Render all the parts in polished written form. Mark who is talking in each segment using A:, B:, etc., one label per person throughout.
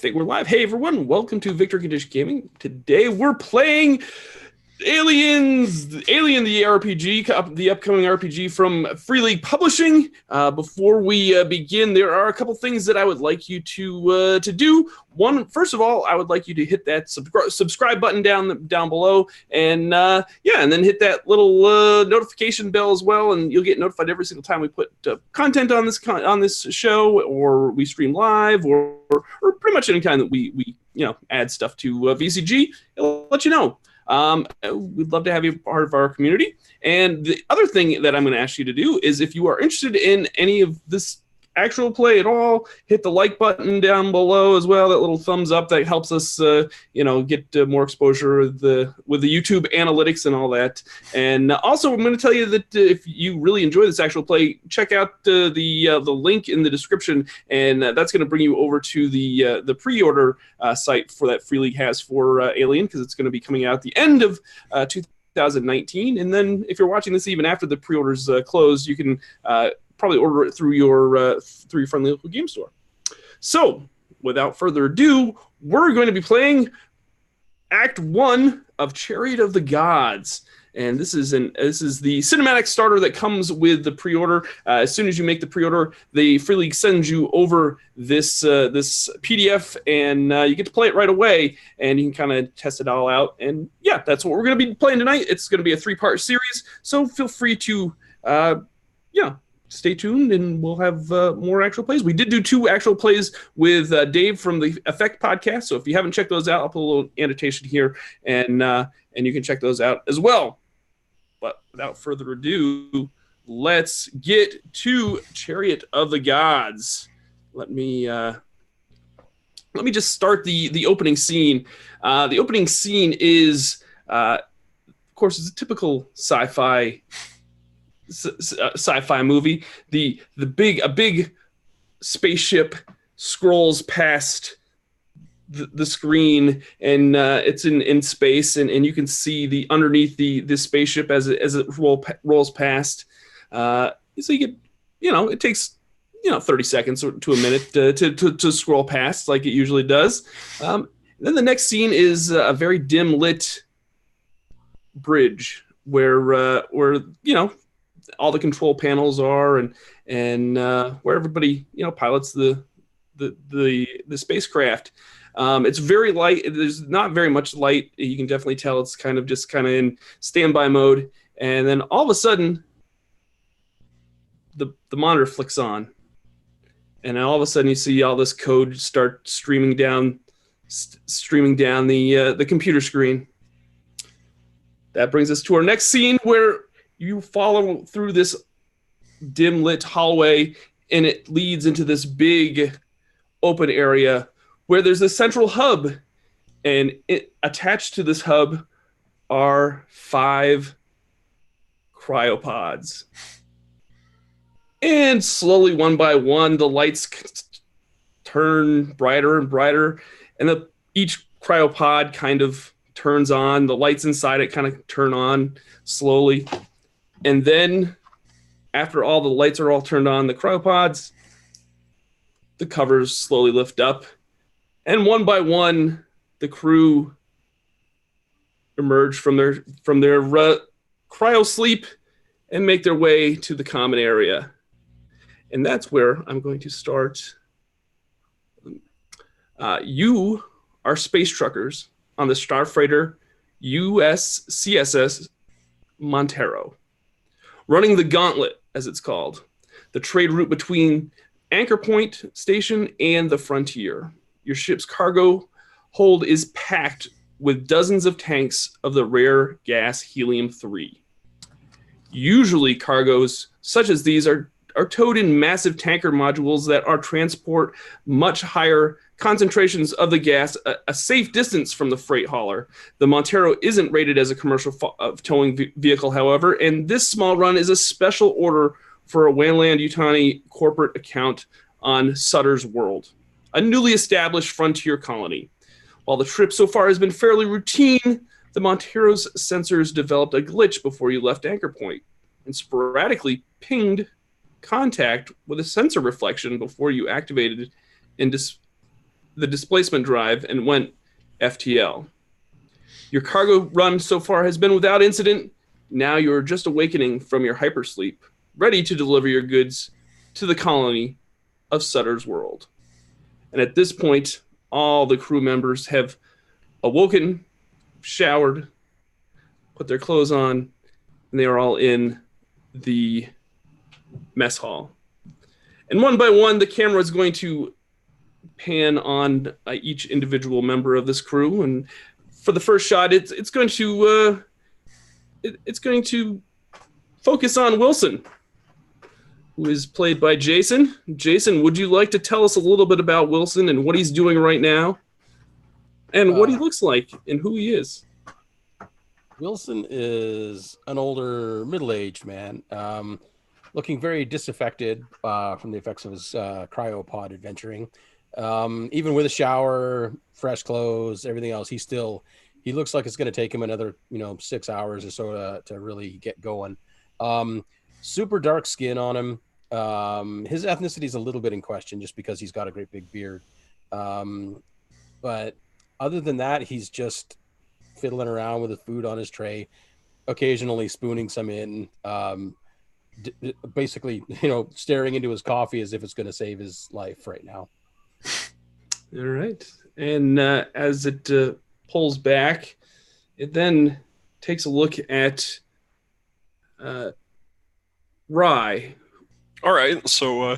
A: think we're live. Hey everyone, welcome to Victor Condition Gaming. Today we're playing Alien the RPG, the upcoming RPG from Free League Publishing. Before we begin, there are a couple things that I would like you to do. One, first of all, I would like you to hit that subscribe button down below, and and then hit that little notification bell as well, and you'll get notified every single time we put content on this show, or we stream live, or pretty much any time that we add stuff to VCG. It'll let you know. We'd love to have you part of our community. And the other thing that I'm going to ask you to do is, if you are interested in any of this actual play at all, hit the like button down below as well. That little thumbs up that helps us, get more exposure with the YouTube analytics and all that. And also, I'm going to tell you that if you really enjoy this actual play, check out the link in the description, and that's going to bring you over to the pre-order site for that Free League has for Alien, because it's going to be coming out at the end of 2019. And then if you're watching this even after the pre-orders close, you can probably order it through your friendly local game store. So, without further ado, we're going to be playing Act 1 of Chariot of the Gods. And this is the cinematic starter that comes with the pre-order. As soon as you make the pre-order, the Free League sends you over this PDF, and you get to play it right away, and you can kind of test it all out. And yeah, that's what we're going to be playing tonight. It's going to be a 3-part series, so feel free to stay tuned, and we'll have more actual plays. We did do 2 actual plays with Dave from the Effect podcast, so if you haven't checked those out, I'll put a little annotation here, and you can check those out as well. But without further ado, let's get to Chariot of the Gods. Let me just start the opening scene. The opening scene is, of course, it's a typical sci-fi movie. A big spaceship scrolls past the screen, and it's in space, and you can see underneath the spaceship as it rolls past. So you get, it takes 30 seconds to a minute to scroll past, like it usually does. Then the next scene is a very dim lit bridge where all the control panels are, and where everybody pilots the spacecraft. It's very light. There's not very much light. You can definitely tell it's kind of in standby mode. And then all of a sudden, the monitor flicks on, and all of a sudden you see all this code start streaming down the computer screen. That brings us to our next scene, where you follow through this dim lit hallway, and it leads into this big open area where there's a central hub, and attached to this hub are 5 cryopods. And slowly, one by one, the lights turn brighter and brighter, and each cryopod kind of turns on. The lights inside it kind of turn on slowly. And then, after all the lights are all turned on, the cryopods, the covers slowly lift up, and one by one, the crew emerge from their cryo sleep and make their way to the common area. And that's where I'm going to start. You are space truckers on the starfreighter USCSS Montero, running the Gauntlet, as it's called, the trade route between Anchor Point Station and the frontier. Your ship's cargo hold is packed with dozens of tanks of the rare gas helium-3. Usually, cargoes such as these are towed in massive tanker modules that are transport much higher concentrations of the gas a safe distance from the freight hauler. The Montero isn't rated as a commercial towing vehicle, however, and this small run is a special order for a Wayland-Yutani corporate account on Sutter's World, a newly established frontier colony. While the trip so far has been fairly routine, the Montero's sensors developed a glitch before you left Anchor Point, and sporadically pinged contact with a sensor reflection before you activated and the displacement drive and went FTL. Your cargo run so far has been without incident. Now you're just awakening from your hypersleep, ready to deliver your goods to the colony of Sutter's World. And at this point, all the crew members have awoken, showered, put their clothes on, and they are all in the mess hall. And one by one, the camera is going to pan on each individual member of this crew. And for the first shot, it's going to focus on Wilson, who is played by Jason. Jason, would you like to tell us a little bit about Wilson and what he's doing right now, and what he looks like and who he is?
B: Wilson is an older, middle-aged man, looking very disaffected from the effects of his cryopod adventuring. Even with a shower, fresh clothes, everything else, he looks like it's going to take him another 6 hours or so to really get going. Super dark skin on him. His ethnicity is a little bit in question just because he's got a great big beard. But other than that, he's just fiddling around with the food on his tray, occasionally spooning some in, basically, staring into his coffee as if it's going to save his life right now.
A: All right. And as it pulls back, it then takes a look at Rye.
C: All right, so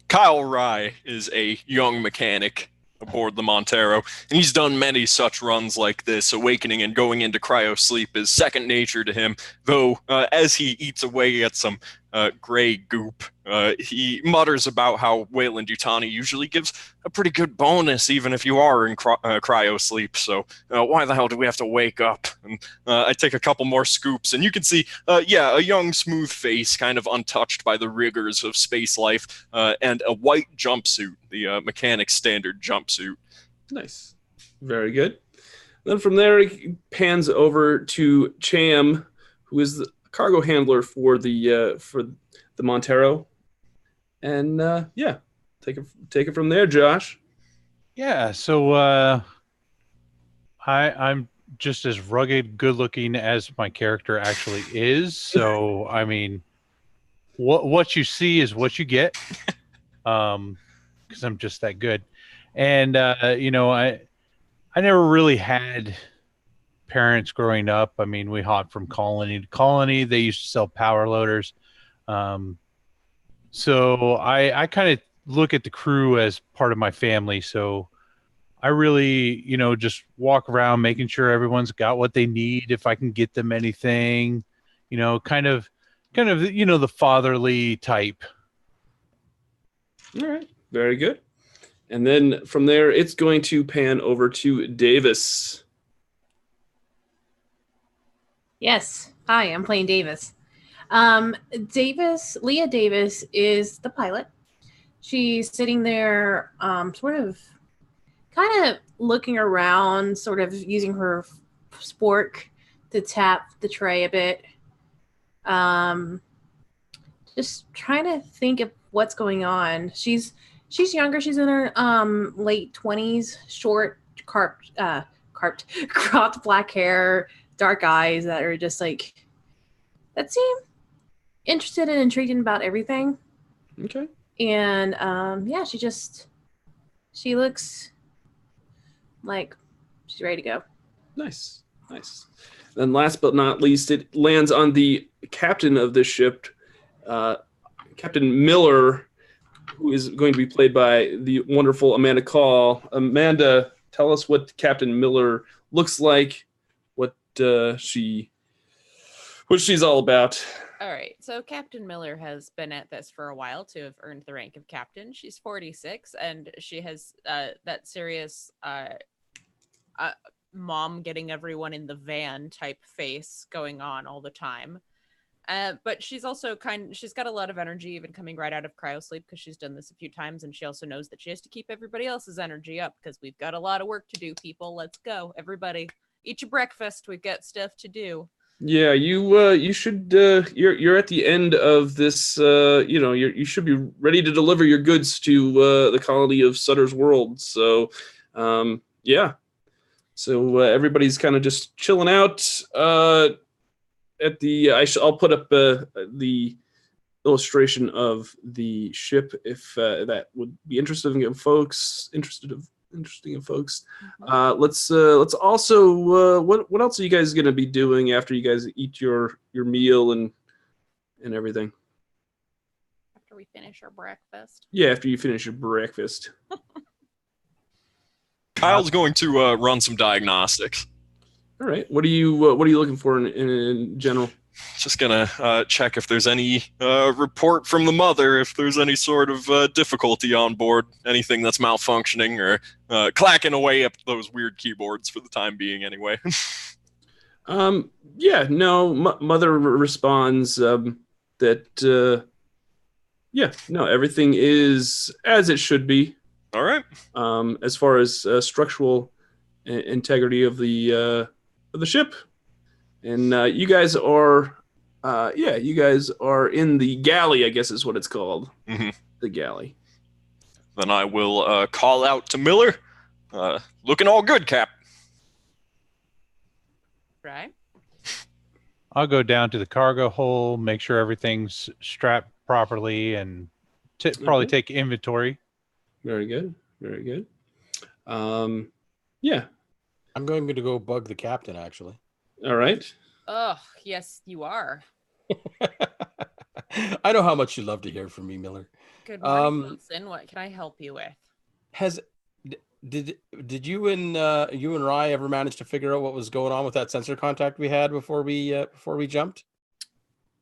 C: Kyle Rye is a young mechanic aboard the Montero, and he's done many such runs like this. Awakening and going into cryo sleep is second nature to him, though as he eats away at some gray goop, he mutters about how Weyland-Yutani usually gives a pretty good bonus even if you are in cryo sleep, so why the hell do we have to wake up? And I take a couple more scoops, and you can see, a young smooth face kind of untouched by the rigors of space life, and a white jumpsuit, the mechanic's standard jumpsuit.
A: Nice. Very good. Then from there, he pans over to Cham, who is the cargo handler for the Montero. And take it from there, Josh.
D: Yeah, so I'm just as rugged, good-looking as my character actually is. So I mean, what you see is what you get, because I'm just that good. And I never really had parents growing up. I mean, we hopped from colony to colony. They used to sell power loaders. So I kind of look at the crew as part of my family. So I really, just walk around making sure everyone's got what they need. If I can get them anything, kind of, the fatherly type.
A: All right. Very good. And then from there, it's going to pan over to Davis.
E: Yes. Hi, I'm playing Davis. Leah Davis is the pilot. She's sitting there, sort of kind of looking around, sort of using her spork to tap the tray a bit. Just trying to think of what's going on. She's younger. She's in her late 20s, short, cropped black hair, dark eyes that are just like, that seem interested and intrigued about everything.
A: Okay.
E: And she looks like she's ready to go.
A: Nice. Then last but not least, it lands on the captain of this ship, Captain Miller, who is going to be played by the wonderful Amanda Kahl. Amanda, tell us what Captain Miller looks like, what she's all about.
F: All right, so Captain Miller has been at this for a while to have earned the rank of captain. She's 46, and she has that serious mom getting everyone in the van type face going on all the time. But she's also she's got a lot of energy even coming right out of cryosleep because she's done this a few times, and she also knows that she has to keep everybody else's energy up because we've got a lot of work to do, people. Let's go. Everybody, eat your breakfast. We've got stuff to do.
A: Yeah, you should. You're at the end of this. You should be ready to deliver your goods to the colony of Sutter's World. So Yeah. So everybody's kind of just chilling out at the. I'll put up the illustration of the ship if that would be interesting in folks. Interesting in folks. Let's also. What else are you guys gonna be doing after you guys eat your meal and everything?
F: After we finish our breakfast.
A: Yeah, after you finish your breakfast.
C: Kyle's going to run some diagnostics.
A: All right. What are you looking for in general?
C: Just gonna check if there's any report from the mother, if there's any sort of difficulty on board, anything that's malfunctioning or clacking away at those weird keyboards for the time being, anyway.
A: Yeah. No. Mother responds that. Yeah. No. Everything is as it should be.
C: All right.
A: As far as structural integrity of the ship, and you guys are, you guys are in the galley, I guess is what it's called.
C: Mm-hmm.
A: The galley.
C: Then I will call out to Miller. Looking all good, Cap.
F: Right.
D: I'll go down to the cargo hold, make sure everything's strapped properly, and probably take inventory.
A: Very good. Very good. Yeah.
B: I'm going to go bug the captain, actually.
A: All right.
F: Oh, yes, you are.
B: I know how much you love to hear from me, Miller.
F: Good morning, Wilson. What can I help you with?
B: Did you and Rye ever manage to figure out what was going on with that sensor contact we had before we jumped?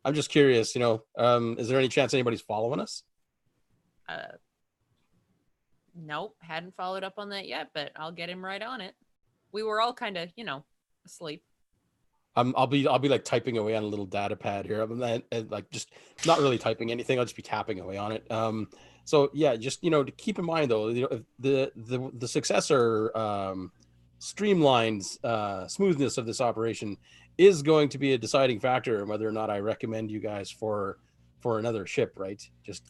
B: I'm just curious. Is there any chance anybody's following us?
F: Nope, hadn't followed up on that yet, but I'll get him right on it. We were all kind of, asleep.
B: I'll be like typing away on a little data pad here. And like just not really typing anything. I'll just be tapping away on it. So yeah, just to keep in mind though, the successor streamlined smoothness of this operation is going to be a deciding factor in whether or not I recommend you guys for another ship. Right? Just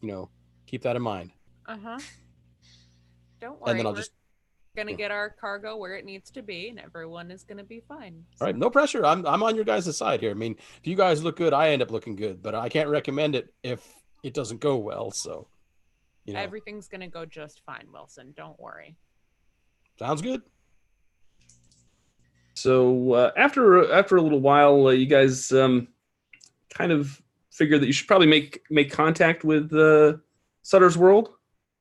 B: keep that in mind.
F: Don't worry.
B: And then I'll
F: we're gonna get our cargo where it needs to be, and everyone is gonna be fine. So.
B: All right, no pressure. I'm on your guys' side here. I mean, if you guys look good, I end up looking good, but I can't recommend it if it doesn't go well. So,
F: everything's gonna go just fine, Wilson. Don't worry.
B: Sounds good.
A: So after a little while, you guys kind of figure that you should probably make contact with Sutter's World,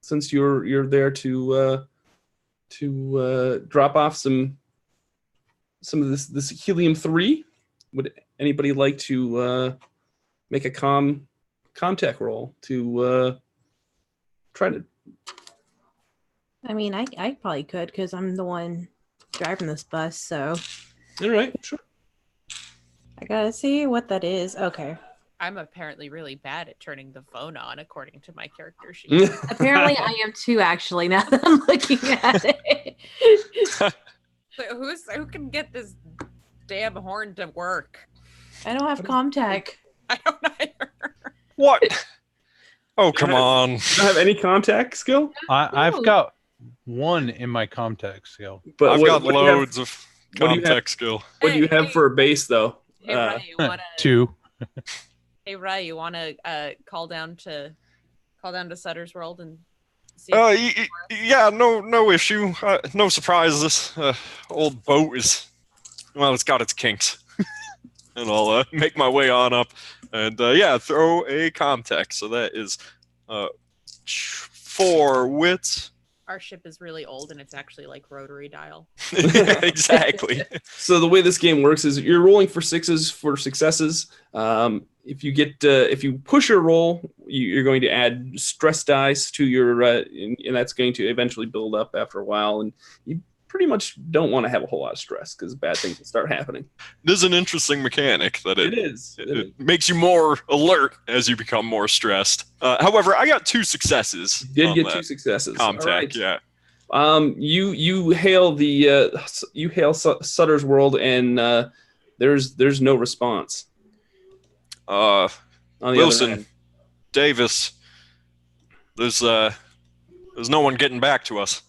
A: since you're there to drop off some of this helium-3. Would anybody like to make a contact roll to try to?
E: I mean, I probably could because I'm the one driving this bus. So.
A: All right, sure.
E: I gotta see what that is. Okay.
F: I'm apparently really bad at turning the phone on, according to my character sheet.
E: Apparently, I am too. Actually, now that I'm looking at it.
F: Who can get this damn horn to work?
E: I don't have Comtech.
F: I don't either.
C: What? Oh, come on.
A: You don't have any contact skill?
D: I've got one in my contact skill.
A: But
C: I've got loads of contact skill.
A: What do you have for a base, though?
F: Hey, Ray, you wanna,
D: 2.
F: Hey, Ray, you want to call down to Sutter's World and see?
C: Yeah, no issue. No surprise. This old boat is, well, it's got its kinks. And I'll make my way on up and throw a contact. So that is 4 wits.
F: Our ship is really old and it's actually like rotary dial.
C: Yeah, exactly.
A: So the way this game works is you're rolling for 6s for successes. If you push your roll, you're going to add stress dice to your, and that's going to eventually build up after a while. And you pretty much don't want to have a whole lot of stress because bad things will start happening.
C: It is an interesting mechanic that
A: It is.
C: It makes you more alert as you become more stressed. However, I got 2 successes.
A: You did get 2 successes.
C: Contact,
A: right.
C: yeah.
A: You hail Sutter's World, and there's no response. On the
C: Wilson,
A: other hand.
C: Davis, there's no one getting back to us.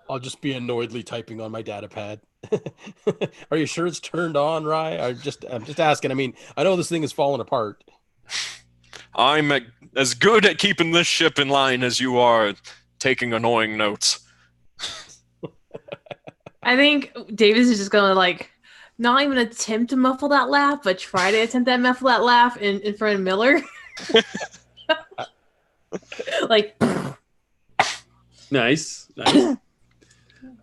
B: I'll just be annoyedly typing on my data pad. Are you sure it's turned on, Rye? I'm just asking. I mean, I know this thing is falling apart.
C: I'm as good at keeping this ship in line as you are at taking annoying notes.
E: I think Davis is just gonna like not even attempt to muffle that laugh, but try to attempt that muffle that laugh in front of Miller. Like
A: Nice.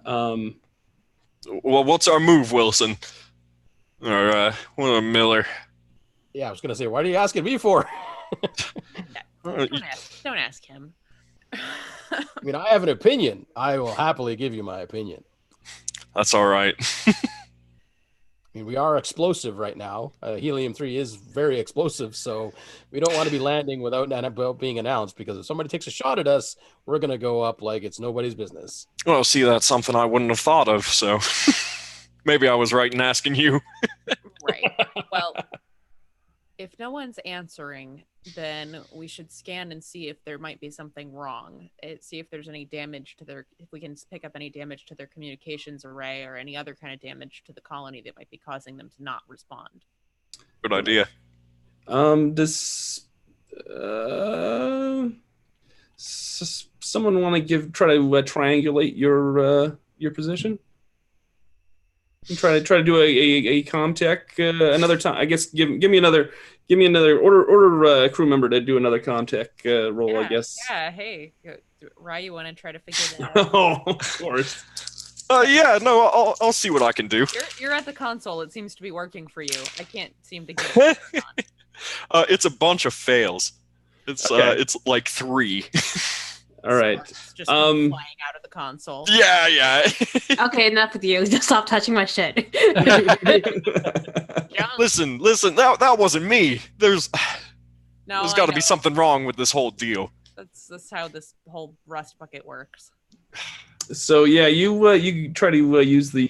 C: Well, what's our move, Wilson? Or Miller?
B: Yeah, I was gonna say, why are you asking me for?
F: Don't ask him.
B: I mean, I have an opinion. I will happily give you my opinion.
C: That's all right.
B: I mean, we are explosive right now. Helium-3 is very explosive, so we don't want to be landing without being announced, because if somebody takes a shot at us, we're going to go up like it's nobody's business.
C: Well, see, that's something I wouldn't have thought of, so maybe I was right in asking you.
F: Right. Well, if no one's answering, then we should scan and see if there might be something wrong. See if there's any damage to if we can pick up any damage to their communications array or any other kind of damage to the colony that might be causing them to not respond.
C: Good idea.
A: Does someone want to try to triangulate your position? And try to do a comm tech another time. I guess give me another order crew member to do another comm tech roll.
F: Yeah,
A: I guess.
F: Yeah. Hey, Rye, you want to try to figure that out?
A: Oh, of course.
C: Yeah, no, I'll see what I can do.
F: You're at the console. It seems to be working for you. I can't seem to get it on.
C: It's a bunch of fails. It's
A: Okay.
C: It's like 3.
A: All right.
F: It's just flying out of the console.
C: Yeah.
E: okay, enough with you. Just stop touching my shit.
F: John,
C: Listen, that wasn't me. There's
F: no,
C: got to be something wrong with this whole deal.
F: That's how this whole rust bucket works.
A: So yeah, you try to use the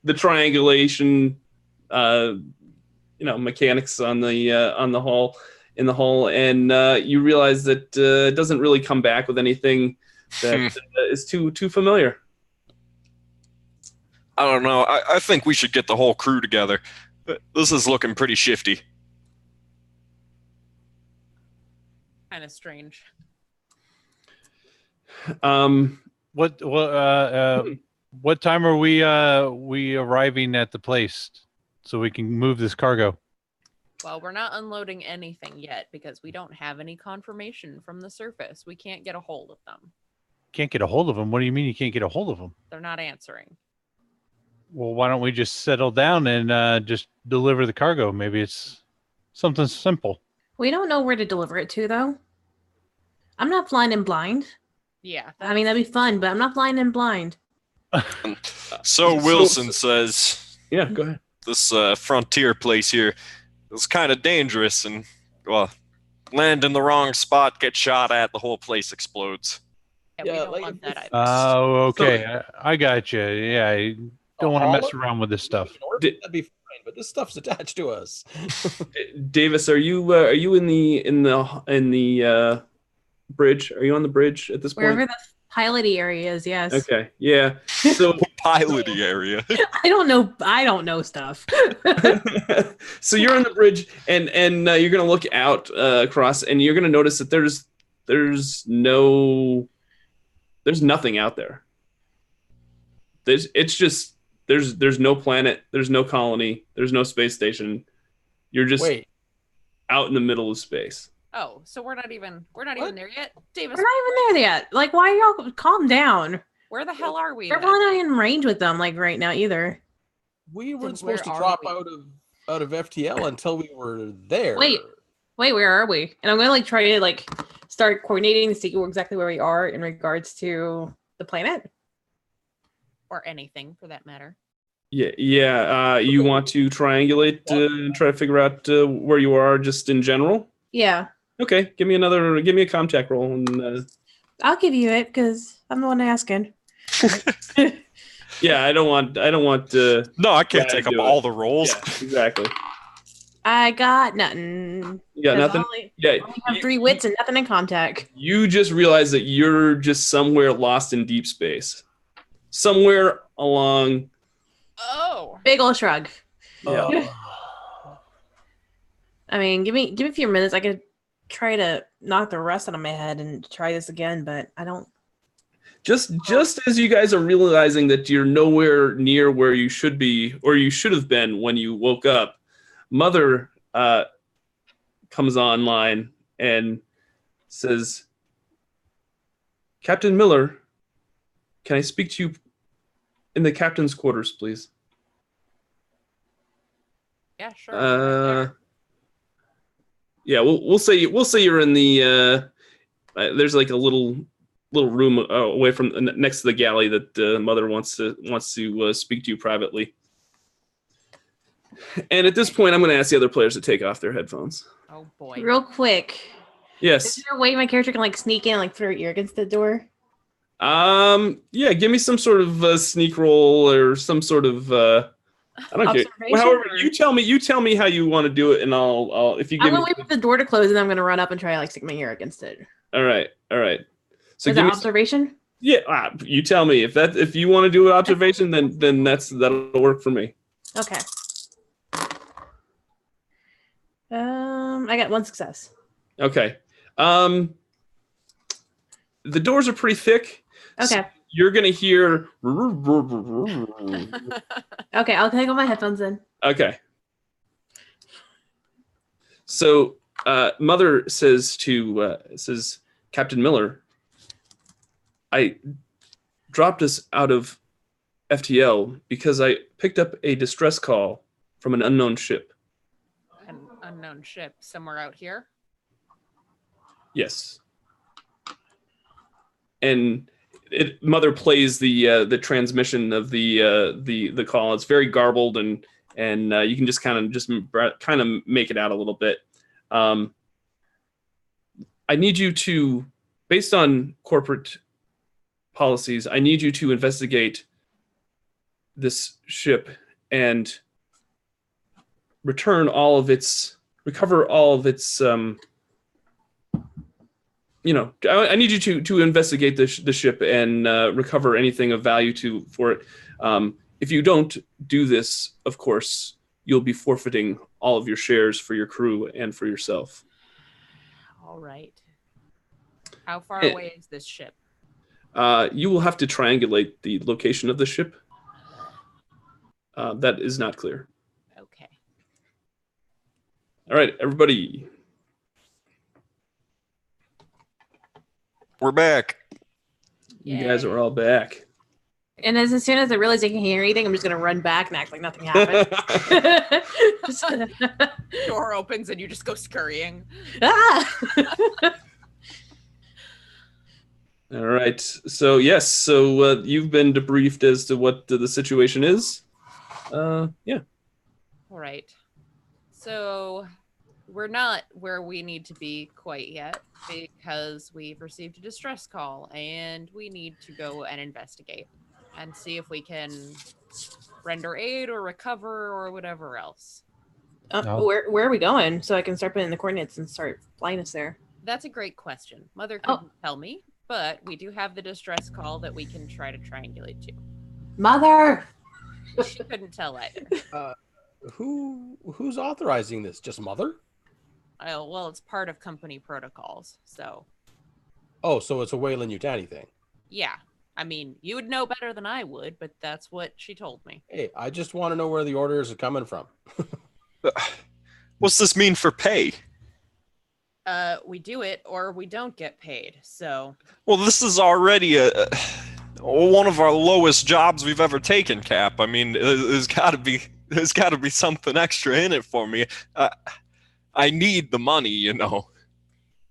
A: the triangulation, mechanics on the hull in the hull, and you realize that it doesn't really come back with anything that is too familiar.
C: I don't know. I think we should get the whole crew together. This is looking pretty shifty.
F: Kind of strange.
D: What time are we arriving at the place so we can move this cargo?
F: Well, we're not unloading anything yet because we don't have any confirmation from the surface. We can't get a hold of them.
D: Can't get a hold of them? What do you mean you can't get a hold of them?
F: They're not answering.
D: Well, why don't we just settle down and just deliver the cargo? Maybe it's something simple.
E: We don't know where to deliver it to, though. I'm not flying in blind.
F: Yeah.
E: I mean, that'd be fun, but I'm not flying in blind.
C: So Wilson says,
A: Yeah, go ahead.
C: this frontier place here is kind of dangerous, and well, land in the wrong spot, get shot at, the whole place explodes.
F: We don't want that either.
D: Oh, okay. I got you. Yeah, I don't want to mess around with this stuff.
B: That'd be fine, but this stuff's attached to us.
A: Davis, are you in the bridge? Are you on the bridge at this point?
E: Wherever the piloty area is, yes.
A: Okay, yeah. So
C: Piloty area.
E: I don't know stuff.
A: so you're on the bridge, and you're gonna look out across, and you're gonna notice that there's nothing out there. There's no planet, there's no colony, there's no space station. You're just out in the middle of space.
F: Oh, so we're not even there yet, Davis.
E: We're not even there yet. Like, why are y'all calm down?
F: Where the hell are we?
E: We're probably not in range with them like right now either.
B: We weren't
F: Then
B: supposed to
F: where are
B: drop
F: we?
B: out of FTL until we were there.
E: Wait, where are we? And I'm gonna try to start coordinating to see exactly where we are in regards to the planet.
F: Or anything for that matter.
A: Yeah. You want to triangulate and try to figure out where you are just in general?
E: Yeah.
A: Okay, give me a contact roll, and
E: I'll give you it because I'm the one asking.
A: yeah, I don't want.
C: No, I can't
A: Yeah,
C: take up
A: do it.
C: all the rolls.
A: Yeah, exactly.
E: I got nothing.
A: You got
E: 'Cause
A: nothing?
E: I
A: Yeah.
E: only have 3 wits and nothing in contact.
A: You just realize that you're just somewhere lost in deep space. Somewhere along.
F: Oh.
E: Big ol' shrug.
A: Yeah.
E: I mean, give me a few minutes. I could try to knock the rust out of my head and try this again, but I don't.
A: Just as you guys are realizing that you're nowhere near where you should be, or you should have been when you woke up, Mother comes online and says, Captain Miller, can I speak to you in the captain's quarters, please?
F: Yeah, sure. Right there.
A: Yeah, we'll say you're in the there's like a little room away from next to the galley that Mother wants to speak to you privately. And at this point, I'm going to ask the other players to take off their headphones.
F: Oh boy.
E: Real quick.
A: Yes.
E: Is there a way my character can like sneak in and like throw her ear against the door?
A: Yeah, give me some sort of sneak roll or some sort of I don't care.
E: Observation,
A: However,
E: or-
A: you tell me how you want to do it, and I'll if you
E: I'm
A: give
E: gonna
A: me.
E: wait for the door to close and I'm gonna run up and try to like stick my ear against it.
A: All right. So
E: Is
A: give
E: that
A: me
E: observation?
A: yeah. You tell me if you want to do an observation, then that'll work for me.
E: Okay. I got 1 success.
A: Okay. The doors are pretty thick.
E: Okay.
A: So you're gonna hear.
E: Okay, I'll take off my headphones then.
A: Okay. So, Mother says to Captain Miller, I dropped us out of FTL because I picked up a distress call from an unknown ship.
F: An unknown ship somewhere out here.
A: Yes. And Mother plays the transmission of the call. It's very garbled and you can just kind of make it out a little bit. I need you to, based on corporate policies, I need you to investigate this ship and recover all of its I need you to investigate the ship and recover anything of value for it. If you don't do this, of course, you'll be forfeiting all of your shares for your crew and for yourself.
F: All right. How far away is this ship?
A: You will have to triangulate the location of the ship. That is not clear.
F: Okay.
A: All right, everybody.
C: We're back.
A: You guys are all back.
E: And as soon as I realize I can't hear anything, I'm just gonna run back and act like nothing happened.
F: Door opens and you just go scurrying.
E: Ah!
A: All right. So yes. So you've been debriefed as to what the situation is. Yeah.
F: All right. So we're not where we need to be quite yet because we've received a distress call and we need to go and investigate and see if we can render aid or recover or whatever else.
D: No.
E: Where are we going? So I can start putting in the coordinates and start flying us there.
F: That's a great question. Mother couldn't tell me, but we do have the distress call that we can try to triangulate to.
E: Mother!
F: She couldn't tell either.
B: Who's authorizing this? Just Mother?
F: Oh, well, it's part of company protocols, so
B: Oh, so it's a Wayland Yutani thing.
F: yeah. I mean, you would know better than I would, but that's what she told me.
B: Hey, I just want to know where the orders are coming from.
C: What's this mean for pay?
F: We do it or we don't get paid. So
C: Well, this is already one of our lowest jobs we've ever taken, Cap. I mean, there's got to be something extra in it for me. I need the money, you know.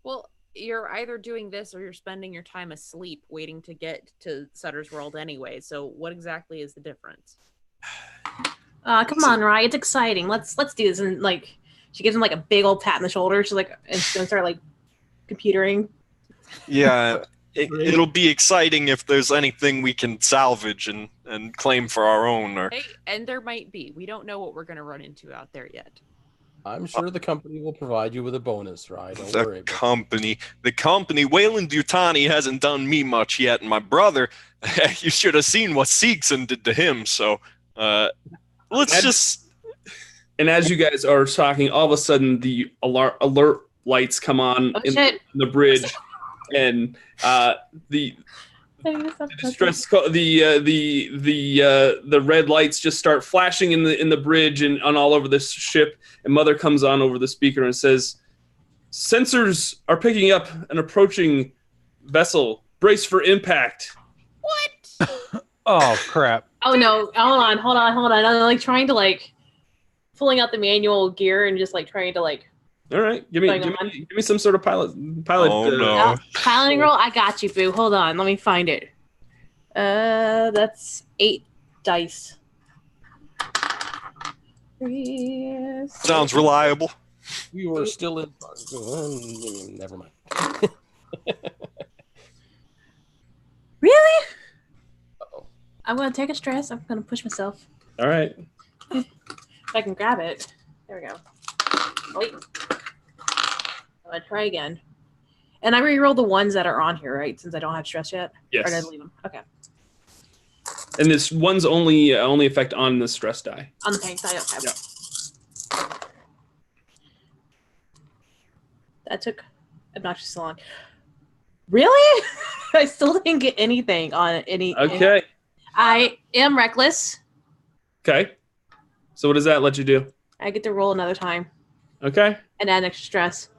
F: well, you're either doing this or you're spending your time asleep waiting to get to Sutter's World anyway. So what exactly is the difference?
E: Come on, Rye. It's exciting. Let's do this. And like, she gives him like a big old pat on the shoulder. She's like, and she's gonna start like computering.
C: Yeah, it'll be exciting if there's anything we can salvage and claim for our own. Or
F: Hey, and there might be. We don't know what we're going to run into out there yet.
B: I'm sure the company will provide you with a bonus, right? Don't worry.
C: The company, Wayland Yutani hasn't done me much yet, and my brother, you should have seen what Siegson did to him, so let's just...
A: And as you guys are talking, all of a sudden the alert lights come on in the bridge, and the distress the red lights just start flashing in the bridge and on all over this ship. And Mother comes on over the speaker and says, "Sensors are picking up an approaching vessel. Brace for impact."
F: What?
D: Oh crap!
E: Oh no! Hold on! I'm like trying to pulling out the manual gear and just trying to
A: All right, give me some sort of pilot.
C: Oh no!
E: Piloting roll. I got you, boo. Hold on, let me find it. That's 8 dice.
C: Sounds reliable.
B: We were still in. Never mind.
E: Really?
B: Uh-oh.
E: I'm gonna take a stress. I'm gonna push myself.
A: All right.
E: If I can grab it. There we go. Wait. I'm gonna try again. And I re-roll the ones that are on here, right? Since I don't have stress yet.
A: Yes.
E: Or did I leave them? Okay.
A: And this one's only effect on the stress die.
E: On the pain side. Okay.
A: Yeah.
E: That took obnoxiously long. Really? I still didn't get anything on any.
A: Okay.
E: I am reckless.
A: Okay. So what does that let you do?
E: I get to roll another time
A: Okay.
E: and add extra stress.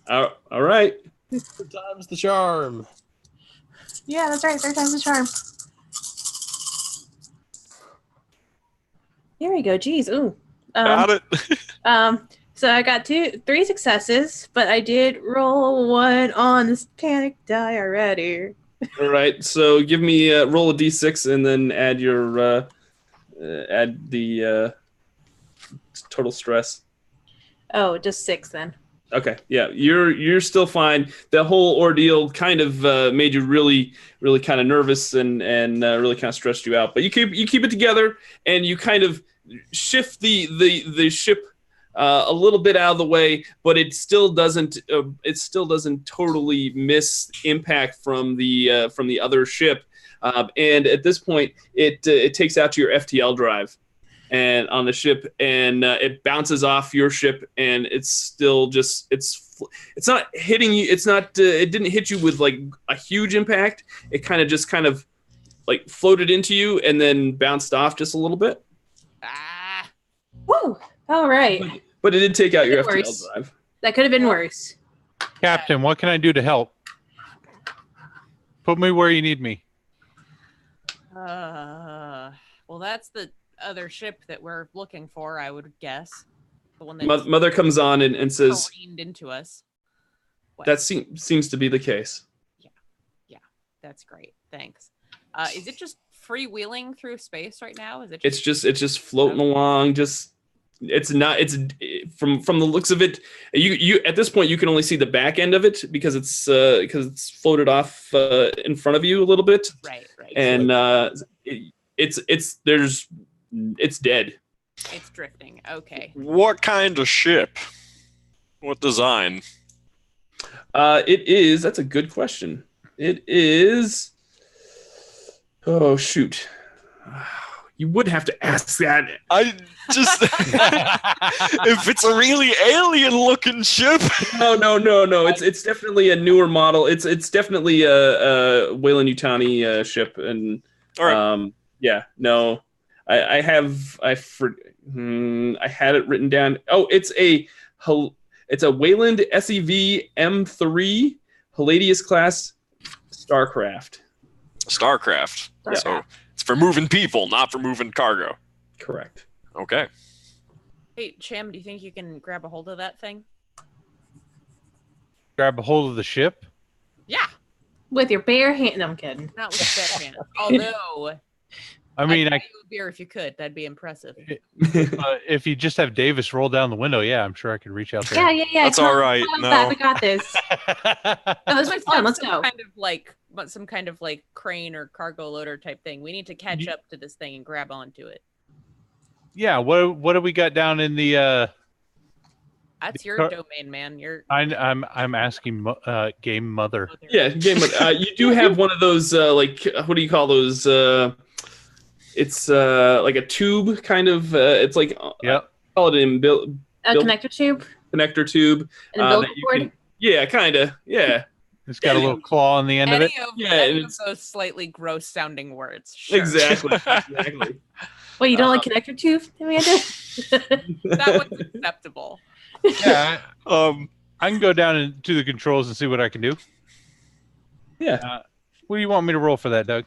A: All right.
B: 3 times the charm.
E: Yeah, that's right. 3 times the charm. Here we go. Jeez. Ooh.
C: Got it.
E: So I got 3 successes, but I did roll 1 on this panic die already.
A: All right. So give me roll a d6 and then add your add the total stress.
E: Oh, just 6 then.
A: Okay. Yeah, you're still fine. The whole ordeal kind of made you really kind of nervous and really kind of stressed you out. But you keep it together and you kind of shift the ship a little bit out of the way, but it still doesn't totally miss impact from the other ship. And at this point, it takes out your FTL drive and on the ship, and it bounces off your ship, and it's still just it's not hitting you. It's not it didn't hit you with like a huge impact. It kind of like floated into you and then bounced off just a little bit.
F: Ah.
E: Woo! All right.
A: But it did take out your
E: Worse.
A: FTL drive.
E: That could have been worse.
D: Captain, what can I do to help? Put me where you need me.
F: Well, that's the other ship that we're looking for, I would guess. The one that
A: Mother comes on and says,
F: careened into us. What?
A: "That seems to be the case."
F: Yeah, that's great. Thanks. Is it just freewheeling through space right now? Is it?
A: It's just floating along. It's from the looks of it. You at this point you can only see the back end of it because it's floated off in front of you a little bit.
F: Right.
A: And it's dead.
F: It's drifting. Okay.
C: What kind of ship? What design?
A: It is. That's a good question. It is. Oh shoot. You would have to ask that.
C: I just if it's a really alien-looking ship.
A: No. It's definitely a newer model. It's definitely a Wayland Yutani ship, and
C: all right.
A: yeah, no, I had it written down. Oh, it's a Wayland SEV M3 Palladius class Starcraft.
C: Starcraft. So it's for moving people, not for moving cargo.
A: Correct.
C: Okay.
F: Hey, Cham, do you think you can grab a hold of that thing?
D: Grab a hold of the ship?
F: Yeah.
E: With your bare hand. No, I'm kidding.
F: Not with bare hands. Although,
D: I mean,
F: I'd buy you a beer if you could. That'd be impressive.
D: If you just have Davis roll down the window, yeah, I'm sure I could reach out there.
E: Yeah.
C: That's all right.
E: Come on,
C: No.
E: back. We got this. No, this was fun. Let's go.
F: Some kind of like crane or cargo loader type thing. We need to catch up to this thing and grab onto it.
D: Yeah, what do we got down in the
F: That's your
D: car-
F: domain, man. You're
D: I'm asking game mother.
A: Yeah, game. You do have one of those like what do you call those? It's like a tube kind of. It's like
D: Yep.
A: call it in
E: A connector tube
A: connector tube.
E: and a
A: that
E: umbilical
A: you
E: cord.
A: can, yeah, kind of. Yeah,
D: It's got a little claw on the end of it.
F: Any of those slightly gross sounding words. Sure.
A: exactly. Exactly.
E: Wait, you don't like connector tube, Amanda?
F: That one's acceptable.
D: Yeah. I can go down into the controls and see what I can do.
A: Yeah.
D: What do you want me to roll for that, Doug?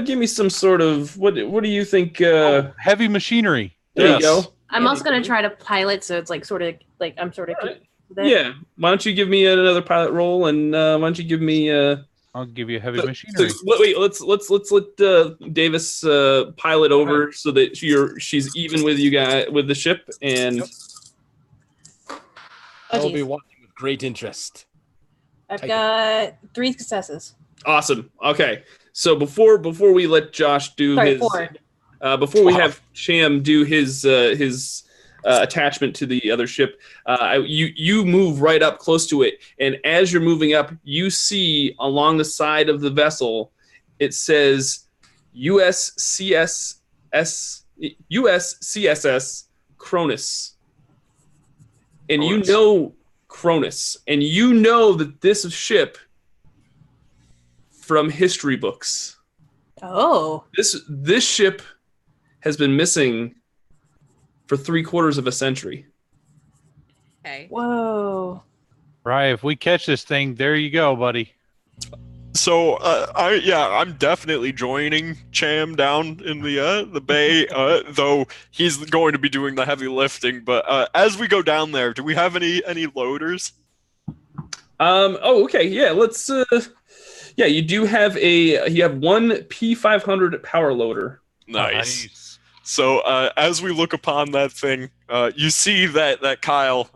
A: Give me some sort of what do you think?
D: Heavy machinery.
A: There you go.
E: I'm also going to try to pilot, so it's like sort of like I'm sort of.
A: Yeah. Why don't you give me another pilot roll, and why don't you give me?
D: I'll give you heavy machinery.
A: Wait. Let's let Davis pilot over so that she's even with you guys with the ship, and
B: I will be watching with great interest.
E: I've got 3 successes.
A: awesome. Okay, so before we let Josh do
E: Sorry,
A: his
E: 4.
A: before we have Cham do his attachment to the other ship, you move right up close to it, and as you're moving up, you see along the side of the vessel, it says USCSS Cronus, and you know Cronus, and you know that this ship from history books.
E: Oh.
A: This ship has been missing for 3/4 of a century.
F: Okay.
E: Whoa.
D: Right, if we catch this thing, there you go, buddy.
C: So I'm definitely joining Cham down in the bay, though he's going to be doing the heavy lifting. But as we go down there, do we have any loaders?
A: Oh, okay. Yeah. Let's. Yeah, you do have you have one P500 power loader.
C: Nice. So as we look upon that thing, you see that Kyle,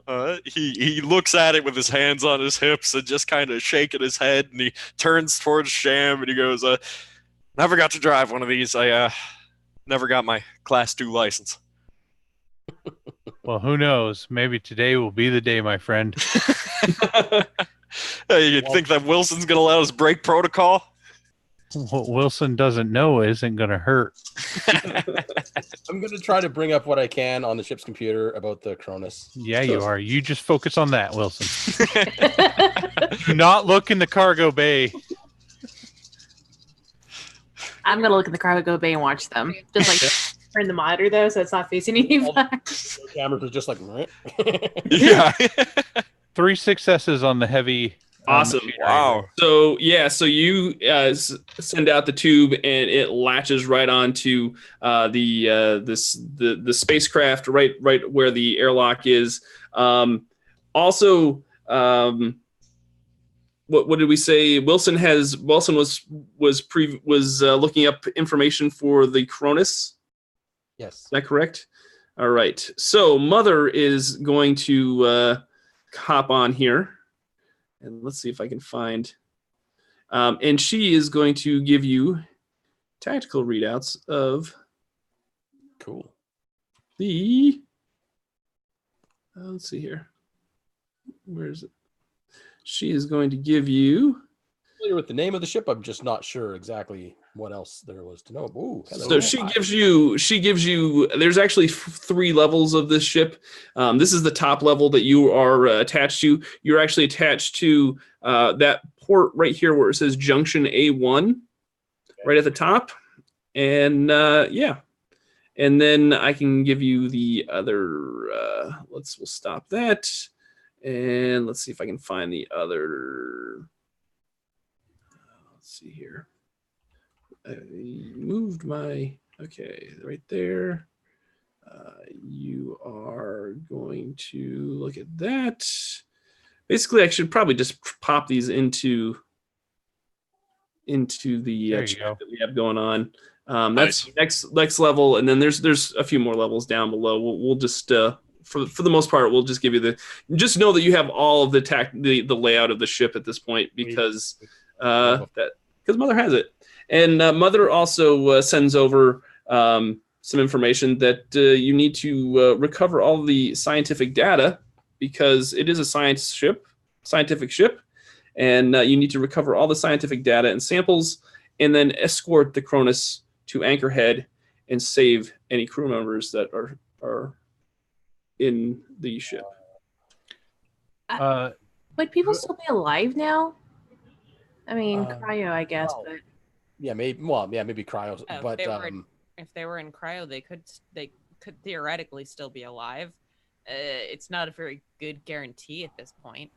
C: he looks at it with his hands on his hips and just kind of shaking his head, and he turns towards Cham and he goes, "Never got to drive one of these. I never got my Class 2 license."
D: Well, who knows? Maybe today will be the day, my friend.
C: You think that Wilson's gonna let us break protocol?
D: What Wilson doesn't know isn't going to hurt.
B: I'm going to try to bring up what I can on the ship's computer about the Cronus.
D: Yeah, you are. You just focus on that, Wilson. Do not look in the cargo bay.
E: I'm going to look in the cargo bay and watch them. Just like turn the monitor, though, so it's not facing you back.
B: The cameras are just like,
C: Yeah.
D: 3 successes on the heavy.
A: Awesome!
C: Wow.
A: So you send out the tube, and it latches right onto the spacecraft, right where the airlock is. Also, what did we say? Wilson was looking up information for the Cronus.
B: Yes.
A: Is that correct? All right. So Mother is going to hop on here. And let's see if I can find. And she is going to give you tactical readouts of
B: Cool.
A: the. Let's see here. Where is it? She is going to give you.
B: Familiar with the name of the ship, I'm just not sure exactly what else there was to know. Ooh, hello.
A: So she gives you. There's actually 3 levels of this ship. This is the top level that you are attached to. You're actually attached to that port right here where it says Junction A1, right at the top. And yeah, and then I can give you the other. We'll stop that, and let's see if I can find the other. Let's see here. I moved my, okay, right there. You are going to look at that. Basically, I should probably just pop these into the chat that we have going on. That's next level, and then there's a few more levels down below. We'll just for the most part, we'll just give you just know that you have all of the layout of the ship at this point because Mother has it. And Mother also sends over some information that you need to recover all the scientific data because it is a scientific ship, and you need to recover all the scientific data and samples, and then escort the Cronus to Anchorhead and save any crew members that are in the ship.
E: Would people still be alive now? I mean, cryo, I guess,
B: well,
E: but
B: Yeah, maybe cryo. But
F: if they were in cryo, they could theoretically still be alive. It's not a very good guarantee at this point.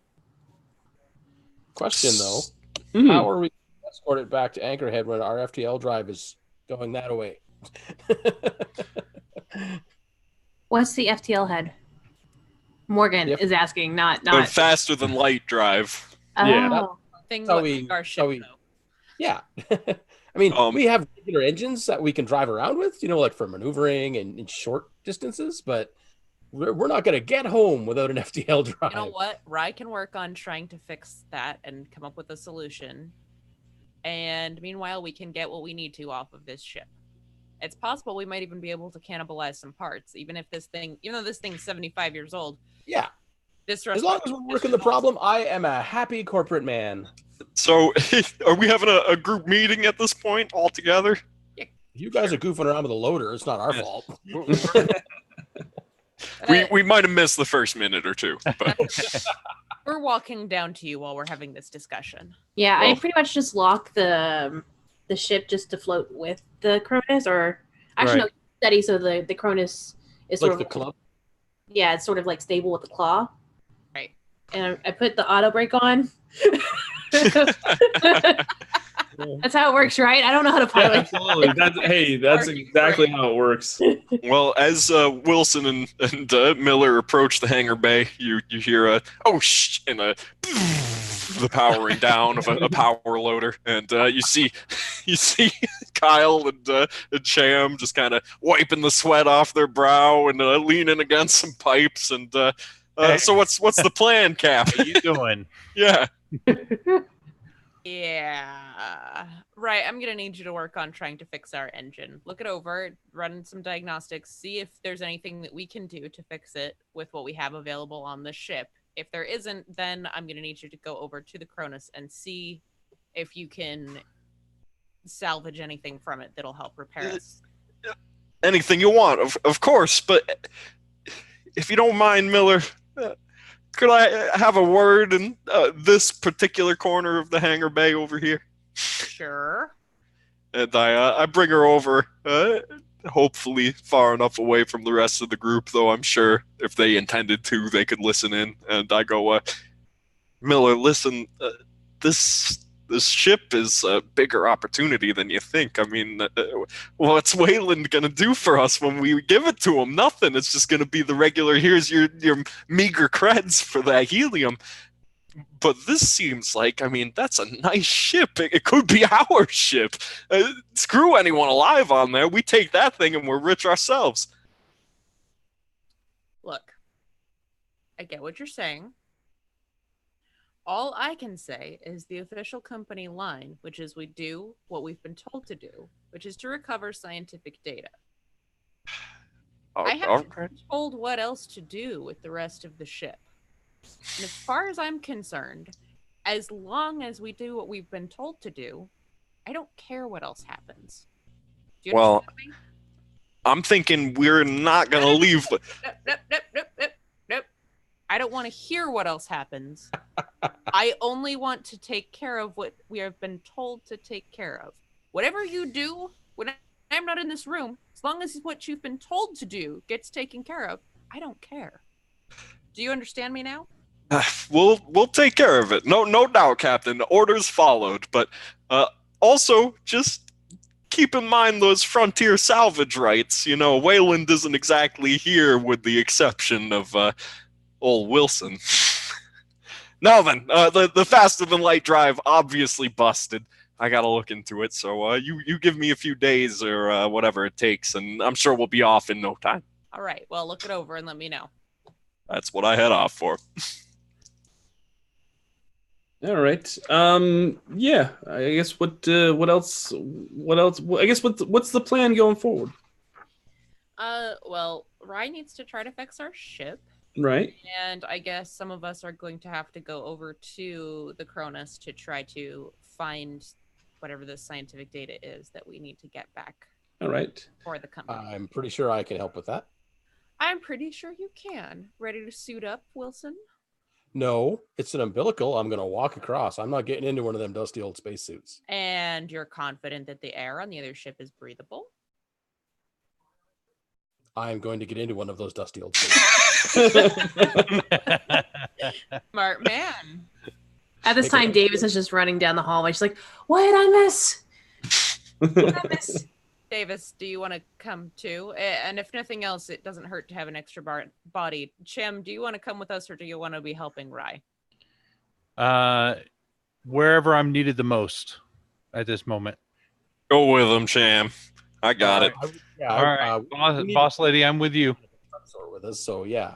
B: question though,
A: Mhm.
B: how are we escorted back to Anchorhead when our FTL drive is going that away?
E: what's the FTL head? Morgan
B: Yep.
E: is asking, not.
C: The faster than light drive.
A: Yeah.
E: Oh.
F: Things
B: So
F: like
B: we-
F: our
B: so
F: ship,
B: we-
F: though.
B: Yeah. I mean,
C: Um,
B: we have regular engines that we can drive around with, like for maneuvering and in short distances, but we're not going to get home without an FTL drive.
F: You know what? Rye can work on trying to fix that and come up with a solution. And meanwhile, we can get what we need to off of this ship. It's possible we might even be able to cannibalize some parts, even though this thing's 75 years old.
B: Yeah.
F: This
B: As long as we're working the problem, I am a happy corporate man.
C: So, are we having a group meeting at this point all together?
B: You guys are goofing around with a loader. It's not our fault.
C: We might have missed the first minute or two, but
F: We're walking down to you while we're having this discussion.
E: Yeah, I
C: Well-
E: pretty much just lock the ship just to float with the Cronus, or actually
D: Right.
E: no, steady, so the Cronus is
B: Like
E: sort
B: the
E: of
B: club.
E: yeah, it's sort of like stable with the claw.
F: Right.
E: And I put the auto brake on. That's how it works, right? I don't know how to
A: Yeah,
E: pilot.
A: absolutely. That's exactly how it works.
C: well, as Wilson and Miller approach the hangar bay, you hear a shh and the powering down of a power loader, and you see Kyle and Cham just kind of wiping the sweat off their brow and leaning against some pipes. And
D: Hey.
C: so what's the plan, Cap?
D: What are you doing?
C: Yeah.
F: Yeah. Right. I'm going to need you to work on trying to fix our engine. Look it over, run some diagnostics, see if there's anything that we can do to fix it with what we have available on the ship. If there isn't, then I'm going to need you to go over to the Cronus and see if you can salvage anything from it that'll help repair us.
C: Anything you want, of course, but if you don't mind, Miller, could I have a word in this particular corner of the hangar bay over here?
F: Sure.
C: And I bring her over, hopefully far enough away from the rest of the group, though I'm sure if they intended to, they could listen in. And I go, Miller, listen, this ship is a bigger opportunity than you think. I mean, what's Wayland going to do for us when we give it to him? Nothing. It's just going to be the regular, here's your meager creds for that helium. But this seems like, I mean, that's a nice ship. It could be our ship. Screw anyone alive on there. We take that thing and we're rich ourselves.
F: Look, I get what you're saying. All I can say is the official company line, which is we do what we've been told to do, which is to recover scientific data. I haven't been told what else to do with the rest of the ship. And as far as I'm concerned, as long as we do what we've been told to do, I don't care what else happens. Do you
C: Well,
F: understand me?
C: I'm thinking we're not going to leave.
F: Nope. I don't want to hear what else happens. I only want to take care of what we have been told to take care of. Whatever you do when I'm not in this room, as long as what you've been told to do gets taken care of, I don't care. Do you understand me now?
C: We'll take care of it. No doubt, Captain. Orders followed. But also, just keep in mind those frontier salvage rights. You know, Wayland isn't exactly here with the exception of old Wilson. Now then, the faster than light drive obviously busted. I gotta look into it. So you give me a few days or whatever it takes, and I'm sure we'll be off in no time.
F: All right. Well, look it over and let me know.
C: That's what I head off for.
A: All right. Yeah. I guess what else? I guess what's the plan going forward?
F: Well, Rye needs to try to fix our ship.
A: Right.
F: And I guess some of us are going to have to go over to the Cronus to try to find whatever the scientific data is that we need to get back
A: All right.
F: for the company.
B: I'm pretty sure I can help with that.
F: I'm pretty sure you can. Ready to suit up, Wilson?
B: No, it's an umbilical. I'm going to walk across. I'm not getting into one of them dusty old spacesuits.
F: And you're confident that the air on the other ship is breathable?
B: I'm going to get into one of those dusty old spacesuits.
F: Smart man.
E: At this time, Davis is just running down the hallway. She's like, "What did I miss? What did I miss?"
F: Davis, do you want to come too? And if nothing else, it doesn't hurt to have an extra body. Chim, do you want to come with us or do you want to be helping Rye?
D: Wherever I'm needed the most at this moment.
C: Go with him, Cham. I got it.
D: All right, boss lady, I'm with you.
B: With us, so yeah.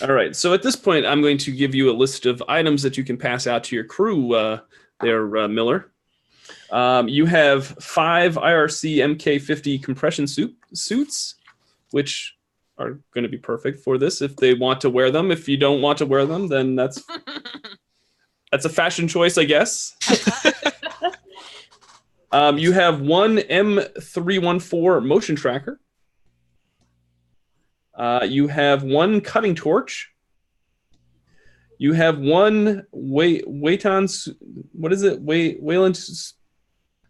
A: All right. So at this point, I'm going to give you a list of items that you can pass out to your crew there, Miller. You have 5 IRC MK50 compression suits, which are going to be perfect for this if they want to wear them. If you don't want to wear them, then that's a fashion choice, I guess. You have 1 M314 motion tracker. You have 1 cutting torch. You have 1 Wayland.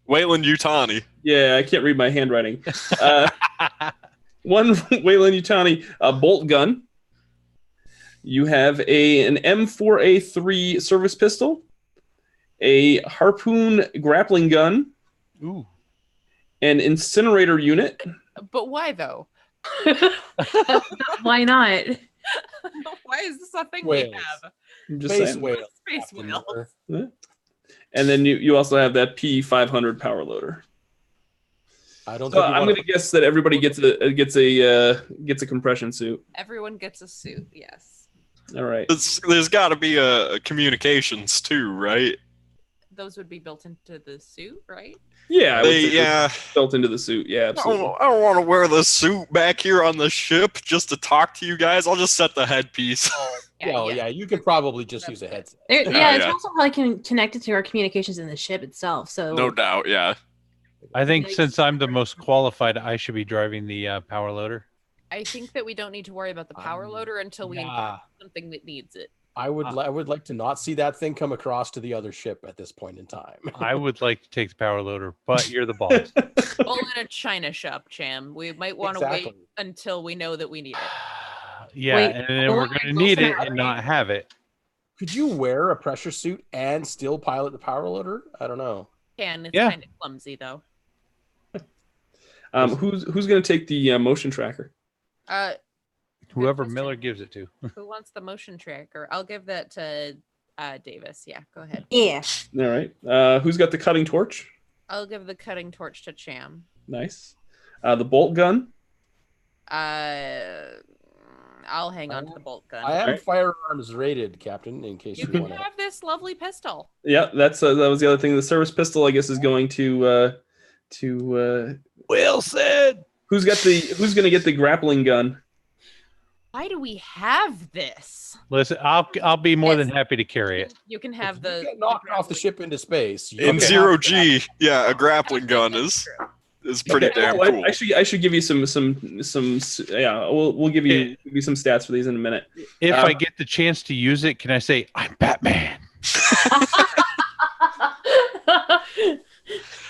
C: Wayland Yutani.
A: Yeah, I can't read my handwriting. 1 Wayland Yutani bolt gun. You have an M4A3 service pistol, a harpoon grappling gun,
D: Ooh,
A: an incinerator unit.
F: But why though?
E: Why not?
F: Why is this a thing
B: Whales.
F: we have?
A: I'm just
B: Space
A: saying.
B: whale.
F: Space
B: Captain
F: whale.
B: Miller.
A: And then you also have that P500 power loader.
B: I don't
A: So
B: think
A: I'm going to guess that everybody gets a compression suit.
F: Everyone gets a suit, yes.
A: All right.
C: There's got to be a communications too, right?
F: Those would be built into the suit, right?
A: Yeah, I would say
C: Yeah.
A: built into the suit. Yeah, absolutely.
C: I don't want to wear the suit back here on the ship just to talk to you guys. I'll just set the headpiece.
B: Yeah, you could probably just use a headset.
E: Yeah, it's
C: yeah.
E: also probably connected to our communications in the ship itself. So
C: No doubt, yeah.
D: I think since I'm the most qualified, I should be driving the power loader.
F: I think that we don't need to worry about the power loader until we encounter something that needs it.
B: I would like to not see that thing come across to the other ship at this point in time.
D: I would like to take the power loader, but you're the boss.
F: All in a china shop, Cham. We might want to
B: Exactly.
F: wait until we know that we need it.
D: Yeah,
E: Wait,
D: and then we're going to need it and not have it.
B: Could you wear a pressure suit and still pilot the power loader? I don't know.
F: It's
D: Yeah.
F: kind of clumsy though.
A: Who's going to take the motion tracker?
D: Whoever
F: question.
D: Miller gives it to.
F: Who wants the motion tracker? I'll give that to Davis. Yeah, go ahead.
E: yeah,
A: All right. Who's got the cutting torch?
F: I'll give the cutting torch to Cham.
A: Nice. The bolt gun.
F: I'll hang on to the bolt gun.
B: I am
A: Alright.
B: firearms rated, Captain, in case
F: You
B: you
F: can
B: want to.
F: have this lovely pistol.
A: Yeah, that was the other thing. The service pistol, I guess, is going to
D: Wilson!
A: who's going to get the grappling gun?
F: Why do we have this?
D: Listen, I'll be more than happy to carry it.
F: You can have
B: If
F: the
B: you get knocked off the ship into space. you
C: In
B: can
C: zero
B: have
C: G, yeah, a grappling gun is pretty damn cool.
A: I should give you some yeah. We'll give you some stats for these in a minute.
D: If I get the chance to use it, can I say I'm Batman?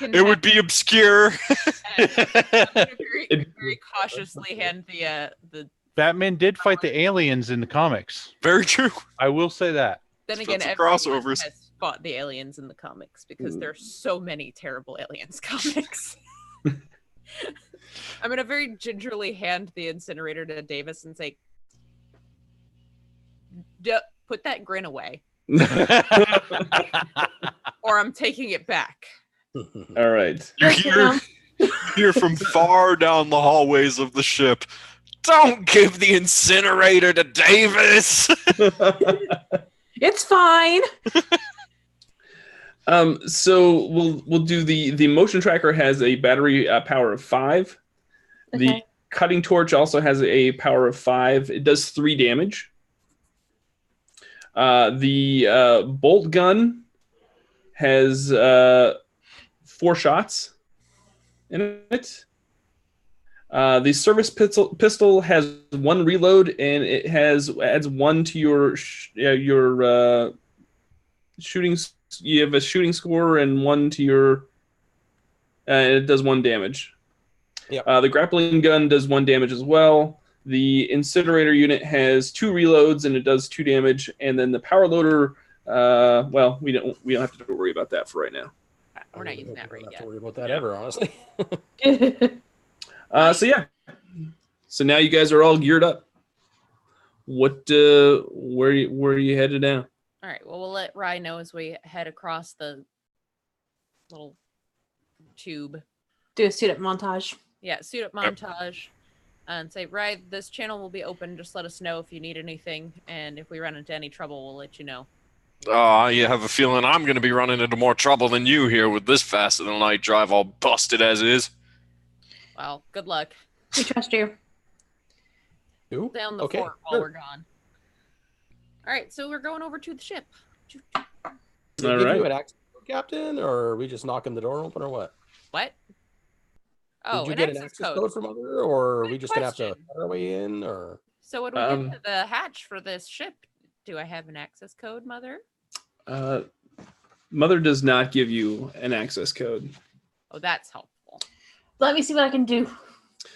C: It would be obscure.
F: very cautiously hand the.
D: Batman did fight the aliens in the comics.
C: Very true.
D: I will say that.
F: Then again,
C: That's
F: everyone
C: crossovers.
F: has fought the aliens in the comics because there's so many terrible aliens comics. I'm gonna very gingerly hand the incinerator to Davis and say, "Put that grin away, or I'm taking it back."
A: All right.
C: You hear from far down the hallways of the ship. Don't give the incinerator to Davis.
E: it's fine.
A: So we'll do the motion tracker has a battery power of 5.
E: Okay.
A: cutting torch also has a power of 5. It does 3 damage. The bolt gun has 4 shots in it. The service pistol has 1 reload, and it adds 1 to your shooting. You have a shooting score and 1 to your. It does 1 damage.
B: Yep.
A: The grappling gun does 1 damage as well. The incinerator unit has 2 reloads and it does 2 damage. And then the power loader, well, we don't have to worry about that for right now.
F: We're not using that right
B: Don't have
F: yet.
B: to worry about that ever, honestly.
A: So yeah, so now you guys are all geared up. What? Where are you headed now?
F: All right. Well, we'll let Rye know as we head across the little tube.
E: Do a suit up montage.
F: Yeah, suit up montage. And say, Rye, this channel will be open. Just let us know if you need anything. And if we run into any trouble, we'll let you know.
C: You have a feeling I'm going to be running into more trouble than you here with this faster than light drive all busted as is.
F: Well, good luck.
E: We trust you.
B: Who?
F: Stay on the
B: Okay,
F: fort while
B: sure.
F: we're gone. All right, so we're going over to the ship.
B: Did they
A: All
B: give
A: right.
B: you an access code, Captain, or are we just knocking the door open, or what?
F: What? Oh,
B: Did you
F: an
B: get
F: access
B: an access
F: code.
B: code from Mother, or are we
F: Good
B: just gonna have to
F: question.
B: cut our way in, or?
F: So when we get to the hatch for this ship, do I have an access code, Mother?
A: Mother does not give you an access code.
F: Oh, that's helpful.
E: Let me see what I can do.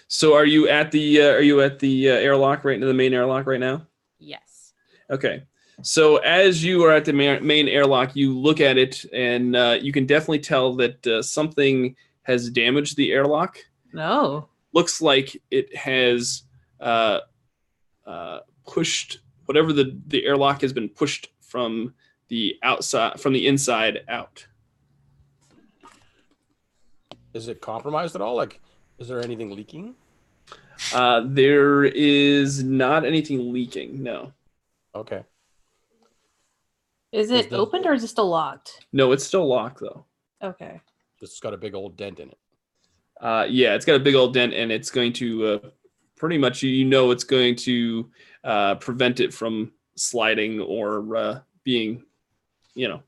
A: So are you at the airlock right now, the main airlock right now?
F: Yes.
A: Okay. So as you are at the main airlock, you look at it, and you can definitely tell that something has damaged the airlock.
E: No.
A: Looks like it has pushed whatever the airlock has been pushed from the outside, from the inside out.
B: Is it compromised at all? Like, is there anything leaking?
A: There is not anything leaking. No.
B: Okay.
E: Is it opened or is it still locked?
A: No, it's still locked though.
E: Okay.
B: Just got a big old dent in it.
A: Yeah, it's got a big old dent, and it's going to pretty much, it's going to prevent it from sliding or being, open.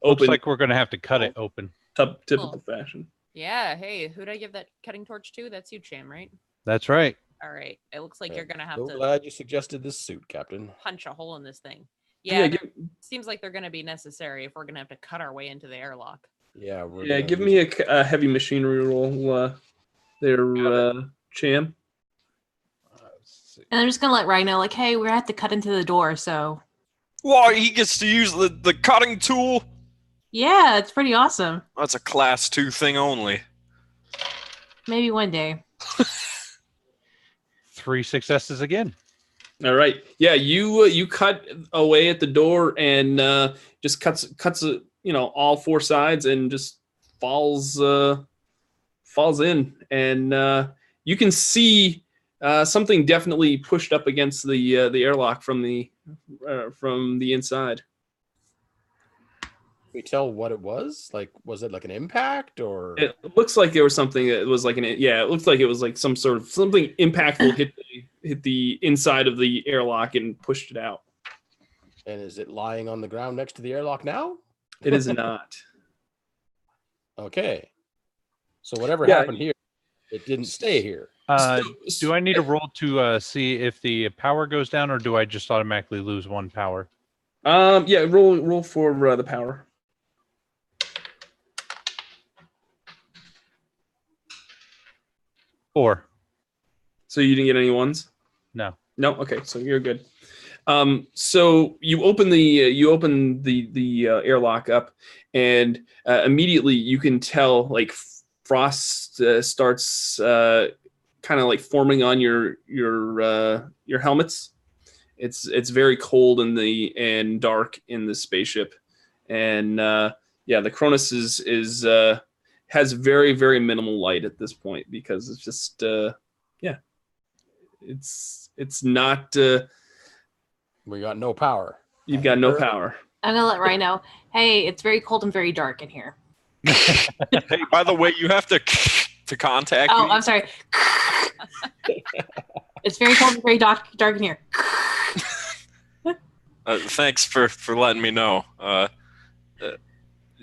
D: Looks like we're going to have to cut it open.
A: Typical fashion.
F: Yeah. Hey, who'd I give that cutting torch to? That's you, Cham, right?
D: That's right.
F: All right. It looks like you're gonna have
B: So
F: to
B: glad you suggested this suit, Captain.
F: punch a hole in this thing.
A: Yeah,
F: Yeah. Seems like they're gonna be necessary if we're gonna have to cut our way into the airlock.
B: Yeah. We're
A: Yeah,
B: gonna
A: give
B: use-
A: me a heavy machinery roll there, Cham.
E: And I'm just gonna let Ryan know, like, hey, we're gonna have to cut into the door, so
C: Why, he gets to use the cutting tool?
E: yeah, it's pretty awesome.
C: That's a class 2 thing only.
E: Maybe one day.
D: 3 successes again.
A: All right. Yeah, you cut away at the door and just cuts all 4 sides and just falls in, and you can see something definitely pushed up against the airlock from the inside.
B: Can we tell what it was? Like, was it like an impact or?
A: It looks like there was something that was like it looks like it was like some sort of something impactful hit the inside of the airlock and pushed it out.
B: And is it lying on the ground next to the airlock now?
A: It is not.
B: Okay. So whatever
A: Yeah.
B: happened here, it didn't stay here.
D: Do I need a roll to see if the power goes down, or do I just automatically lose 1 power?
A: Yeah, roll for the power.
D: 4.
A: So you didn't get any ones?
D: No.
A: No. Okay, so you're good. So you open the airlock up, and immediately you can tell like frost starts kind of like forming on your helmets. It's very cold and dark in the spaceship, and the Cronus has very, very minimal light at this point because it's just it's not.
B: We got no power.
A: You've got no power.
E: I'm gonna let Ryan know, hey, it's very cold and very dark in here.
C: Hey, by the way, you have to contact
E: Oh,
C: me.
E: I'm sorry. It's very cold and very dark in here.
C: Thanks for letting me know.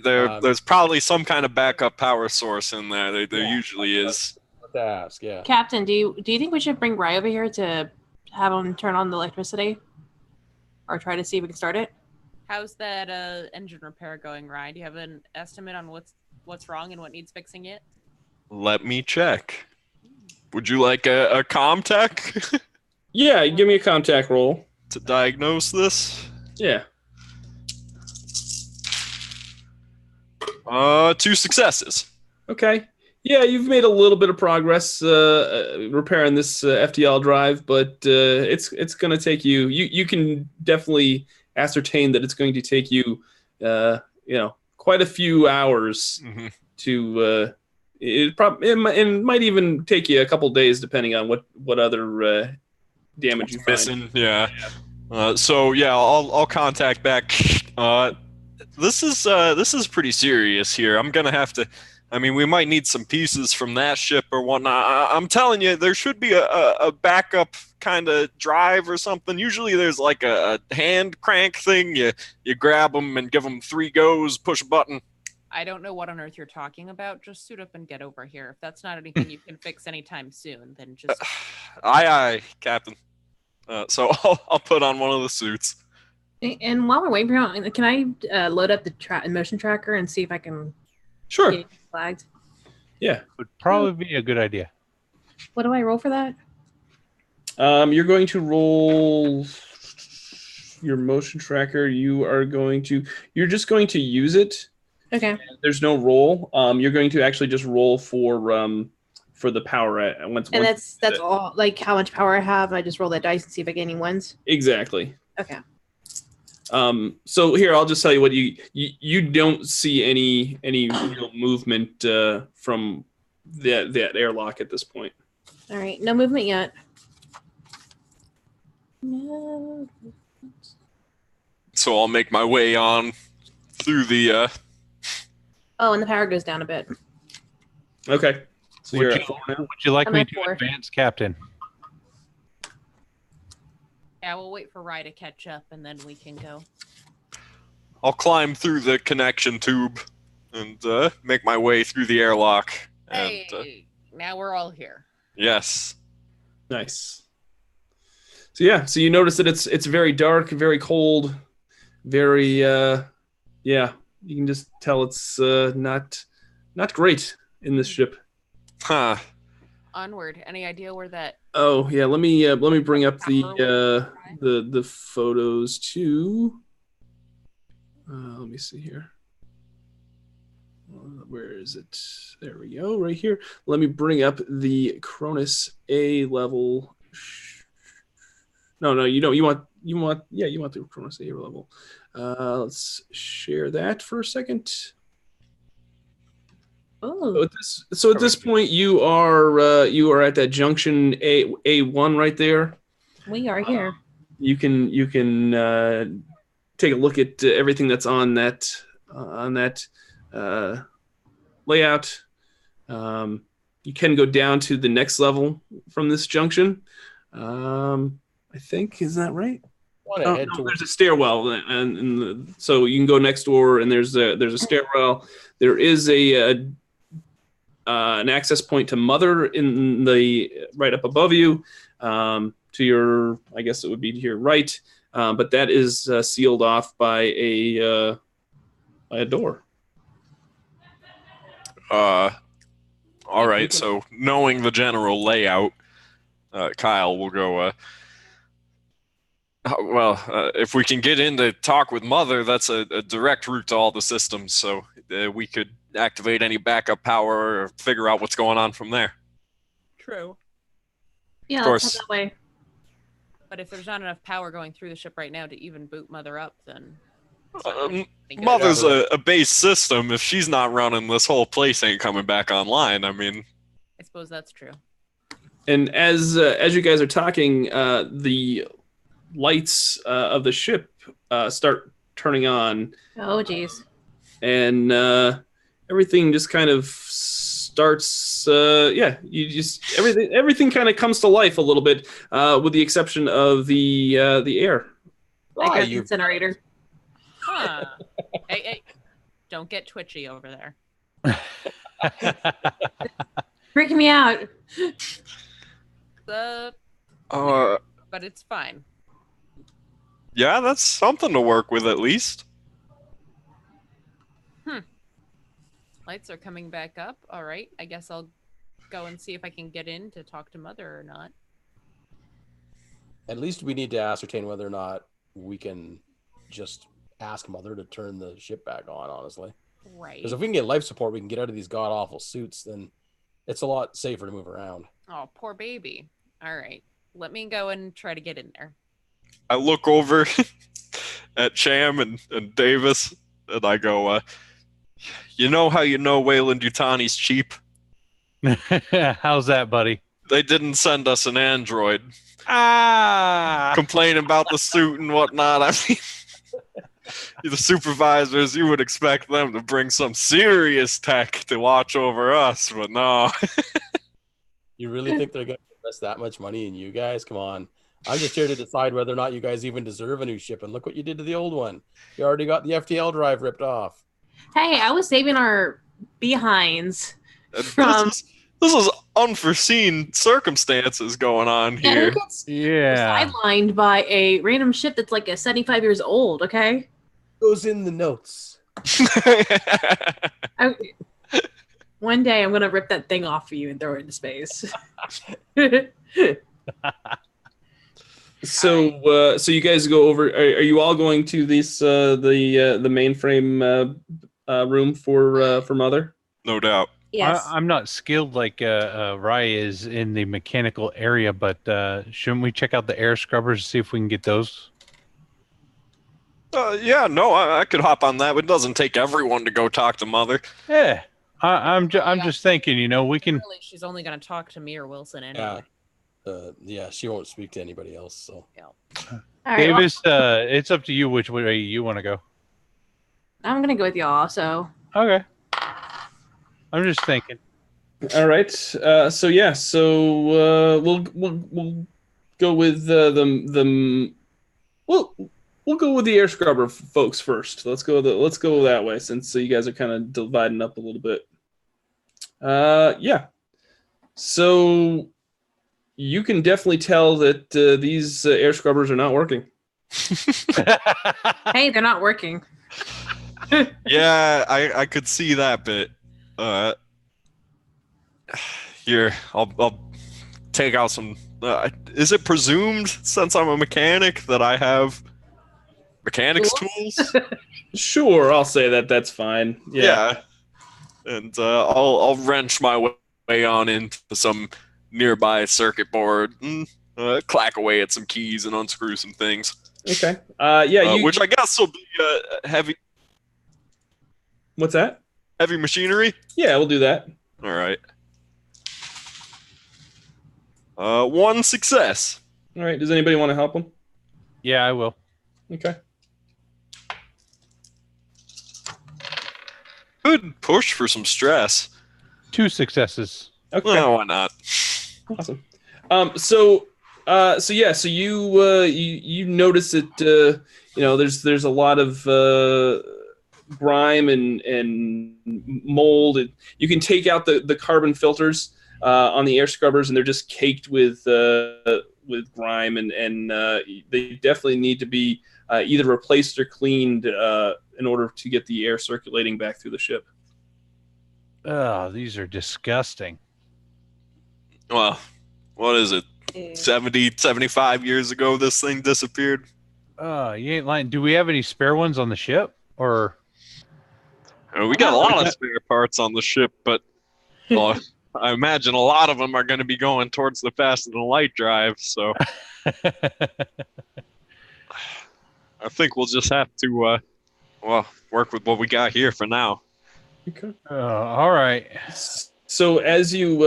C: There's probably some kind of backup power source in there. There usually is.
B: To ask, yeah.
E: Captain, do you think we should bring Rye over here to have him turn on the electricity, or try to see if we can start it?
F: How's that engine repair going, Ryan? Do you have an estimate on what's wrong and what needs fixing yet?
C: Let me check. Would you like a comm tech
A: Yeah, give me a contact roll.
C: to diagnose this?
A: Yeah.
C: 2 successes.
A: Okay. Yeah, you've made a little bit of progress repairing this FTL drive, but it's going to take you. You can definitely ascertain that it's going to take you, quite a few hours to. It might even take you a couple days, depending on what other damage you find.
C: Missing, yeah. I'll contact back. This is pretty serious here. I'm gonna have to. I mean, we might need some pieces from that ship or whatnot. I'm telling you, there should be a backup kind of drive or something. Usually there's like a hand crank thing. You grab them and give them 3 goes, push a button.
F: I don't know what on earth you're talking about. Just suit up and get over here. If that's not anything you can fix anytime soon, then just...
C: Aye, Captain. So I'll put on one of the suits.
E: And while we're waiting for him, can I load up the motion tracker and see if I can
A: Sure.
E: get it flagged?
A: Yeah.
D: Would probably be a good idea.
E: What do I roll for that?
A: You're going to roll your motion tracker. You're just going to use it.
E: Okay.
A: There's no roll. You're going to actually just roll for the power. Once
E: That's all. Like how much power I have. I just roll that dice and see if I get any ones.
A: Exactly.
E: Okay.
A: So here, I'll just tell you what you don't see any real movement from that airlock at this point.
E: All right. No movement yet. No.
C: So I'll make my way on through the.
E: Oh, and the power goes down a bit.
A: Okay. So
D: Would
A: you're
D: you,
A: at 4 now?
D: would you like
E: I'm
D: me
E: at
D: to
E: 4.
D: advance, Captain?
F: Yeah, we'll wait for Rye to catch up, and then we can go.
C: I'll climb through the connection tube and make my way through the airlock.
F: Hey,
C: And
F: now we're all here.
C: yes,
A: Nice. So yeah, so you notice that it's very dark, very cold, very you can just tell it's not great in this ship.
C: huh?
F: Onward. Any idea where that...
A: Oh yeah, let me bring up the photos too. Let me see here. Where is it? There we go, right here. Let me bring up the Cronus A level. No, you don't. You want the Cronus A level. Let's share that for a second.
E: Oh.
A: So at this point, you are at that junction A1 right there.
E: We are here.
A: You can take a look at everything that's on that layout. You can go down to the next level from this junction. I think, is that right? There's a stairwell, and so you can go next door, and there's a stairwell. There is an access point to Mother in the right up above you. To your, I guess it would be to your right, but that is sealed off by a door.
C: All right. So knowing the general layout, Kyle will go. If we can get in to talk with Mother, that's a direct route to all the systems. So we could activate any backup power or figure out what's going on from there.
F: True.
E: Yeah,
C: Of
E: let's
C: course.
E: head that way.
F: But if there's not enough power going through the ship right now to even boot Mother up, then...
C: Mother's a base system. If she's not running, this whole place ain't coming back online. I mean,
F: I suppose that's true.
A: And as you guys are talking, the lights of the ship start turning on,
E: Oh, geez.
A: and everything just kind of starts. You just everything kind of comes to life a little bit, with the exception of the air.
E: Like
B: Right,
E: an incinerator.
F: Huh. Hey, don't get twitchy over there.
E: Freaking me out.
F: But it's fine.
C: Yeah, that's something to work with at least.
F: Lights are coming back up. All right. I guess I'll go and see if I can get in to talk to Mother or not.
B: At least we need to ascertain whether or not we can just ask Mother to turn the ship back on, honestly.
F: Right.
B: Because if we can get life support, we can get out of these god-awful suits, then it's a lot safer to move around.
F: Oh, poor baby. All right. Let me go and try to get in there.
C: I look over at Cham and Davis, and I go, you know how you know Weyland-Yutani's cheap?
D: How's that, buddy?
C: They didn't send us an android.
D: Complain
C: About the suit and whatnot. I mean, the supervisors, you would expect them to bring some serious tech to watch over us, but no.
B: You really think they're going to invest that much money in you guys? Come on. I'm just here to decide whether or not you guys even deserve a new ship, and look what you did to the old one. You already got the FTL drive ripped off.
E: Hey, I was saving our behinds from...
C: This is unforeseen circumstances going on here.
E: Sidelined by a random ship that's like 75 years old, okay?
B: Goes in the notes.
E: One day I'm going to rip that thing off of you and throw it into space.
A: So you guys go over. Are you all going to this the mainframe room for Mother?
C: No doubt.
E: Yes.
D: I'm not skilled like Rye is in the mechanical area, but shouldn't we check out the air scrubbers to see if we can get those?
C: Yeah, no, I could hop on that. It doesn't take everyone to go talk to Mother.
D: Yeah, I'm just thinking. We can.
F: Really, she's only going to talk to me or Wilson anyway.
B: Yeah, she won't speak to anybody else. So,
F: Yeah.
E: All right,
D: Davis, it's up to you which way you want to go.
E: I'm going to go with y'all, so...
D: Okay. I'm just thinking.
A: All right. So we'll go with we'll go with the air scrubber folks first. Let's go that way, since you guys are kind of dividing up a little bit. Yeah. So you can definitely tell that these air scrubbers are not working.
E: Hey, they're not working.
C: Yeah, I could see that bit. Here, I'll take out some. Is it presumed, since I'm a mechanic, that I have mechanics tools?
A: Sure, I'll say that. That's fine. Yeah.
C: And I'll wrench my way on into some nearby circuit board and clack away at some keys and unscrew some things.
A: Okay.
C: Which I guess will be heavy.
A: What's that?
C: Heavy machinery?
A: Yeah, we'll do that.
C: All right. One success.
A: All right. Does anybody want to help him?
D: Yeah, I will.
A: Okay.
C: Good push for some stress.
D: 2 successes.
A: Okay.
C: Well, why not?
A: Awesome. So you notice that there's a lot of grime and mold. You can take out the carbon filters on the air scrubbers, and they're just caked with grime, and they definitely need to be either replaced or cleaned in order to get the air circulating back through the ship.
D: Oh, these are disgusting.
C: Well, what is it? 70, 75 years ago this thing disappeared?
D: Oh, you ain't lying. Do we have any spare ones on the ship? Or
C: We got a lot of spare parts on the ship, but I imagine a lot of them are going to be going towards the faster than light drive, so I think we'll just have to work with what we got here for now.
A: Okay.
D: all right.
A: So as you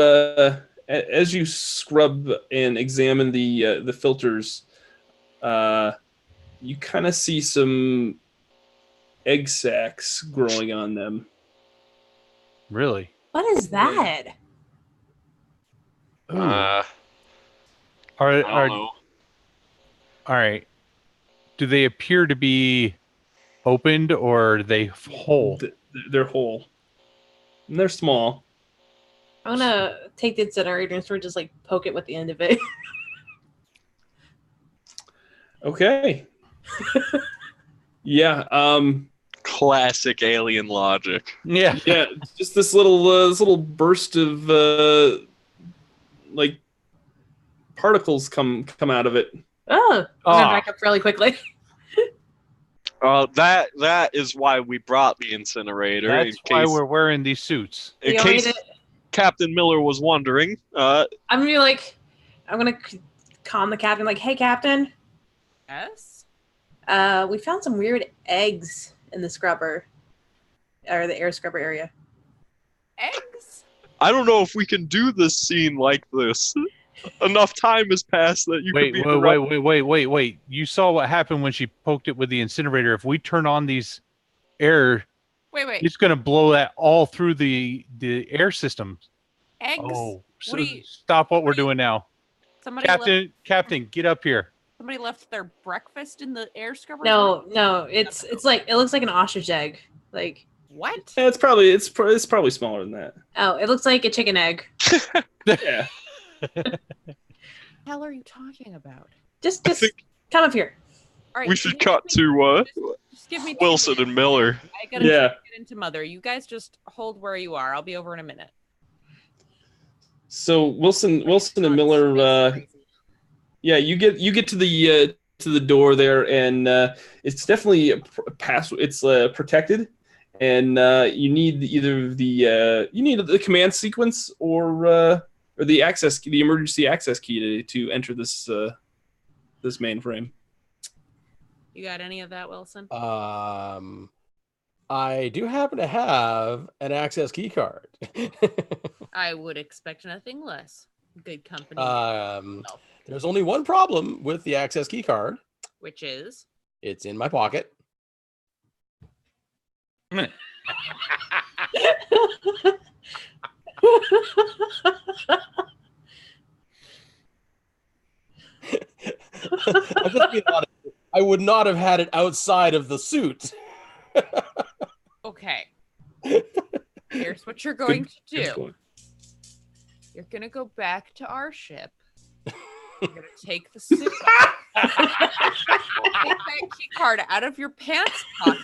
A: scrub and examine the filters, you kind of see some egg sacs growing on them.
D: Really?
E: What is that?
D: Ooh.
C: I
D: are
C: don't know.
D: all right? Do they appear to be opened or are they whole?
A: They're whole. And they're small.
E: I'm gonna take the incinerator and sort of just like poke it with the end of it.
A: Okay. Yeah.
C: Classic alien logic.
D: Yeah.
A: Yeah. Just this little burst of like particles come out of it.
E: Oh, I'm gonna back up really quickly.
C: That is why we brought the incinerator.
D: That's why we're wearing these suits.
C: In
E: You want me
C: case
E: to-
C: Captain Miller was wondering.
E: I'm gonna calm the captain. Like, hey, captain,
F: Yes.
E: we found some weird eggs in the scrubber, or the air scrubber area.
F: Eggs.
C: I don't know if we can do this scene like this. Enough time has passed that you could be
D: Wait. You saw what happened when she poked it with the incinerator. If we turn on these air,
F: Wait.
D: it's going to blow that all through the air system.
F: Eggs.
D: Oh,
F: What do you-
D: stop what we're doing now.
F: Somebody left,
D: Captain, get up here.
F: somebody left their breakfast in the air scrubber.
E: No, it's like it looks like an ostrich egg. Like,
F: What?
A: Yeah, it's probably smaller than that.
E: oh, it looks like a chicken egg.
A: Yeah.
F: The hell are you talking about?
E: Just
C: think-
E: come up here.
F: All right.
C: We
F: can
C: should
F: you
C: cut
F: give me-
C: to
F: just give me 2
C: Wilson
F: minutes.
C: and Miller.
F: I gotta
A: Yeah.
F: get into Mother. You guys just hold where you are. I'll be over in a minute.
A: So Wilson and Miller. Yeah, you get to the door there, and it's definitely It's protected, and you need either the command sequence or the emergency access key to enter this mainframe.
F: You got any of that, Wilson?
B: I do happen to have an access key card.
F: I would expect nothing less. Good company.
B: There's only one problem with the access key card.
F: Which is
B: It's in my pocket. I'm just being honest. I would not have had it outside of the suit.
F: okay. Here's what you're going to do. You're gonna go back to our ship. You're gonna take the suit. Take that key card out of your pants pocket.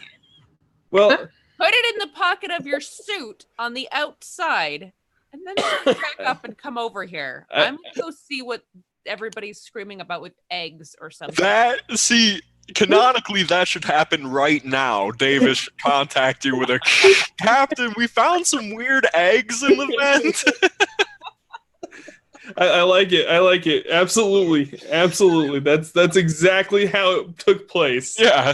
A: Well,
F: Put it in the pocket of your suit on the outside, and then back up and come over here. I'm gonna go see what everybody's screaming about with eggs or something.
C: Canonically, that should happen right now. Davis should contact you with a Captain, we found some weird eggs in the vent.
A: I like it. Absolutely. That's exactly how it took place.
C: Yeah.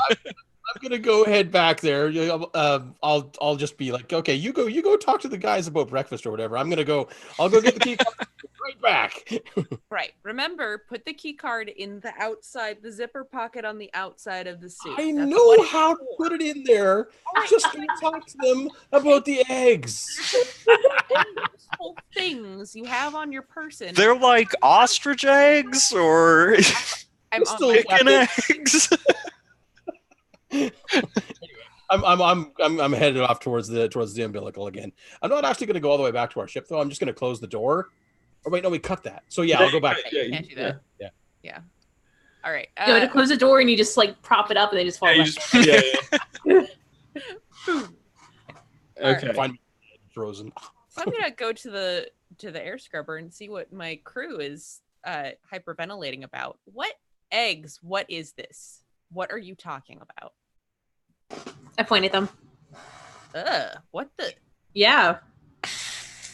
B: I'm gonna go head back there. I'll just be like, okay, you go talk to the guys about breakfast or whatever. I'll go get the key card right back.
F: Right. Remember, put the key card in the zipper pocket on the outside of the suit.
B: I
F: That's
B: know
F: what it's
B: how to
F: for.
B: put it in there.
F: Right.
B: Just go talk to them about the eggs.
F: Whole things you have on your person.
C: They're like ostrich eggs or
F: I'm
B: still
C: chicken eggs.
B: I'm headed off towards the umbilical again. I'm not actually going to go all the way back to our ship though. I'm just going to close the door. Or wait, no, we cut that. So yeah, I'll go back.
F: You can't do that. Yeah. All right.
E: You go to close the door and you just like prop it up and they just fall back.
A: Okay.
B: Find me frozen.
F: So I'm gonna go to the air scrubber and see what my crew is hyperventilating about. What eggs? What is this? What are you talking about?
E: I point at them.
F: What the?
E: Yeah.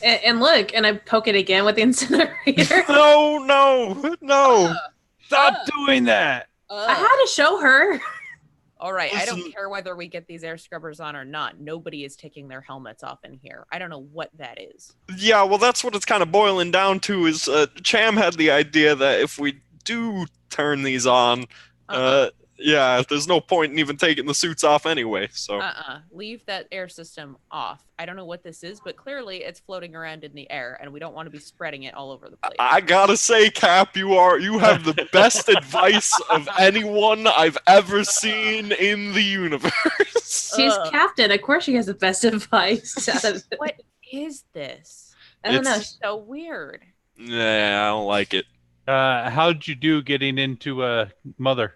E: And look, and I poke it again with the incinerator.
C: No.
D: Stop doing that.
E: I had to show her.
F: All right, I don't
C: Listen.
F: care whether we get these air scrubbers on or not. Nobody is taking their helmets off in here. I don't know what that is.
C: Yeah, well, that's what it's kind of boiling down to. Is Cham had the idea that if we do turn these on, Yeah, there's no point in even taking the suits off anyway. So
F: Leave that air system off. I don't know what this is, but clearly it's floating around in the air, and we don't want to be spreading it all over the place.
C: I gotta say, Cap, you have the best advice of anyone I've ever seen in the universe.
E: She's captain. Of course, she has the best advice.
F: What is this?
E: I don't know.
C: It's-
F: So weird.
C: Yeah, I don't like it.
D: How'd you do getting into Mother?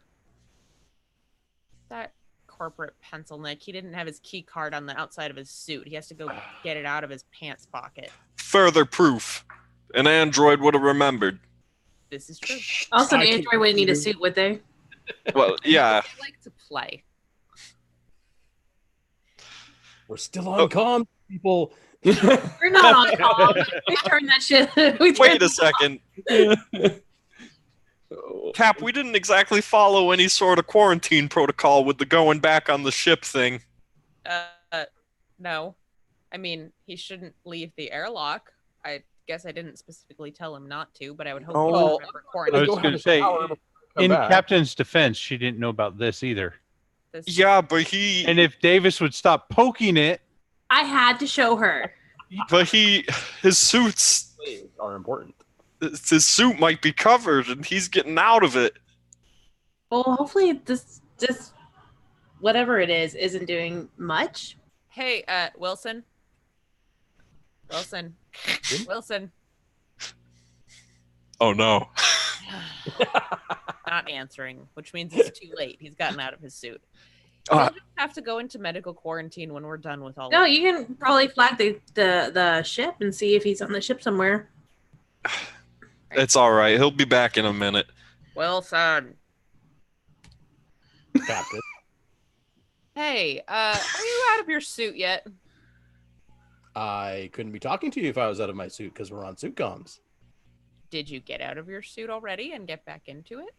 F: That corporate pencil neck. He didn't have his key card on the outside of his suit. He has to go get it out of his pants pocket.
C: Further proof. An android would have remembered.
F: This is true.
E: Also, an
B: I can't
E: android wouldn't need a
B: believe-
E: suit, would they?
C: Well, yeah.
F: They like to play.
B: We're still on comm, people.
E: We're not on call. We turned that shit.
C: Wait a second. Cap, we didn't exactly follow any sort of quarantine protocol with the going back on the ship thing.
F: No. I mean, he shouldn't leave the airlock. I guess I didn't specifically tell him not to, but I would hope he would remember
D: I
F: quarantine.
D: was
B: Go
D: going to
B: have a
D: say,
B: shower before you come
D: in
B: back.
D: Captain's defense, she didn't know about this either.
F: This-
C: Yeah, but he
D: And if Davis would stop poking it,
E: I had to show her.
C: his suits
B: are important.
C: his suit might be covered and he's getting out of it.
E: Well, hopefully this whatever it is isn't doing much.
F: Hey, Wilson. Wilson.
C: Oh no.
F: Not answering, which means it's too late. He's gotten out of his suit.
C: Uh,
F: We'll just have to go into medical quarantine when we're done with all
E: No,
F: of
E: you can probably flag the ship and see if he's on the ship somewhere.
C: It's all right. He'll be back in a minute.
F: Wilson.
B: Captain.
F: Hey, are you out of your suit yet?
B: I couldn't be talking to you if I was out of my suit because we're on suit comms.
F: Did you get out of your suit already and get back into it?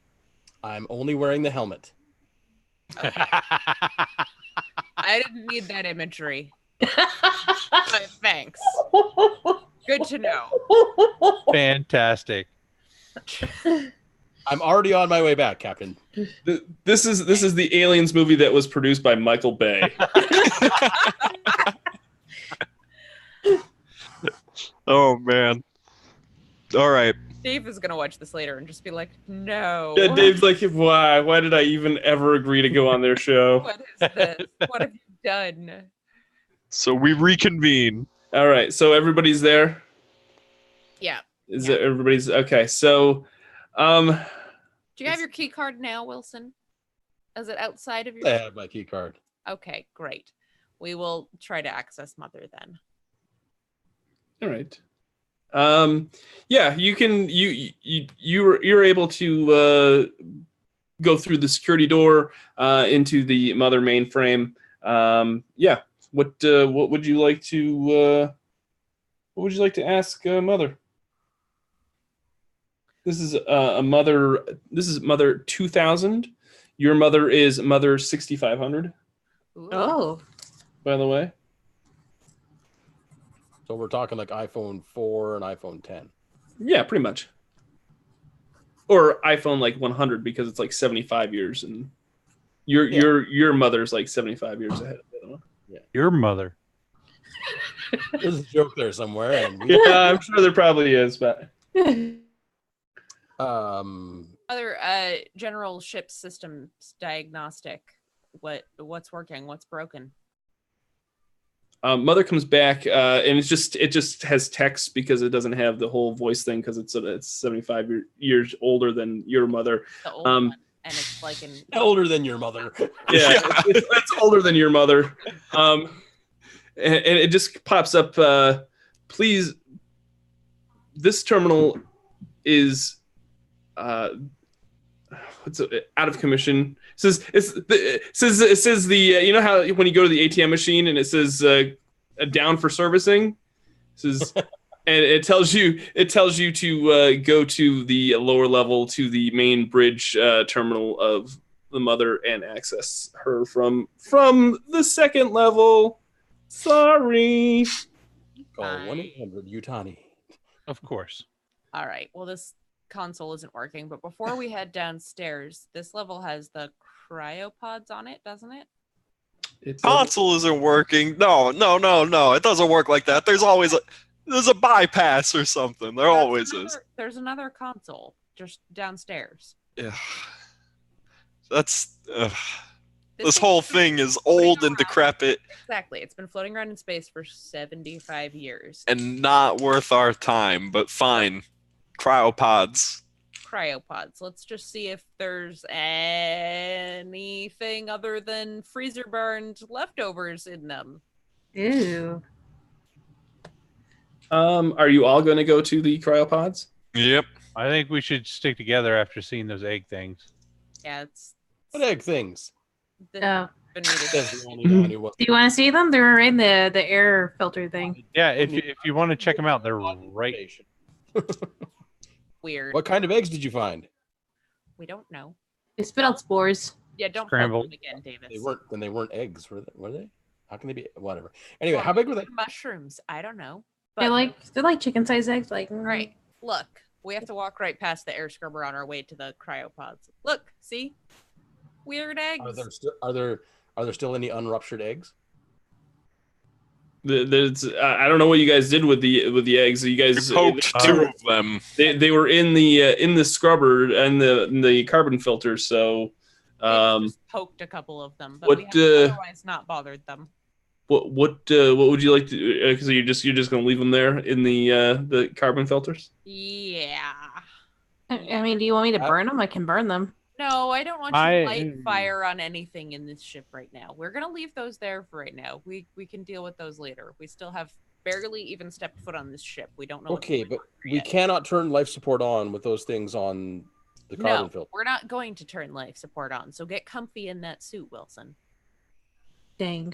B: I'm only wearing the helmet.
F: I didn't need that imagery. But thanks. Good to know.
D: fantastic.
B: I'm already on my way back, Captain.
A: This is the Aliens movie that was produced by Michael Bay.
C: Oh man. All right.
F: Dave is gonna watch this later and just be like, no.
A: Yeah, Dave's like, why did I even ever agree to go on their show?
F: What is this? What have you done?
C: So we reconvene.
A: All right, so everybody's there.
F: Yeah.
A: Is
F: Yeah.
A: it everybody's okay? So,
F: Do you have your key card now, Wilson? Is it outside of your?
B: I have my key card.
F: Okay, great. We will try to access Mother then.
A: all right. Yeah, you can. You're able to go through the security door into the Mother mainframe. Yeah. What would you like to ask Mother? This is a Mother. This is Mother 2000. Your mother is Mother 6500.
F: Ooh.
E: Oh,
A: By the way.
B: So we're talking like iPhone 4 and iPhone 10.
A: Yeah, pretty much. Or iPhone like 100 because it's like 75 years, and your mother's like 75 years ahead of the other one.
D: Your mother.
B: There's a joke there somewhere. And
A: Yeah, I'm sure there probably is, but
F: Other general ship systems diagnostic. What's working? What's broken?
A: Mother comes back, and it just has text because it doesn't have the whole voice thing because it's 75 years older than your mother.
F: The old one, and it's like in
B: older than your mother.
A: Yeah, it's older than your mother. And it just pops up. Please, this terminal is out of commission. It says the you know how when you go to the ATM machine and it says down for servicing. It says, and it tells you to go to the lower level to the main bridge terminal of the Mother and access her from the second level. Sorry.
B: Call
F: Fine.
B: 1-800-UTANI.
D: Of course.
F: All right. Well, this console isn't working, but before we head downstairs, this level has the cryopods on it, doesn't it?
A: It's
C: Console isn't working. No. It doesn't work like that. There's a bypass or something. There always is.
F: There's another console just downstairs.
C: Yeah. That's this whole thing is old and decrepit.
F: Exactly. It's been floating around in space for 75 years.
C: And not worth our time, but fine. Cryopods.
F: Cryopods. Let's just see if there's anything other than freezer burned leftovers in them.
E: Ew.
A: Are you all going to go to the cryopods?
C: Yep.
D: I think we should stick together after seeing those egg things.
F: Yeah, it's
B: What egg things?
E: Oh.
B: Says the only one who was-
E: Do you want to see them? They're in the air filter thing.
D: Yeah, if you want to check them out, they're right.
F: Weird.
B: What kind of eggs did you find?
F: We don't know.
E: They spit out spores.
F: Yeah, don't
D: Scrambled.
F: poke them again, Davis.
B: They weren't eggs, were they? How can they be? Whatever. Anyway, how big were they?
F: Mushrooms. I don't know.
E: They're like chicken sized eggs. Like
F: Right. Look, we have to walk right past the air scrubber on our way to the cryopods. Look, see? Weird eggs.
B: Are there still any unruptured eggs?
A: There's I don't know what you guys did with the eggs. You guys
C: We poked two of them.
A: They were in the scrubber and the carbon filter. So
F: We just poked a couple of them, but
A: what,
F: we have otherwise not bothered them.
A: what would you like to? Because you're just gonna leave them there in the carbon filters.
F: Yeah.
E: I mean, do you want me to burn them? I can burn them.
F: No, I don't want you to light fire on anything in this ship right now. We're gonna leave those there for right now. We can deal with those later. We still have barely even stepped foot on this ship. We don't know.
B: Okay, but we cannot turn life support on with those things on the carbon filter.
F: We're not going to turn life support on. So get comfy in that suit, Wilson.
E: Dang.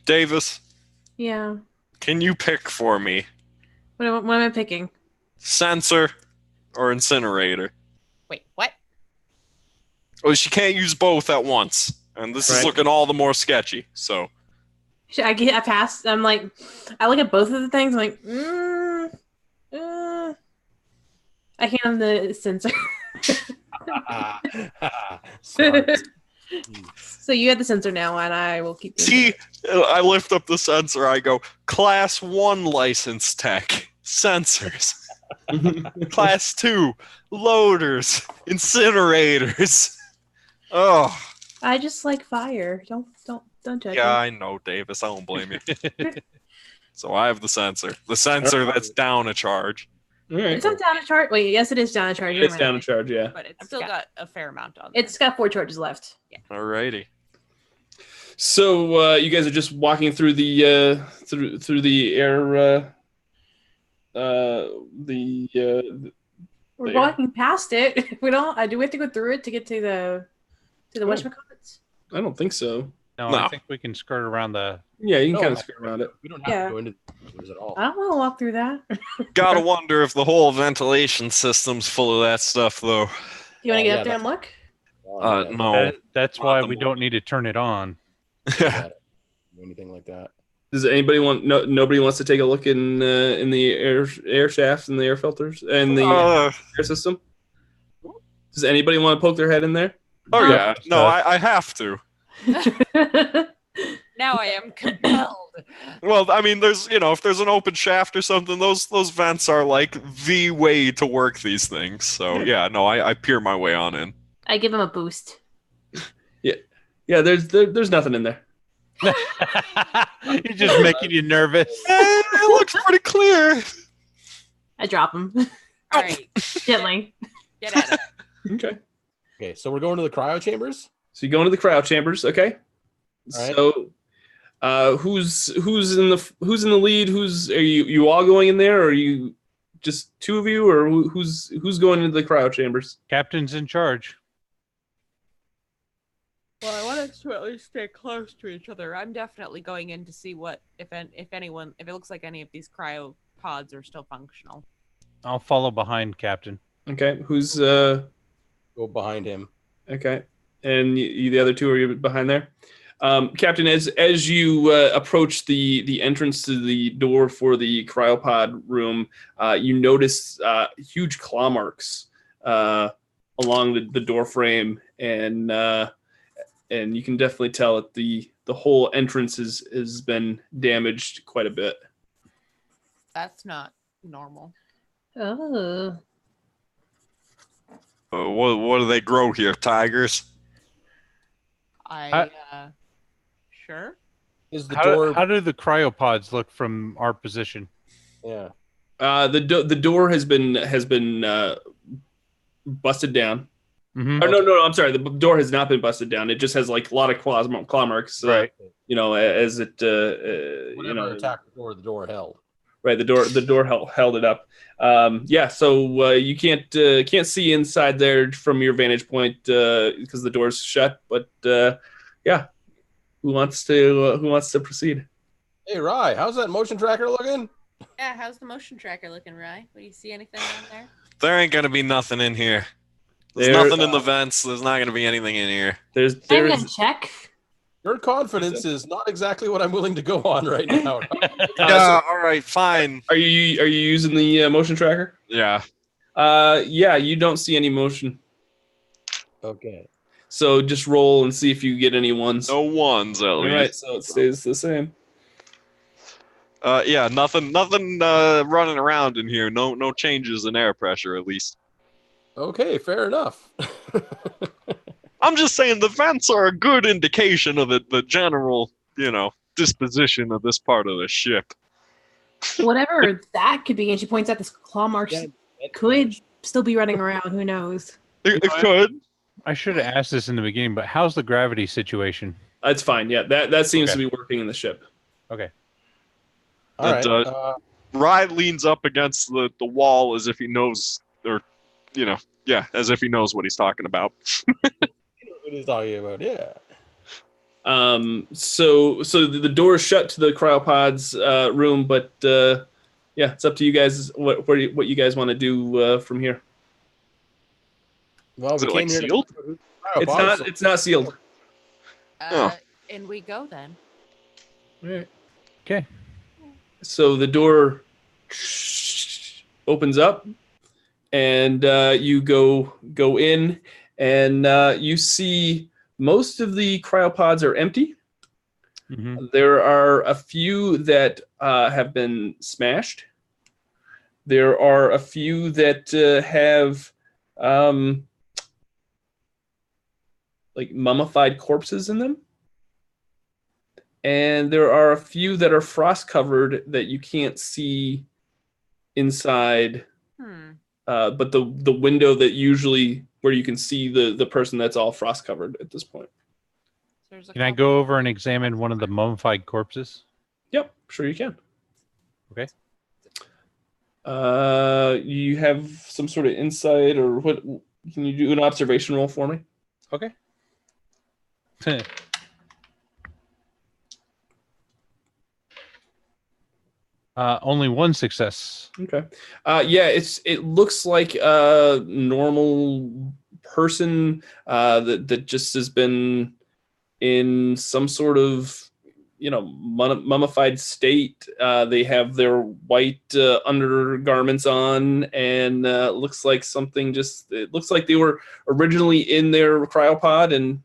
C: Davis,
E: Yeah.
C: can you pick for me
E: What am I picking?
C: sensor or incinerator?
F: Wait, what?
C: Well, she can't use both at once, and this is looking all the more sketchy. So
E: I pass. I'm like, I look at both of the things. I'm like, I hand him the sensor.
B: Smart.
E: So you have the sensor now, and I will keep.
C: see, I lift up the sensor. I go, Class 1 license tech sensors. Class 2 loaders, incinerators. Oh,
E: I just like fire. Don't judge
C: yeah,
E: me.
C: I know, Davis. I don't blame you. So I have the sensor. The sensor that's down a charge.
A: All right.
E: It's not down a charge. Wait, yes, it is down a charge.
A: It's down a charge. Yeah.
F: But it's still got a fair amount on there.
E: It's got 4 charges left.
C: Alrighty.
A: So you guys are just walking through the through the air.
E: We're walking past it. We don't. Do we have to go through it to get to the whatchamacallits?
A: I don't think so.
D: No,
C: No.
D: I think we can skirt around the.
A: Yeah, you can
B: No,
A: kind of skirt around it.
B: We don't have
E: Yeah.
B: to go into this at all.
E: I don't want to walk through that.
C: Gotta wonder if the whole ventilation system's full of that stuff, though.
E: You want to get
B: Yeah,
E: up there and look?
C: No.
D: That's
C: Not
D: why
C: the
D: we
C: more.
D: don't need to turn it on.
B: Anything like that.
A: Does anybody want? No, nobody wants to take a look in the air shafts and the air filters and the air system. Does anybody want to poke their head in there?
C: Oh yeah. No, I have to.
F: Now I am compelled.
C: Well, I mean, there's if there's an open shaft or something, those vents are like the way to work these things. So yeah, no, I peer my way on in.
E: I give him a boost.
A: Yeah, there's nothing in there.
D: You're just making you nervous.
C: It looks pretty clear.
E: I drop him
F: All right,
E: gently.
F: get at it.
A: Okay.
B: Okay, so we're going to the cryo chambers.
A: So you go into the cryo chambers. Okay.
B: All right.
A: So, who's in the lead? Are you all going in there, or are you just two of you, or who's going into the cryo chambers?
D: Captain's in charge.
F: Well, I want us to at least stay close to each other. I'm definitely going in to see what, if it looks like any of these cryo pods are still functional.
D: I'll follow behind Captain.
A: Okay. Who's
B: Go behind him.
A: okay, and you the other two are behind there. Captain, as you approach the entrance to the door for the cryopod room, you notice huge claw marks along the door frame, and you can definitely tell that the whole entrance has been damaged quite a bit.
F: That's not normal.
E: Oh.
C: What do they grow here? Tigers?
F: Sure.
B: Is the door?
D: How do the cryopods look from our position?
B: Yeah.
A: The door has been busted down.
D: Mm-hmm.
A: Oh, no, I'm sorry. The door has not been busted down. It just has like a lot of claw marks.
D: Right.
A: As it
B: Whatever attacked the door held.
A: Right. The door held it up. So you can't see inside there from your vantage point because the door's shut. But yeah, who wants to proceed?
B: Hey, Rye, how's that motion tracker looking?
F: Yeah, how's the motion tracker looking, Rye? Do you see anything on there?
C: There ain't gonna be nothing in here. There's
A: There-
C: nothing in the vents. There's not gonna be anything in here.
E: I'm
A: There's
E: gonna check.
B: Your confidence is not exactly what I'm willing to go on right now.
C: Yeah, all right, fine.
A: Are you using the motion tracker?
C: Yeah.
A: Yeah, you don't see any motion.
B: Okay.
A: So just roll and see if you get any ones.
C: No ones, at
A: All
C: least.
A: right, so it stays the same.
C: Yeah, nothing running around in here. No changes in air pressure, at least.
B: Okay, fair enough.
C: I'm just saying the vents are a good indication of the general, disposition of this part of the ship.
E: Whatever that could be, and she points out this claw marks could still be running around. Who knows?
C: It could.
D: I should have asked this in the beginning, but how's the gravity situation?
A: That's fine. Yeah, that seems to be working in the ship.
D: Okay.
B: All
C: And,
B: right.
C: Rye leans up against the wall as if he knows, or, as if he knows what he's talking about.
B: What he's talking about, yeah.
A: So the door is shut to the cryopods room, but yeah, it's up to you guys what you guys want to do from here.
B: Well,
C: Is it, sealed?
A: It's not sealed.
F: And we go then.
D: Okay.
A: So the door opens up, and you go in, and you see most of the cryopods are empty.
D: Mm-hmm.
A: There are a few that have been smashed. There are a few that have like mummified corpses in them. And there are a few that are frost covered that you can't see inside. But the window that usually where you can see the person, that's all frost covered at this point.
D: Can I go over and examine one of the mummified corpses?
A: Yep, sure you can.
D: Okay.
A: You have some sort of insight, or what? Can you do an observation roll for me?
D: Okay. Only one success.
A: Okay. Yeah, it looks like a normal person that just has been in some sort of mummified state. They have their white undergarments on, and looks like it looks like they were originally in their cryopod, and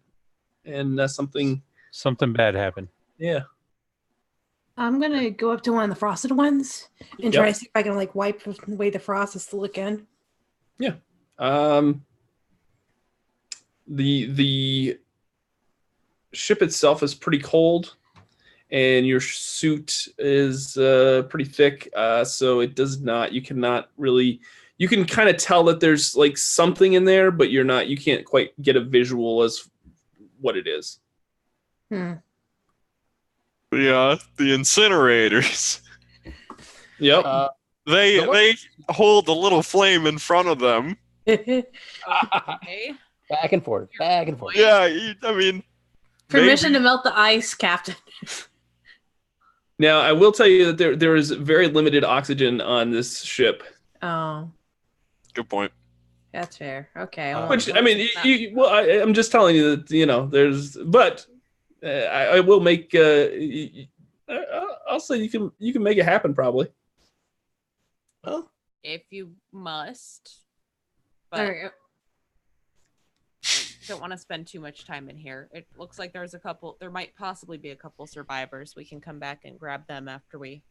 D: Something bad happened.
A: Yeah.
E: I'm gonna go up to one of the frosted ones and try to see if I can wipe away the frost that's still again.
A: Yeah. The ship itself is pretty cold, and your suit is pretty thick, so it does not. You cannot really. You can kind of tell that there's something in there, but you can't quite get a visual as what it is.
C: The incinerators.
A: Yep.
C: They hold a little flame in front of them.
F: Okay.
B: Back and forth.
C: Yeah, I mean,
E: Permission to melt the ice, Captain.
A: Now, I will tell you that there is very limited oxygen on this ship.
E: Oh,
C: good point.
E: that's fair. Okay.
A: Which, I mean, I'm just telling you that, there's, but I will make, I'll say you can make it happen probably.
B: Well,
F: If you must.
E: All right.
F: don't want to spend too much time in here. It looks like there might possibly be a couple survivors. We can come back and grab them after we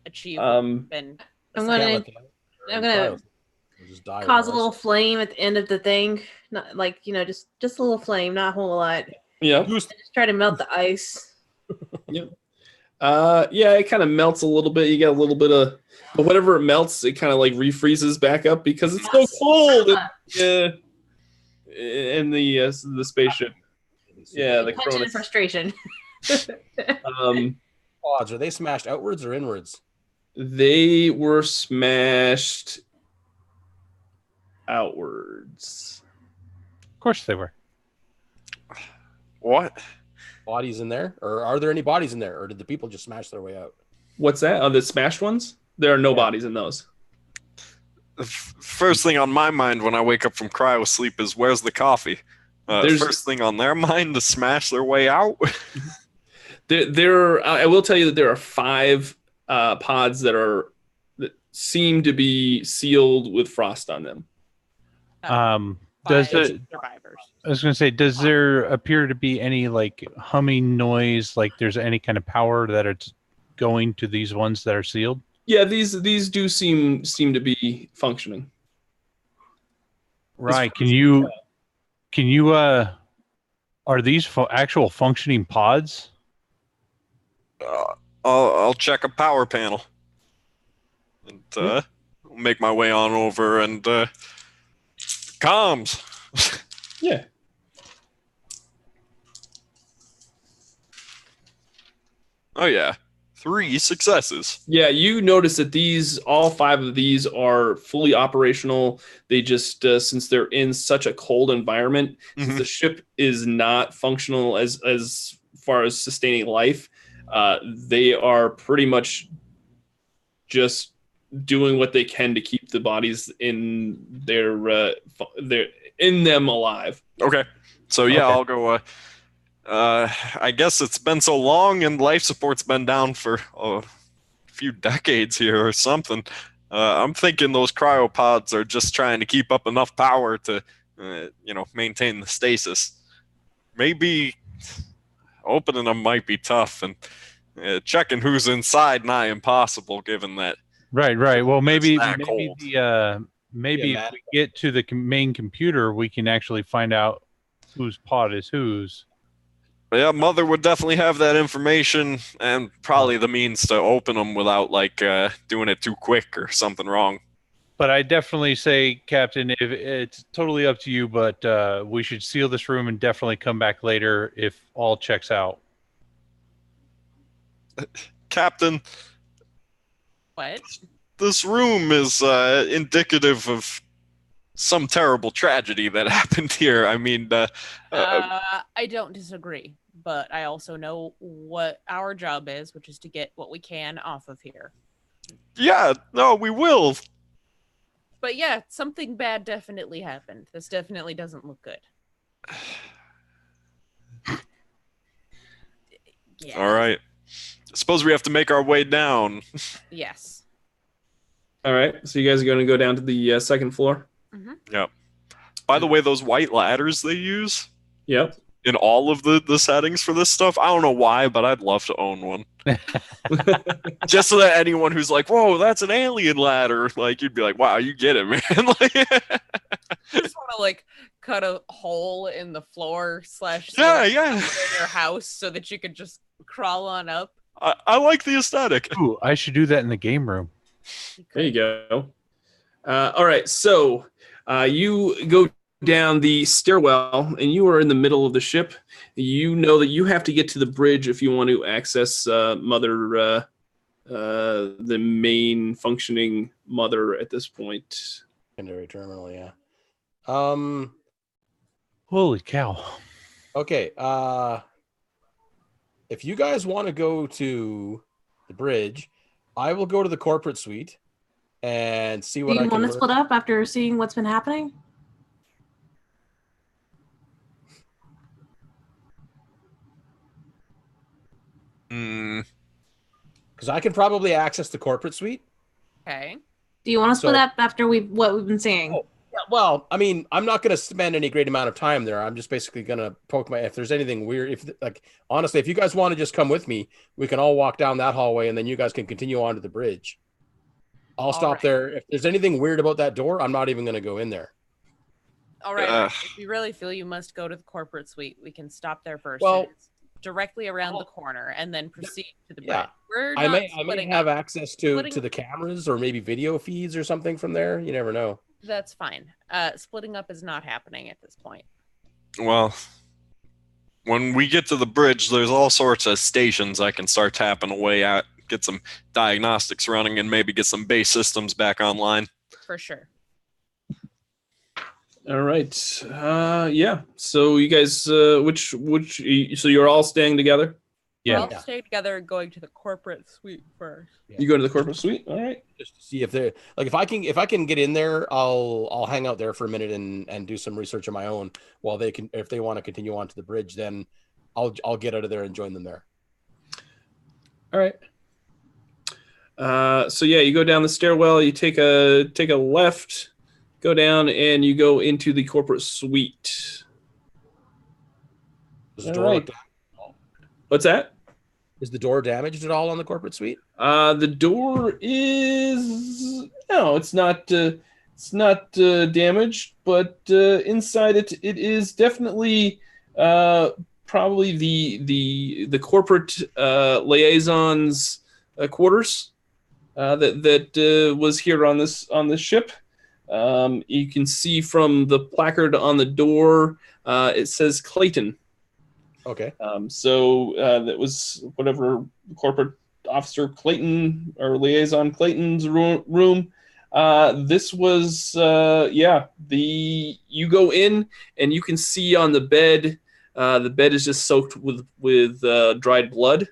F: achieve what we've been.
E: I'm
B: Can't
E: gonna
B: let the just die
E: cause a
B: otherwise.
E: little flame at the end of the thing. Not like, just a little flame, not a whole lot.
A: Yeah.
E: Just try to melt the ice.
A: Yeah, it kind of melts a little bit. You get a little bit of, but whenever it melts, it kind of like refreezes back up because it's so cold in the spaceship. Yeah, the
E: Punch in
A: Cronus.
E: frustration.
B: Pods, are they smashed outwards or inwards?
A: They were smashed outwards.
D: Of course they were.
C: What?
B: Bodies in there? Or are there any bodies in there? Or did the people just smash their way out?
A: What's that? Oh, the smashed ones? There are no
B: Yeah.
A: bodies in those.
C: The first thing on my mind when I wake up from cryo sleep is where's the coffee?
A: There's-
C: First thing on their mind to smash their way out.
A: I will tell you that there are 5 pods that seem to be sealed with frost on them.
D: Does
F: by
D: it?
F: survivors?
D: I was going to say, does there appear to be any like humming noise? Like there's any kind of power that it's going to these ones that are sealed?
A: Yeah, these do seem to be functioning.
D: Right? Can you? Are these actual functioning pods?
C: I'll check a power panel and make my way on over and comms.
A: Yeah.
C: Oh yeah, 3 successes.
A: Yeah, you notice that all 5 of these are fully operational. They just, since they're in such a cold environment, since the ship is not functional as far as sustaining life, they are pretty much just doing what they can to keep the bodies in in them alive.
C: Okay, so yeah,
A: Okay.
C: I'll go. I guess it's been so long, and life support's been down for a few decades here or something. I'm thinking those cryopods are just trying to keep up enough power to, maintain the stasis. Maybe opening them might be tough, and checking who's inside nigh impossible, given that.
D: Right. Well, maybe
C: that
D: if
C: cold.
D: we get to the main computer, we can actually find out whose pod is whose.
C: But yeah, Mother would definitely have that information and probably the means to open them without doing it too quick or something wrong.
D: But I definitely say, Captain, if it's totally up to you, but we should seal this room and definitely come back later if all checks out.
C: Captain,
F: What?
C: this room is indicative of some terrible tragedy that happened here. I mean,
F: I don't disagree, but I also know what our job is, which is to get what we can off of here.
C: yeah, no, we will.
F: But yeah, something bad definitely happened. This definitely doesn't look good. Yeah.
C: All right. I suppose we have to make our way down.
F: Yes.
A: All right, so you guys are going to go down to the second floor?
C: Yep. By the way, those white ladders they use
A: Yep.
C: in all of the settings for this stuff, I don't know why, but I'd love to own one. Just so that anyone who's like, whoa, that's an alien ladder, like, you'd be like, wow, you get it, man.
F: Just want to cut a hole in the floor /
C: Yeah.
F: in your house so that you could just crawl on up.
C: I like the aesthetic.
D: Ooh, I should do that in the game room.
A: There you go. All right, so you go down the stairwell, and you are in the middle of the ship. You know that you have to get to the bridge if you want to access the main functioning Mother at this point.
B: Secondary terminal, yeah.
D: Holy cow.
B: Okay. If you guys want to go to the bridge, I will go to the corporate suite and see
E: Do
B: what I
E: you
B: can
E: want to
B: learn.
E: split up after seeing what's been happening?
B: Because I can probably access the corporate suite.
F: Okay.
E: Do you want to split
B: So-
E: up after what we've been seeing?
B: Oh, yeah, Well, I mean, I'm not going to spend any great amount of time there. I'm just basically going to poke if there's anything weird. If like, honestly, if you guys want to just come with me, we can all walk down that hallway and then you guys can continue on to the bridge. I'll stop there. If there's anything weird about that door, I'm not even going to go in there.
F: All right. If you really feel you must go to the corporate suite, we can stop there first.
B: Well,
F: it's directly around the corner and then proceed to the bridge.
B: Yeah. I may have access to the cameras or maybe video feeds or something from there. You never know.
F: That's fine. Splitting up is not happening at this point.
C: Well, when we get to the bridge, there's all sorts of stations I can start tapping away at, get some diagnostics running, and maybe get some base systems back online.
F: For sure.
A: All right. Yeah. So you guys, so you're all staying together?
F: Yeah. We'll all stay together going to the corporate suite first.
A: Yeah. You go to the corporate suite? All right.
B: Just to see if they're like, if I can get in there, I'll hang out there for a minute and do some research of my own while if they want to continue on to the bridge, then I'll get out of there and join them there.
A: All right. So yeah, you go down the stairwell, you take a left, go down, and you go into the corporate suite.
B: Does the door
A: What's that?
B: Is the door damaged at all on the corporate suite?
A: The door is it's not damaged, but inside it is definitely probably the corporate liaison's quarters that was here on this ship. You can see from the placard on the door, it says Clayton.
B: Okay.
A: So that was whatever corporate officer Clayton or liaison Clayton's room. This was you go in and you can see on the bed. The bed is just soaked with dried blood.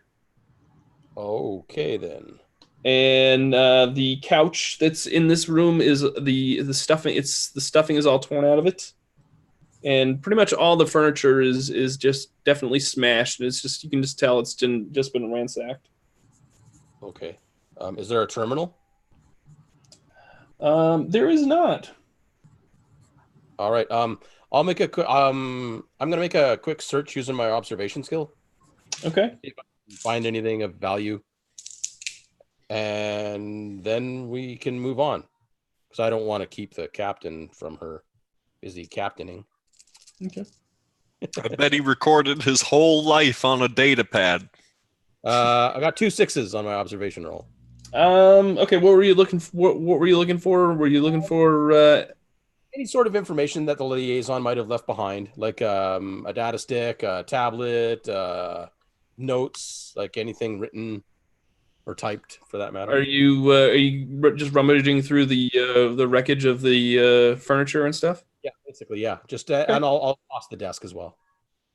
B: Okay then.
A: And the couch that's in this room is the stuffing. The stuffing is all torn out of it. And pretty much all the furniture is just definitely smashed. And it's just, you can just tell it's just been ransacked.
B: Okay. Is there a terminal?
A: There is not.
B: All right. I'll make a quick. I'm gonna make a quick search using my observation skill.
A: Okay.
B: If I can find anything of value, and then we can move on. Because I don't want to keep the captain from her busy captaining.
A: Okay.
C: I bet he recorded his whole life on a data pad.
B: I got 2 6s on my observation roll.
A: Okay. What were you looking for? What were you looking for? Were you looking for
B: any sort of information that the liaison might have left behind, like a data stick, a tablet, notes, like anything written or typed for that matter?
A: Are you just rummaging through the wreckage of the furniture and stuff?
B: Yeah, basically, yeah. Just and I'll toss the desk as well.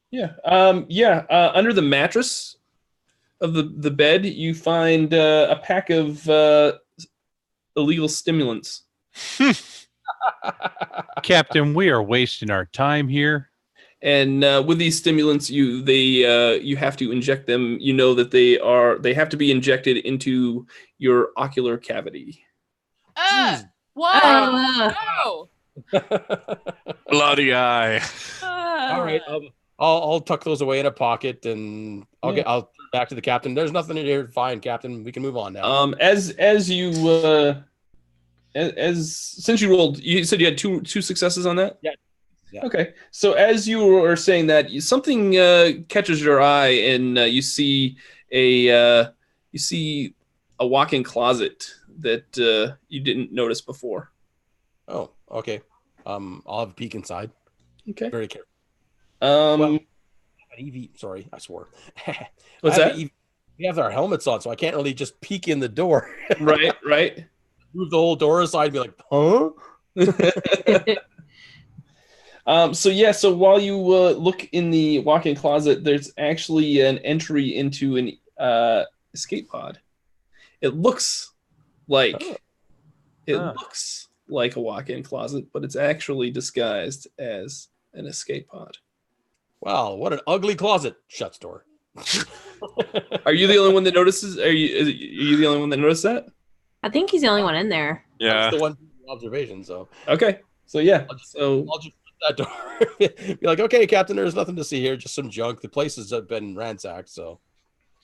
A: Yeah. Under the mattress of the bed, you find a pack of illegal stimulants.
D: Captain, we are wasting our time here.
A: And with these stimulants, you have to inject them. You know that they have to be injected into your ocular cavity.
F: Whoa! No!
C: Bloody eye.
B: All right, I'll tuck those away in a pocket, and I'll turn back to the captain. There's nothing in here to find, Captain. We can move on now.
A: Since you rolled, you said you had two successes on that.
B: Yeah.
A: Okay, so as you were saying that, something catches your eye, and you see a walk-in closet that you didn't notice before.
B: Oh, okay. I'll have a peek inside.
A: Okay.
B: Very careful.
A: Well,
B: sorry, I swore.
A: What's that?
B: We have our helmets on, so I can't really just peek in the door.
A: Right.
B: Move the whole door aside and be like, huh?
A: So while you look in the walk-in closet, there's actually an entry into an escape pod. It looks like looks like a walk-in closet, but it's actually disguised as an escape pod.
B: Wow, what an ugly closet! Shuts door.
A: Are you the only one that notices? Are you the only one that noticed that?
E: I think he's the only one in there.
C: Yeah.
B: That's the one observation. So
A: okay. So yeah,
B: I'll just shut that door. Be like, okay, Captain, there's nothing to see here, just some junk. The place has been ransacked, so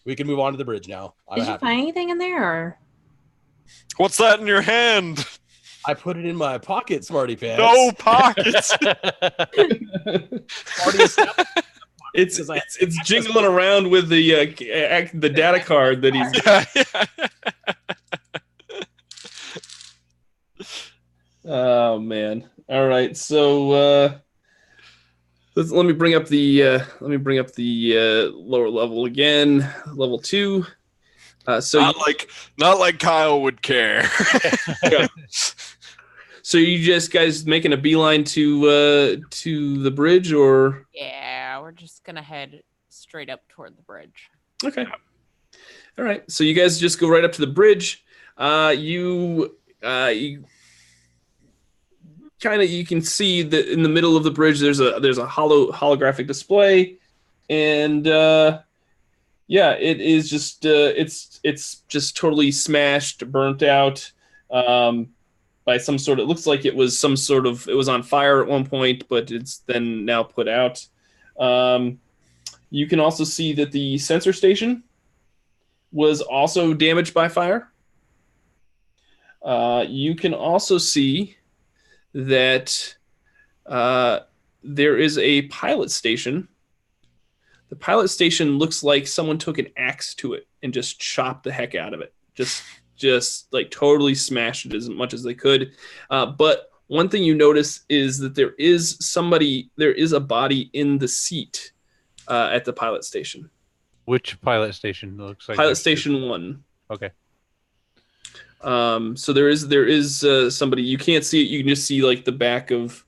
B: we can move on to the bridge now. I'm
E: Did you
B: happy.
E: find anything in there? Or?
C: What's that in your hand?
B: I put it in my pocket, Smarty Pants.
C: No pockets.
A: It's jingling around with the data card that he's. Oh man! All right, so let me bring up the lower level again, level 2. So
C: not like Kyle would care.
A: Yeah. So you just guys making a beeline to the bridge, or?
F: Yeah, we're just gonna head straight up toward the bridge.
A: Okay. All right. So you guys just go right up to the bridge. You can see that in the middle of the bridge there's a holographic display, and yeah, it is just it's just totally smashed, burnt out. By some sort of, it looks like it was on fire at one point, but it's then now put out. You can also see that the sensor station was also damaged by fire. You can also see that there is a pilot station. The pilot station looks like someone took an axe to it and just chopped the heck out of it. Just like totally smashed it as much as they could. But one thing you notice is that there is a body in the seat at the pilot station.
D: Which pilot station? Looks like
A: Pilot Station 1.
D: Okay.
A: So there is somebody. You can't see it. You can just see like the back of.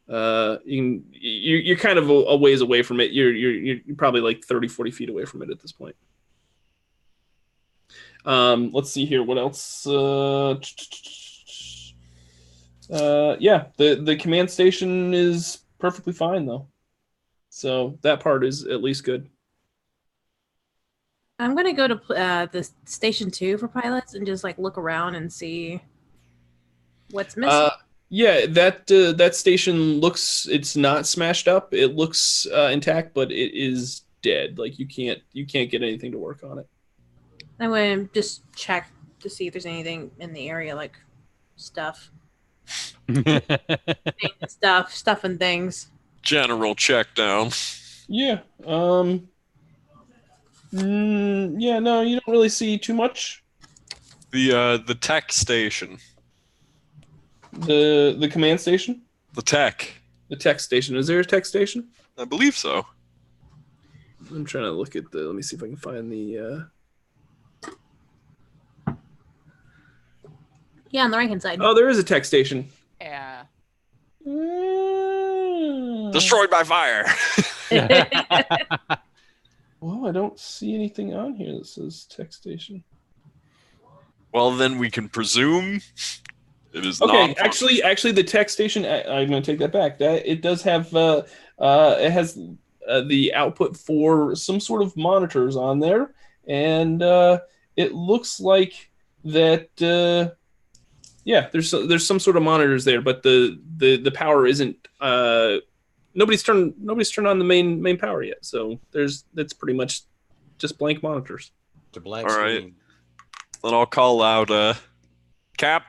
A: You're kind of a ways away from it. You're probably like 30, 40 feet away from it at this point. Let's see here. What else? Yeah, the command station is perfectly fine though. So that part is at least good.
E: I'm gonna go to the station 2 for pilots and just like look around and see what's missing.
A: Yeah, that station it's not smashed up. It looks intact, but it is dead. Like you can't get anything to work on it.
E: I'm gonna just check to see if there's anything in the area, like stuff and things.
C: General check down.
A: Yeah. Yeah. No, you don't really see too much.
C: The tech station.
A: The command station.
C: The tech
A: station. Is there a tech station?
C: I believe so.
A: I'm trying to look at let me see if I can find the.
E: Yeah, on the right hand side.
A: Oh, there is a tech station.
F: Yeah.
C: Destroyed by fire.
A: Well, I don't see anything on here that says tech station.
C: Well, then we can presume it is
A: okay.
C: not.
A: Actually, the tech station. I'm going to take that back. It does have. It has the output for some sort of monitors on there, and it looks like that. Yeah, there's some sort of monitors there, but the power isn't. Nobody's turned on the main power yet, so that's pretty much just blank monitors.
B: It's a blank
C: All right.
B: screen.
C: Then I'll call out Cap.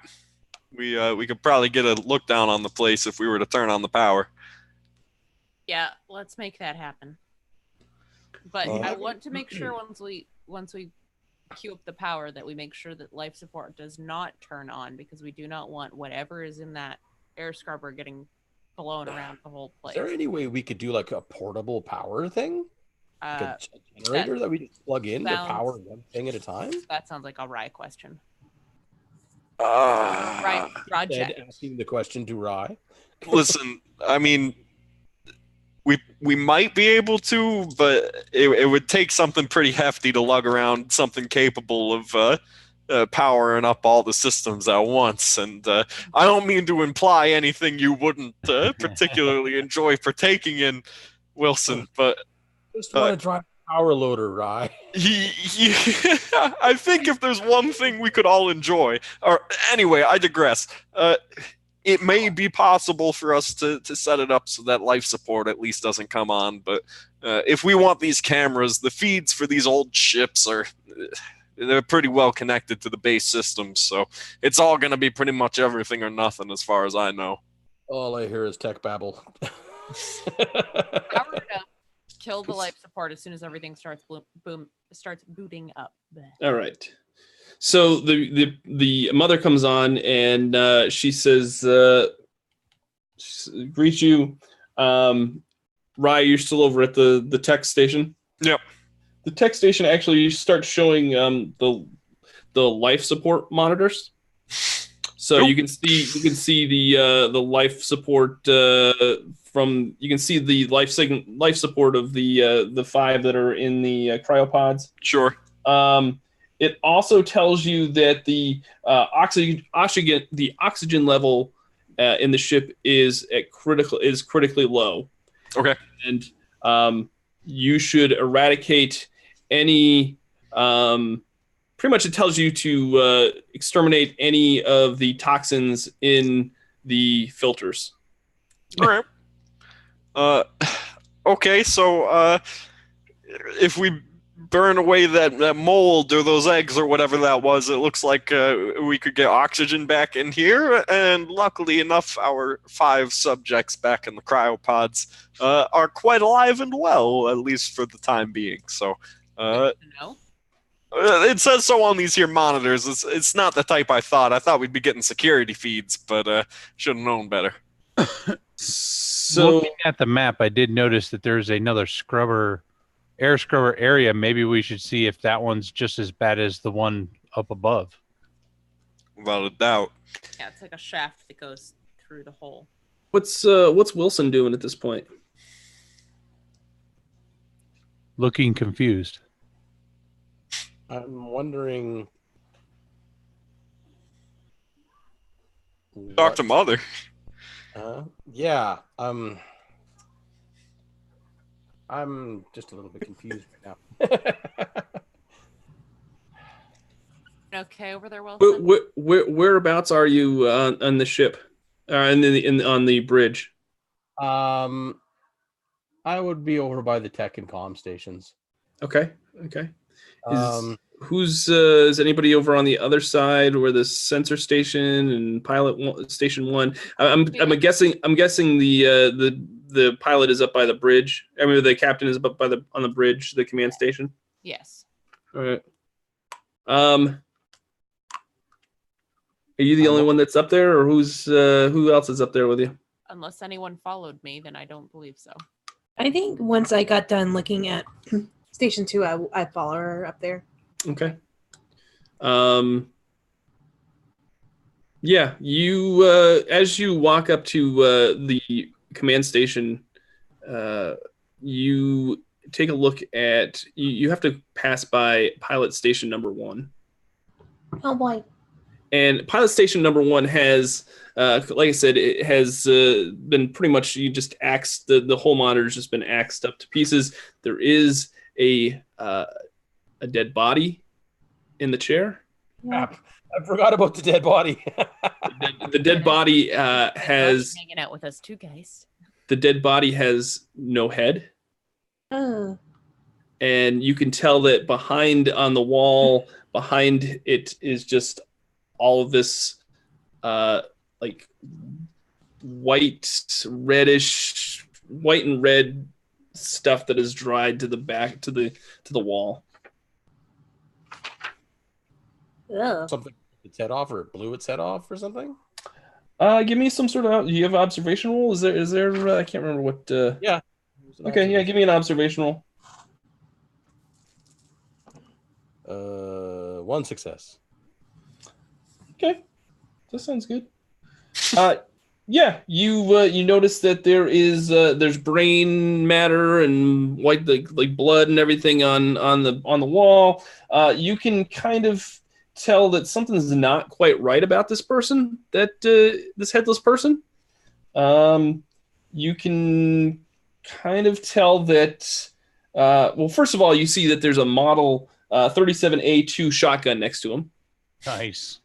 C: We could probably get a look down on the place if we were to turn on the power.
F: Yeah, let's make that happen. But I want to make sure once we queue up the power that we make sure that life support does not turn on, because we do not want whatever is in that air scrubber getting blown around the whole place.
B: Is there any way we could do like a portable power thing? Like a generator that we just plug in to power one thing at a time?
F: That sounds like a Rye question.
C: Uh,
F: Right, Project.
B: Asking the question to Rye.
C: Listen, I mean, we might be able to, but it would take something pretty hefty to lug around something capable of powering up all the systems at once. And I don't mean to imply anything you wouldn't particularly enjoy partaking in, Wilson, but
B: Just want to drive a power loader, Rye.
C: I think if there's one thing we could all enjoy, or anyway, I digress. it may be possible for us to set it up so that life support at least doesn't come on. But if we want these cameras, the feeds for these old ships they're pretty well connected to the base systems. So it's all going to be pretty much everything or nothing as far as I know.
B: All I hear is tech babble.
F: Power it up. Kill the life support as soon as everything starts booting up.
A: All right. So the mother comes on and she says, greet you. Rye, you're still over at the tech station?
C: Yep.
A: The tech station actually starts showing the life support monitors. So you can see the life support from you can see the life support of the 5 that are in the cryopods.
C: Sure.
A: It also tells you that the oxygen level in the ship is critically low.
C: Okay.
A: And you should eradicate any. Pretty much, it tells you to exterminate any of the toxins in the filters.
C: All right. Okay, so if we burn away that mold or those eggs or whatever that was, it looks like we could get oxygen back in here. And luckily enough, our 5 subjects back in the cryopods are quite alive and well, at least for the time being. So,
F: No.
C: it says so on these here monitors. It's not the type I thought. I thought we'd be getting security feeds, but should have known better.
A: So
D: looking at the map, I did notice that there's another air scrubber area. Maybe we should see if that one's just as bad as the one up above.
C: Without a doubt.
F: Yeah, it's like a shaft that goes through the hole.
A: what's Wilson doing at this point?
D: Looking confused.
B: I'm wondering.
C: Talk to Mother.
B: Yeah. I'm just a little bit confused right now.
F: Okay, over there, Wilson.
A: Whereabouts are you on the ship? On the bridge?
B: I would be over by the tech and comm stations.
A: Okay. Is anybody over on the other side where the sensor station and station 1? I'm guessing the pilot is up by the bridge. I mean, the captain is up on the bridge, the command station.
F: Yes.
A: All right. Are you the only one that's up there, or who else is up there with you?
F: Unless anyone followed me, then I don't believe so.
E: I think once I got done looking at Station 2, I'd follow her up there.
A: Okay. Yeah, you as you walk up to the command station, you take a look at you have to pass by pilot station number 1.
E: Oh boy.
A: And pilot station number 1 has like I said, it has been pretty much you just axed the whole monitor's just been axed up to pieces. There is a dead body in the chair.
B: Crap. I forgot about the dead body.
A: The dead body has
F: hanging out with us too, guys.
A: the dead body has no head,
E: Oh.
A: and you can tell that behind on the wall behind it is just all of this like white and red stuff that is dried to the back to the wall.
E: Ugh.
B: Something its head off, or it blew its head off, or something.
A: Give me some sort of. You have an observation roll? Is there? I can't remember what.
B: Yeah.
A: Okay, yeah. Give me an observation roll.
B: 1 success.
A: Okay, that sounds good. Yeah, you notice that there's brain matter and white like blood and everything on the wall. You can kind of tell that something's not quite right about this person, this headless person. You can kind of tell that. Well, first of all, you see that there's a model 37A2 shotgun next to him.
D: Nice.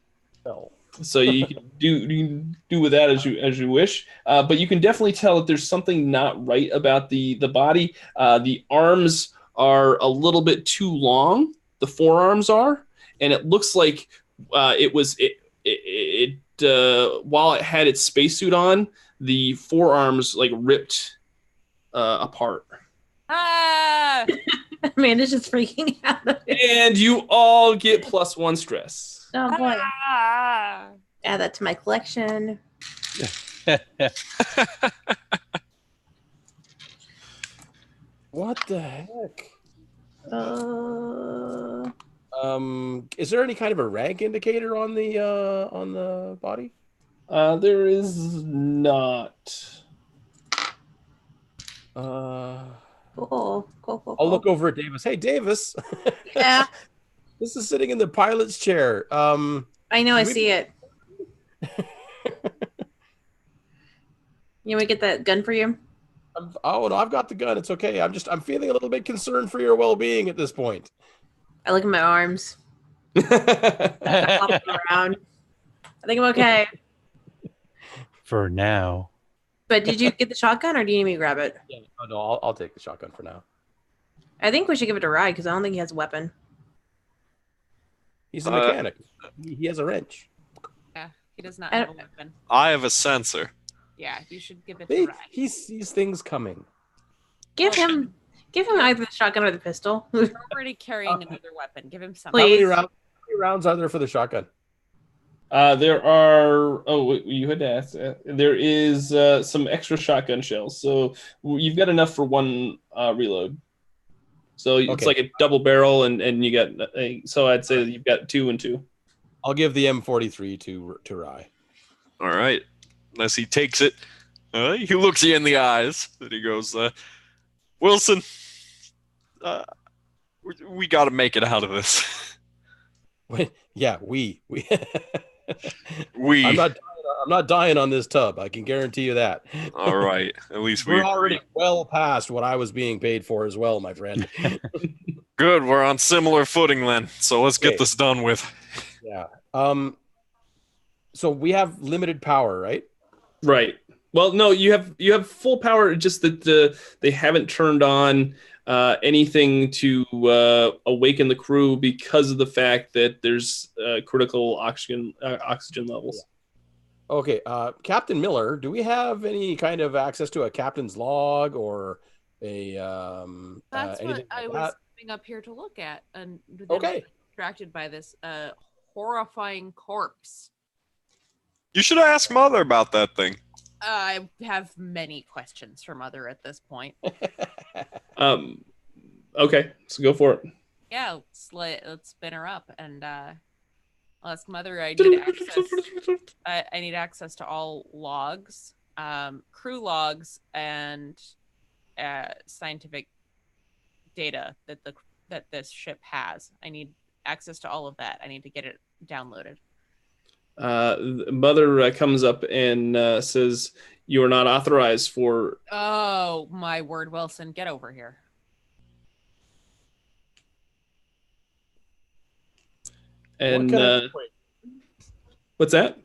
B: Oh.
A: So you can do with that as you wish. But you can definitely tell that there's something not right about the body. The arms are a little bit too long. The forearms are, and it looks like while it had its spacesuit on, the forearms like ripped apart.
F: Ah!
E: Amanda's just freaking out.
A: And you all get +1 stress.
E: Oh boy.
F: Ah!
E: Add that to my collection.
B: What the heck?
E: Uh,
B: Is there any kind of a rank indicator on the body?
A: There is not.
E: cool.
B: I'll look over at Davis. Hey, Davis.
E: Yeah,
B: This is sitting in the pilot's chair.
E: I know. I see it. You want me to get that gun for you?
B: Oh no, I've got the gun. It's okay. I'm feeling a little bit concerned for your well-being at this point.
E: I look at my arms. I flop them around. I think I'm okay.
D: For now.
E: But did you get the shotgun, or do you need me to grab it?
B: Yeah. Oh no, I'll take the shotgun for now.
E: I think we should give it a ride because I don't think he has a weapon.
B: He's a mechanic. He has a wrench.
F: Yeah, he does not have a weapon.
C: I have a sensor.
F: Yeah, you should give it a ride.
B: He sees things coming.
E: Give him either the shotgun or the pistol.
F: You're already carrying another weapon. Give him something.
E: Please.
B: How many rounds are there for the shotgun?
A: There are. Oh, you had to ask that. There is some extra shotgun shells, so you've got enough for 1 reload. So it's like a double barrel, and you got. So I'd say you've got 2 and 2.
B: I'll give the M43 to Rye.
C: All right. Unless he takes it. He looks you in the eyes. And he goes, Wilson, we got to make it out of this.
B: Yeah, we.
C: We.
B: I'm not dying on this tub. I can guarantee you that.
C: All right. At least
B: We're already well past what I was being paid for as well, my friend.
C: Good. We're on similar footing then. So let's get
B: Okay.
C: this done with.
B: Yeah. So we have limited power, right?
A: Right. Well, no, you have full power. Just that they haven't turned on anything to awaken the crew because of the fact that there's critical oxygen levels.
B: Okay. Captain Miller, do we have any kind of access to a captain's log or a
F: That's
B: anything
F: what
B: like
F: I was
B: that?
F: coming up here to look at, and then
B: Okay.
F: I was distracted by this horrifying corpse.
C: You should ask Mother about that thing.
F: I have many questions for Mother at this point.
A: Okay, so go for it.
F: Yeah, let's spin her up and I'll ask Mother. I need access to all logs, crew logs, and scientific data that this ship has. I need access to all of that. I need to get it downloaded.
A: Mother comes up and says, "You are not authorized for."
F: Oh my word, Wilson, get over here.
A: And what's that?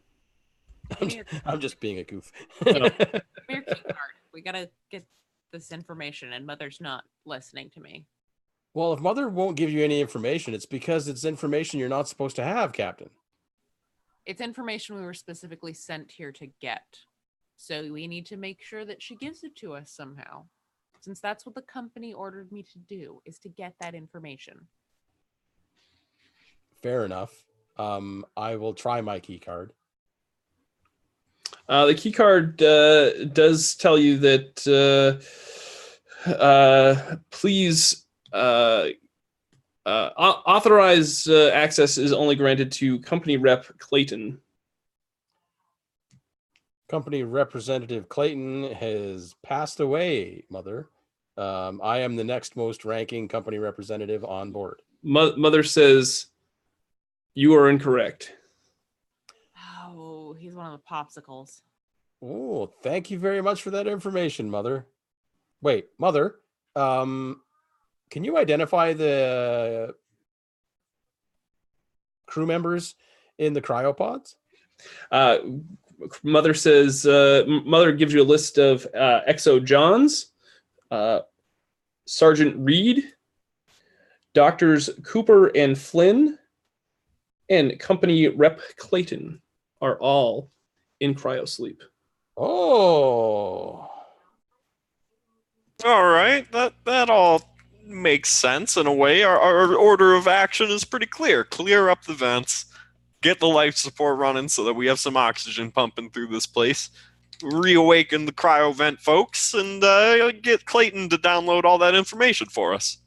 B: I'm just being a goof.
F: Come here, key card. We gotta get this information, and Mother's not listening to me.
B: Well, if Mother won't give you any information, it's because it's information you're not supposed to have, Captain.
F: It's information we were specifically sent here to get. So we need to make sure that she gives it to us somehow. Since that's what the company ordered me to do, is to get that information.
B: Fair enough. I will try my key card.
A: The key card does tell you that please authorized access is only granted to company rep Clayton.
B: Company representative Clayton has passed away, Mother. I am the next most ranking company representative on board.
A: Mother says, "You are incorrect."
F: Oh, he's one of the popsicles.
B: Oh, thank you very much for that information, Mother. Wait, Mother, can you identify the crew members in the cryopods?
A: Mother says, Mother gives you a list of Exo Johns, Sergeant Reed, Doctors Cooper and Flynn, and Company Rep Clayton are all in cryosleep.
B: Oh.
C: All right, that all makes sense in a way. Our order of action is pretty clear. Clear up the vents, get the life support running so that we have some oxygen pumping through this place, reawaken the cryo vent folks, and get Clayton to download all that information for us.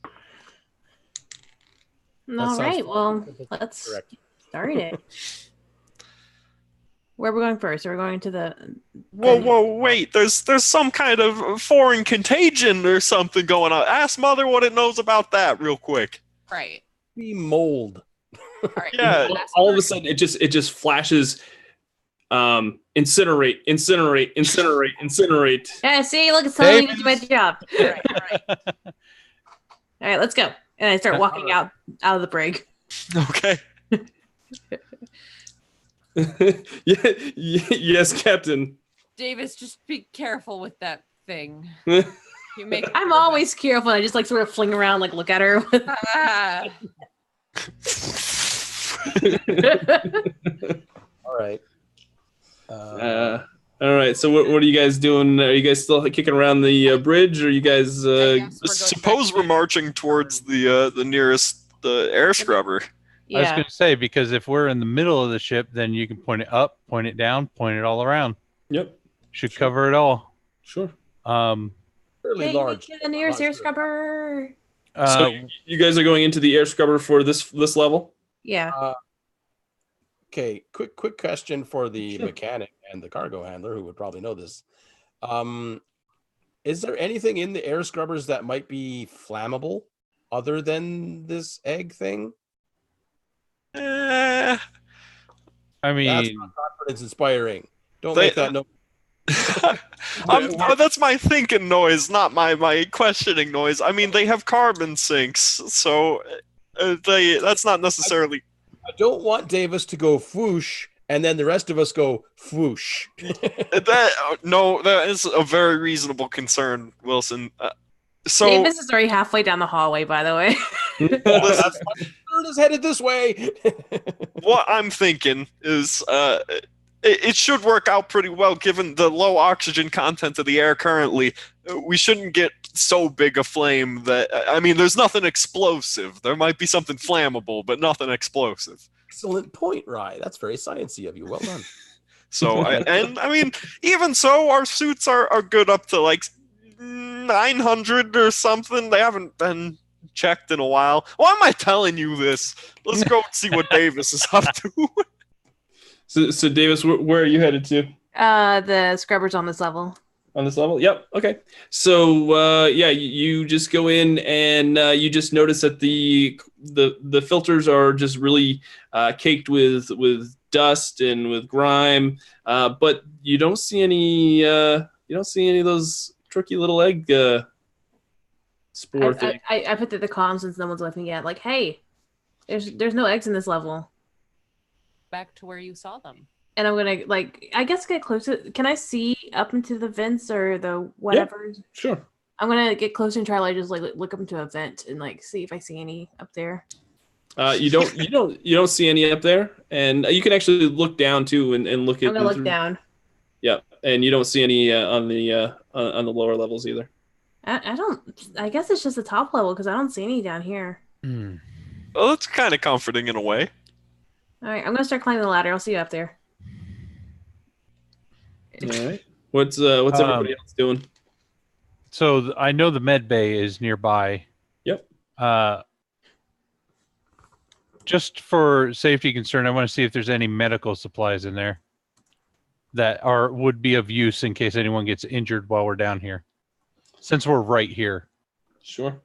E: All right, well, let's start it. Where are we going first? Are we going to the...
C: Whoa, wait. There's some kind of foreign contagion or something going on. Ask Mother what it knows about that real quick.
F: Right.
B: Be mold.
F: All right.
C: Yeah.
A: All of a sudden, it just flashes. Incinerate.
E: Yeah, see, look, it's telling me to do my job.
F: All right.
E: All right, let's go. And I start walking out of the brig.
C: Okay.
A: Yes, Captain.
F: Davis, just be careful with that thing. You make.
E: I'm always careful. I just like sort of fling around, like look at her.
F: Ah.
B: All right.
A: All right. So what are you guys doing? Are you guys still kicking around the bridge? Or are you guys?
C: Suppose we're marching towards the nearest air scrubber.
D: I was going to say, because if we're in the middle of the ship, then you can point it up, point it down, point it all around.
A: Yep.
D: Should cover it all.
A: Sure.
B: Fairly large.
E: The nearest air scrubber.
A: So you guys are going into the air scrubber for this level?
E: Yeah.
B: Okay, quick question for the mechanic and the cargo handler, who would probably know this. Is there anything in the air scrubbers that might be flammable other than this egg thing?
D: I mean,
B: that's not confidence inspiring. Don't make that noise.
C: That's my thinking noise, not my questioning noise. I mean, they have carbon sinks, so that's not necessarily.
B: I don't want Davis to go whoosh and then the rest of us go whoosh.
C: That is a very reasonable concern, Wilson. So
E: Davis is already halfway down the hallway, by the way.
C: Listen,
B: Bird is headed this way.
C: what I'm thinking is it should work out pretty well given the low oxygen content of the air currently. We shouldn't get so big a flame that, I mean, there's nothing explosive. There might be something flammable, but nothing explosive.
B: Excellent point, Rye. That's very sciencey of you. Well done.
C: So, I mean, even so, our suits are good up to like 900 or something. They haven't been checked in a while. Why am I telling you this? Let's go see what Davis is up to.
A: So Davis, where are you headed to?
E: The scrubber's on this level.
A: On this level? Yep. Okay. So you just go in and you just notice that the filters are just really caked with dust and with grime, but you don't see any of those tricky little egg spore things.
E: I put the comms since no one's looking yet. Like, hey, there's no eggs in this level.
F: Back to where you saw them.
E: And I'm gonna I guess get closer. Can I see up into the vents or the whatever?
A: Yeah, sure.
E: I'm gonna get closer and try to just look up into a vent and see if I see any up there.
A: You don't see any up there, and you can actually look down too and look at.
E: I'm gonna look down.
A: Yeah, and you don't see any on the lower levels either.
E: I don't. I guess it's just the top level because I don't see any down here.
C: Well, that's kind of comforting in a way.
E: All right, I'm gonna start climbing the ladder. I'll see you up there.
A: All right. What's everybody else doing?
D: So I know the med bay is nearby.
A: Yep.
D: Just for safety concern, I want to see if there's any medical supplies in there that would be of use in case anyone gets injured while we're down here. Since we're right here.
A: Sure.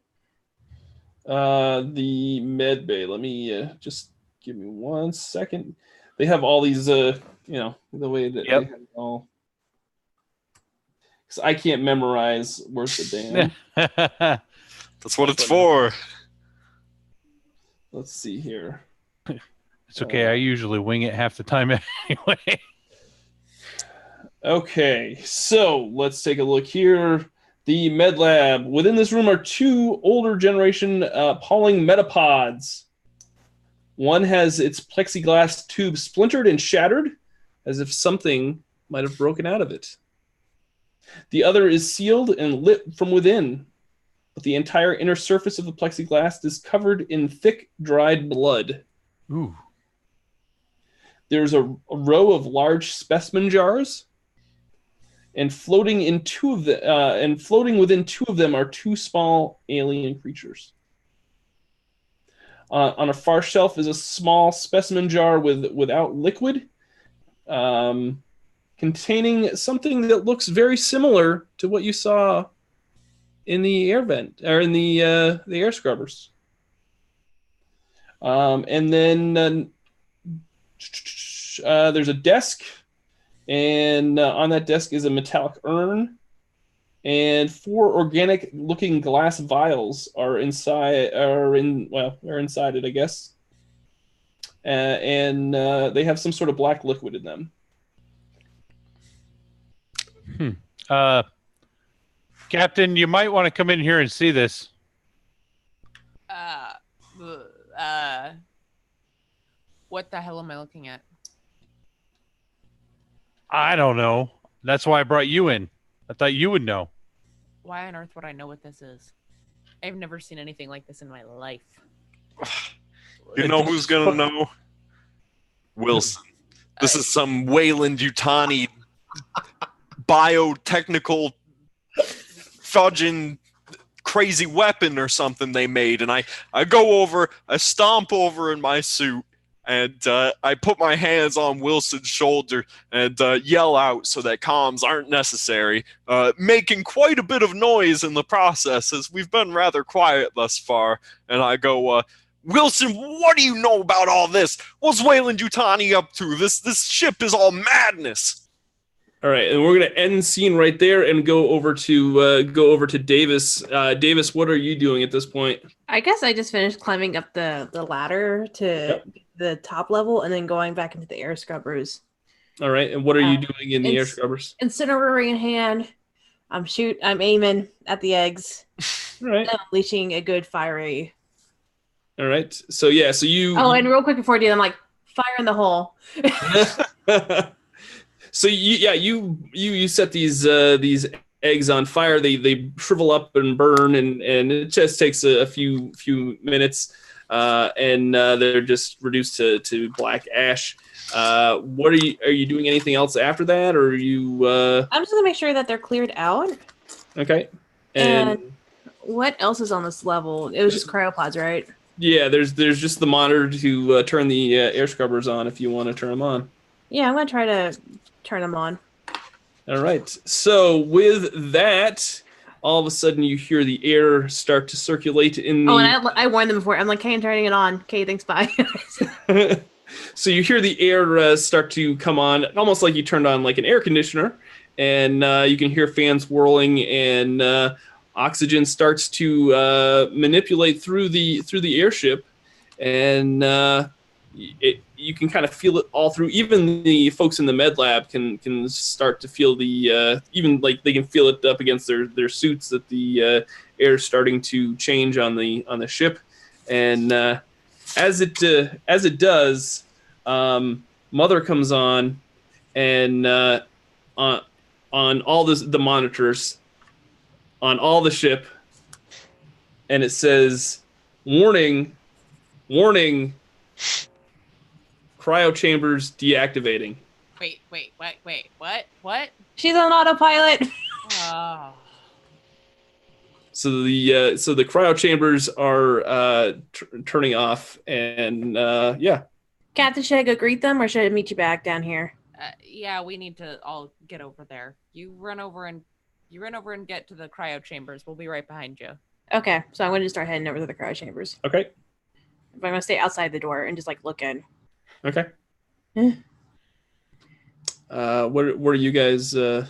A: The med bay. Let me just give me 1 second. They have all these, the way that they have it all. Because I can't memorize worth a damn.
C: That's what it's for.
A: Let's see here.
D: It's okay. I usually wing it half the time anyway.
A: Okay, so let's take a look here. The med lab. Within this room are 2 older generation Pauling metapods. One has its plexiglass tube splintered and shattered, as if something might have broken out of it. The other is sealed and lit from within, but the entire inner surface of the plexiglass is covered in thick, dried blood.
D: Ooh.
A: There's a row of large specimen jars, and floating within 2 of them are 2 small alien creatures. On a far shelf is a small specimen jar without liquid, containing something that looks very similar to what you saw in the air vent or in the air scrubbers. And then there's a desk, and on that desk is a metallic urn, and 4 organic-looking glass vials are inside it, I guess. And they have some sort of black liquid in them.
D: Captain, you might want to come in here and see this.
F: What the hell am I looking at?
D: I don't know. That's why I brought you in. I thought you would know.
F: Why on earth would I know what this is? I've never seen anything like this in my life.
C: You know who's gonna know? Wilson. This is some Wayland Yutani biotechnical fudging crazy weapon or something they made, and I go over, I stomp over in my suit, and I put my hands on Wilson's shoulder and yell out so that comms aren't necessary, making quite a bit of noise in the process as we've been rather quiet thus far. And I go, Wilson, what do you know about all this? What's Wayland Yutani up to? This ship is all madness.
A: All right, and we're gonna end scene right there and go over to Davis. Davis, what are you doing at this point?
E: I guess I just finished climbing up the ladder to the top level and then going back into the air scrubbers.
A: All right, and what are you doing in the air scrubbers?
E: Incinerator in hand, I'm aiming at the eggs.
A: All right,
E: and unleashing a good fiery.
A: All right, so yeah, so you.
E: Oh, and real quick before I do, I'm like, fire in the hole.
A: So you set these eggs on fire. They shrivel up and burn, and it just takes a few minutes, and they're just reduced to black ash. What are you doing anything else after that, or are you?
E: I'm just gonna make sure that they're cleared out.
A: Okay.
E: And what else is on this level? It was just cryopods, right?
A: Yeah, there's just the monitor to turn the air scrubbers on if you want to turn them on.
E: Yeah, I'm gonna try to turn them on.
A: All right. So with that, all of a sudden you hear the air start to circulate in the.
E: Oh, and I warned them before. I'm like, "Hey, I'm turning it on." Okay, thanks, bye.
A: So you hear the air start to come on, almost like you turned on like an air conditioner, and you can hear fans whirling, and oxygen starts to manipulate through the airship, and you can kind of feel it all through. Even the folks in the med lab can start to feel even like they can feel it up against their suits that the air is starting to change on the ship, and as it does, Mother comes on, and on all the monitors on all the ship, and it says, "Warning, warning, cryo chambers deactivating."
F: Wait, what?
E: She's on autopilot.
F: Oh.
A: So the cryo chambers are turning off, and yeah.
E: Captain, should I go greet them, or should I meet you back down here?
F: Yeah, we need to all get over there. You run over and get to the cryo chambers. We'll be right behind you.
E: Okay, so I'm going to start heading over to the cryo chambers.
A: Okay.
E: But I'm going to stay outside the door and just like look in.
A: Okay. What are you guys?
F: All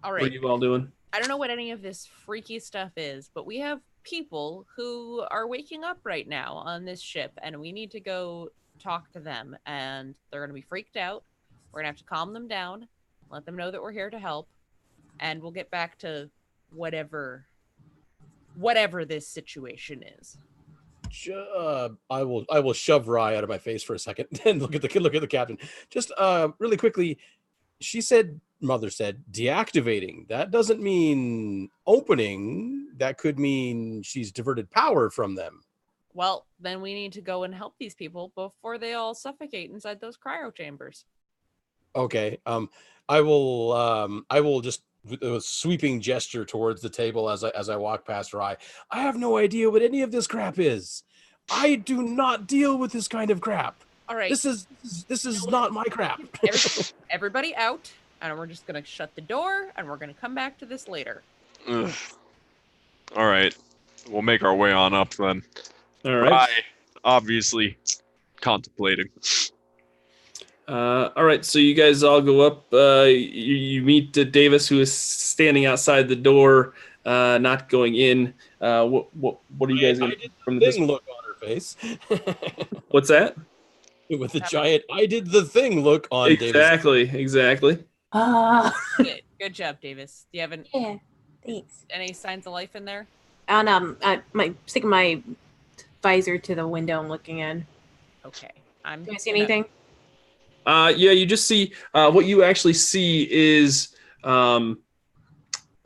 F: right.
A: What are you all doing?
F: I don't know what any of this freaky stuff is, but we have people who are waking up right now on this ship, and we need to go talk to them, and they're going to be freaked out. We're going to have to calm them down, let them know that we're here to help, and we'll get back to whatever this situation is.
B: I will shove Rye out of my face for a second and look at the captain. Just really quickly, Mother said deactivating. That doesn't mean opening. That could mean she's diverted power from them.
F: Well, then we need to go and help these people before they all suffocate inside those cryo chambers.
B: Okay. I will just with a sweeping gesture towards the table as I walk past Rye. I have no idea what any of this crap is. I do not deal with this kind of crap.
F: All right.
B: This is not my crap.
F: Everybody out, and we're just gonna shut the door, and we're gonna come back to this later.
C: Ugh. All right, we'll make our way on up then.
A: All right.
C: Obviously contemplating.
A: All right, so you guys all go up. You meet Davis, who is standing outside the door, not going in. What are you guys going to do from
B: the thing look on her face?
A: What's that?
B: With the giant, I did the thing look on
A: exactly,
B: Davis.
A: Exactly.
F: Good job, Davis. Do you have
E: Thanks.
F: any signs of life in there?
E: And my sticking my visor to the window and looking in.
F: Okay.
E: Do I see anything?
A: Yeah, you just see what you actually see is kind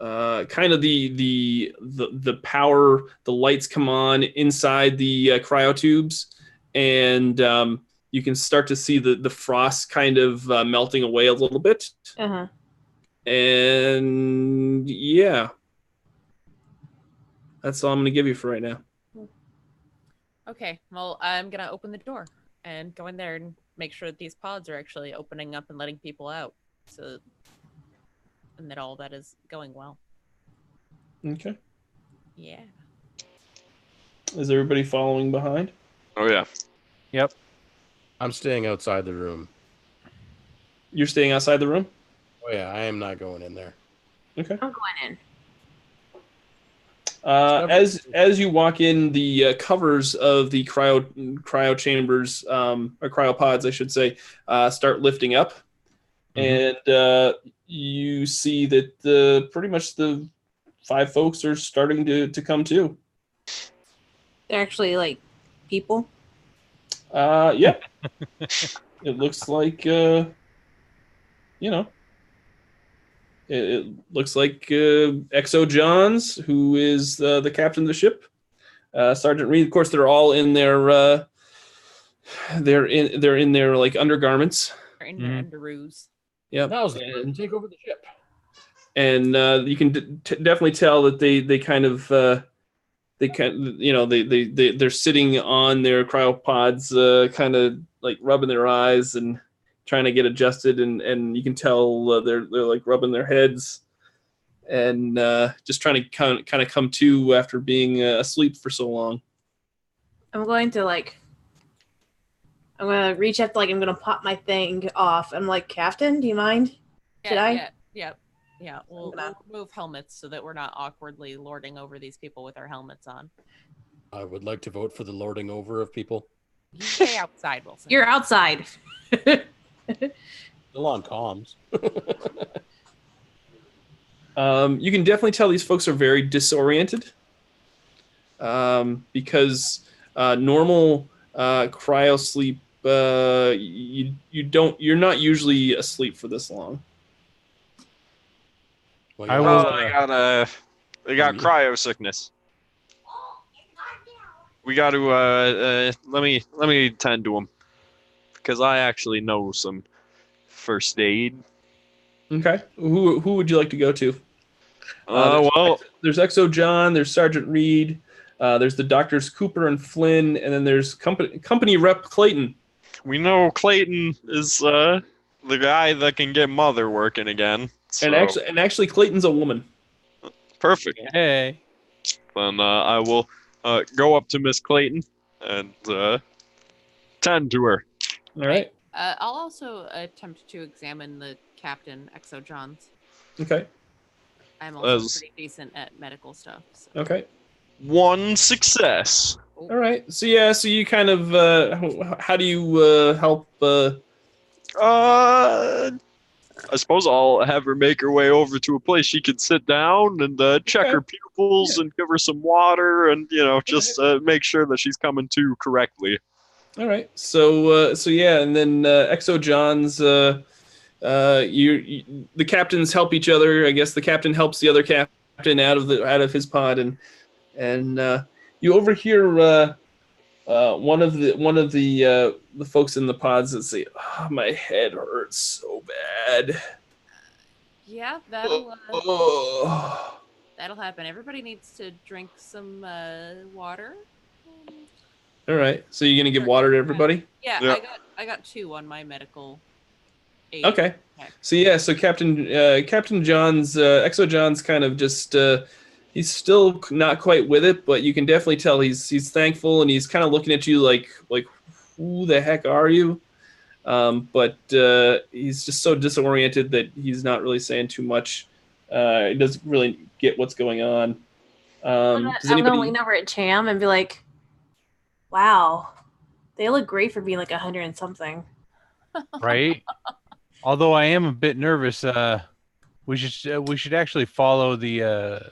A: of the power. The lights come on inside the cryo tubes, and you can start to see the frost kind of melting away a little bit.
E: Uh-huh.
A: And yeah, that's all I'm going to give you for right now.
F: Okay, well, I'm going to open the door and go in there and make sure that these pods are actually opening up and letting people out, and that all that is going well.
A: Okay.
F: Yeah.
A: Is everybody following behind?
C: Oh, yeah.
D: Yep.
B: I'm staying outside the room.
A: You're staying outside the room?
B: Oh, yeah, I am not going in there.
A: Okay.
E: I'm going in.
A: As you walk in, the covers of the cryo chambers, or cryopods, I should say, start lifting up, and you see that pretty much the 5 folks are starting to come to.
E: They're actually like people.
A: Yeah. It looks like It looks like Exo Johns, who is the captain of the ship, Sergeant Reed. Of course, they're all in their they're in their like undergarments.
F: They're in their underoos.
A: Yeah,
B: now's the time to take over the ship.
A: And you can definitely tell that they kind of they're sitting on their cryopods, kind of like rubbing their eyes and trying to get adjusted, and you can tell they're like rubbing their heads and just trying to kind of come to after being asleep for so long.
E: I'm going to reach up, I'm going to pop my thing off. I'm like, Captain, do you mind? Should I?
F: Yeah. We'll move helmets so that we're not awkwardly lording over these people with our helmets on.
B: I would like to vote for the lording over of people.
F: You stay outside, Wilson.
E: You're outside.
B: Still on comms.
A: You can definitely tell these folks are very disoriented, because normal cryo sleep, you're not usually asleep for this long.
B: Well,
C: They got cryo sickness. We got to let me tend to them, because I actually know some first aid.
A: Okay. Who would you like to go to? There's Exo John, there's Sergeant Reed, there's the doctors Cooper and Flynn, and then there's company rep Clayton.
C: We know Clayton is the guy that can get Mother working again. So.
A: And actually Clayton's a woman.
C: Perfect.
D: Hey.
C: Then I will go up to Miss Clayton and tend to her.
A: All right.
F: I'll also attempt to examine the captain, Exo Johns.
A: Okay.
F: I'm also pretty decent at medical stuff. So.
A: Okay.
C: 1 success.
A: All right. So yeah. So you kind of how do you help?
C: I suppose I'll have her make her way over to a place she can sit down and check
A: Okay.
C: her pupils
A: Yeah.
C: and give her some water and just make sure that she's coming to correctly.
A: All right. So yeah, and then Exo John's the captains help each other. I guess the captain helps the other captain out of his pod, and you overhear one of the folks in the pods that say, "Oh, my head hurts so bad."
F: Yeah,
A: Oh.
F: that'll happen. Everybody needs to drink some water.
A: All right. So you're gonna give water to everybody?
F: Yeah,
C: Yeah.
F: I got 2 on my medical aid.
A: Okay. So yeah, so Captain John's Exo John's kind of just he's still not quite with it, but you can definitely tell he's thankful, and he's kind of looking at you like who the heck are you? But he's just so disoriented that he's not really saying too much. He doesn't really get what's going on. Does
E: I'm gonna
A: anybody?
E: lean over at Cham and be like, "Wow, they look great for being like 100 and something."
D: Right? Although I am a bit nervous, we should actually follow the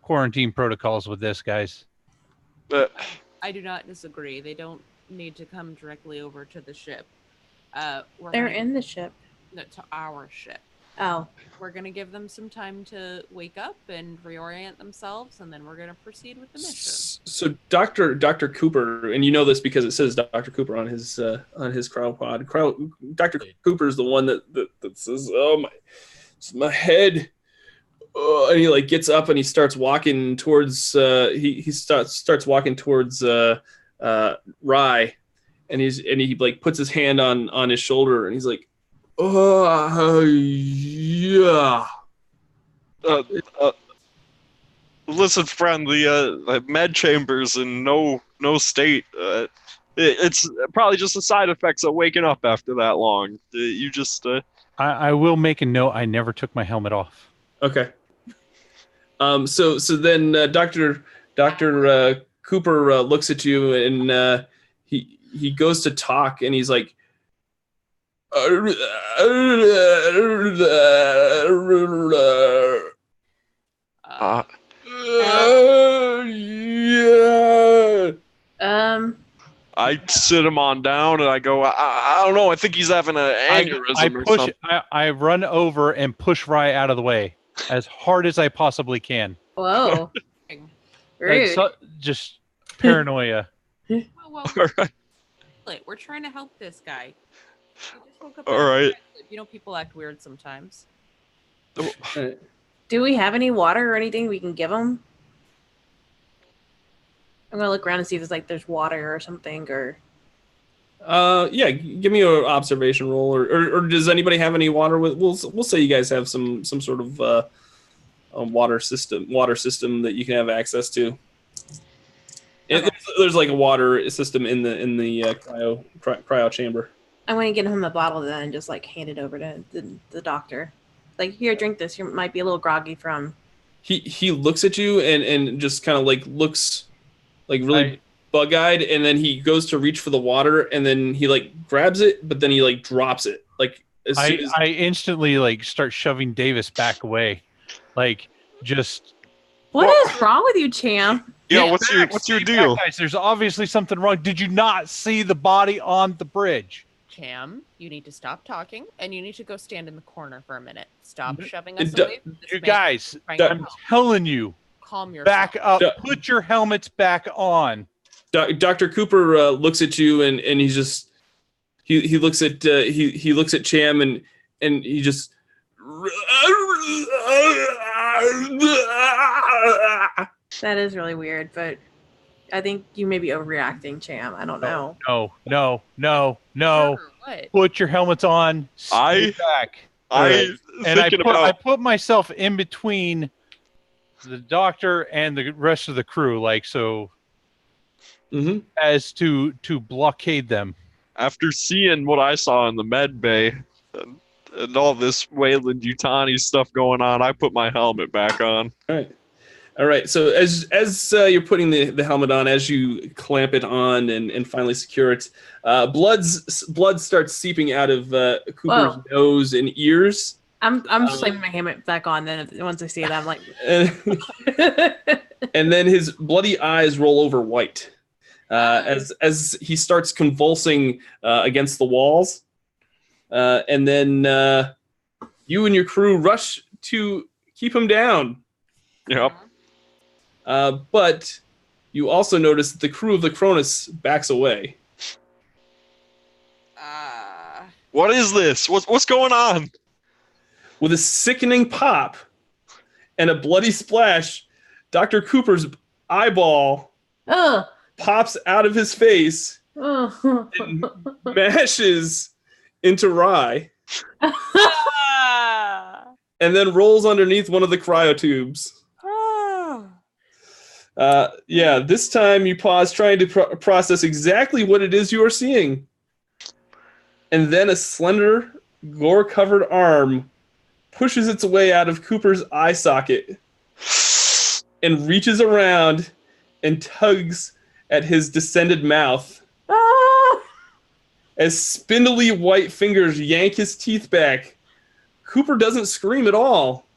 D: quarantine protocols with this, guys.
F: I do not disagree. They don't need to come directly over to the ship.
E: They're in the ship.
F: No, to our ship.
E: Oh,
F: We're going to give them some time to wake up and reorient themselves, and then we're going to proceed with the mission.
A: So Dr. Cooper, and you know this because it says Dr. Cooper on his cryopod. Dr. Cooper is the one that says, "Oh my head," and he like gets up and he starts walking towards. He starts walking towards Rye, and he like puts his hand on his shoulder, and he's like, "Oh yeah."
C: Listen, friend, the med chamber's in no state. It's probably just the side effects of waking up after that long. You just.
D: I will make a note. I never took my helmet off.
A: Okay. So then Dr. Cooper looks at you, and he goes to talk, and he's like, yeah.
C: I sit him on down and I go, I don't know. I think he's having an aneurysm or something.
D: I run over and push Rye out of the way as hard as I possibly can.
E: whoa, rude.
D: Just paranoia.
F: Well,
C: All right.
F: we're trying to help this guy. He just woke up
C: All right.
F: You know, people act weird sometimes.
E: Do we have any water or anything we can give them? I'm gonna look around and see if there's water or something, or.
A: Yeah, give me an observation roll, or does anybody have any water? We'll say you guys have some sort of water system that you can have access to.
E: Okay.
A: There's like a water system in the cryo chamber.
E: I'm gonna get him a bottle then and just hand it over to the doctor. Like, here, drink this. You might be a little groggy from.
A: He looks at you and just kind of looks really bug-eyed, and then he goes to reach for the water, and then he grabs it, but then he drops it.
D: I instantly start shoving Davis back away, just.
E: What is wrong with you, Cham?
C: Yeah, what's your deal?
D: Guys, there's obviously something wrong. Did you not see the body on the bridge?
F: Cham, you need to stop talking, and you need to go stand in the corner for a minute. Stop shoving us
A: d-
F: away from this
D: You
F: man.
D: guys,
F: Trying to
D: I'm
F: help.
D: telling you,
F: Calm yourself.
D: back up.
A: D-
D: Put your helmets back on.
A: Dr. Cooper looks at you, and he's just he looks at he looks at Cham, and he just.
E: That is really weird, but I think you may be overreacting, Cham. I don't know.
D: No.
F: Sure, what?
D: Put your helmets on. Stay back. And I put myself in between the doctor and the rest of the crew,
A: Mm-hmm.
D: as to blockade them.
C: After seeing what I saw in the med bay and all this Wayland Yutani stuff going on, I put my helmet back on.
A: All right. All right. So as you're putting the helmet on, as you clamp it on and finally secure it, blood starts seeping out of Cooper's nose and ears.
E: I'm slamming my helmet back on. Then once I see it, I'm like,
A: and then his bloody eyes roll over white as he starts convulsing against the walls, and then you and your crew rush to keep him down.
C: Yep.
A: But you also notice that the crew of the Cronus backs away.
C: What is this? What's going on?
A: With a sickening pop and a bloody splash, Dr. Cooper's eyeball pops out of his face and mashes into Rye. And then rolls underneath one of the cryotubes. This time you pause trying to process exactly what it is you are seeing. And then a slender, gore-covered arm pushes its way out of Cooper's eye socket and reaches around and tugs at his distended mouth. As spindly white fingers yank his teeth back, Cooper doesn't scream at all.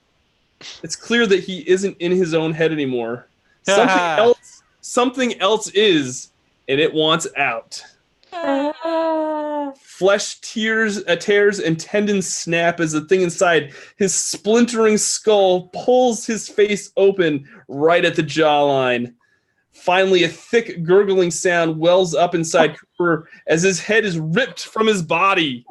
A: It's clear that he isn't in his own head anymore. Something else is, and it wants out. Flesh tears, tears and tendons snap as the thing inside his splintering skull pulls his face open right at the jawline. Finally, a thick gurgling sound wells up inside Cooper as his head is ripped from his body.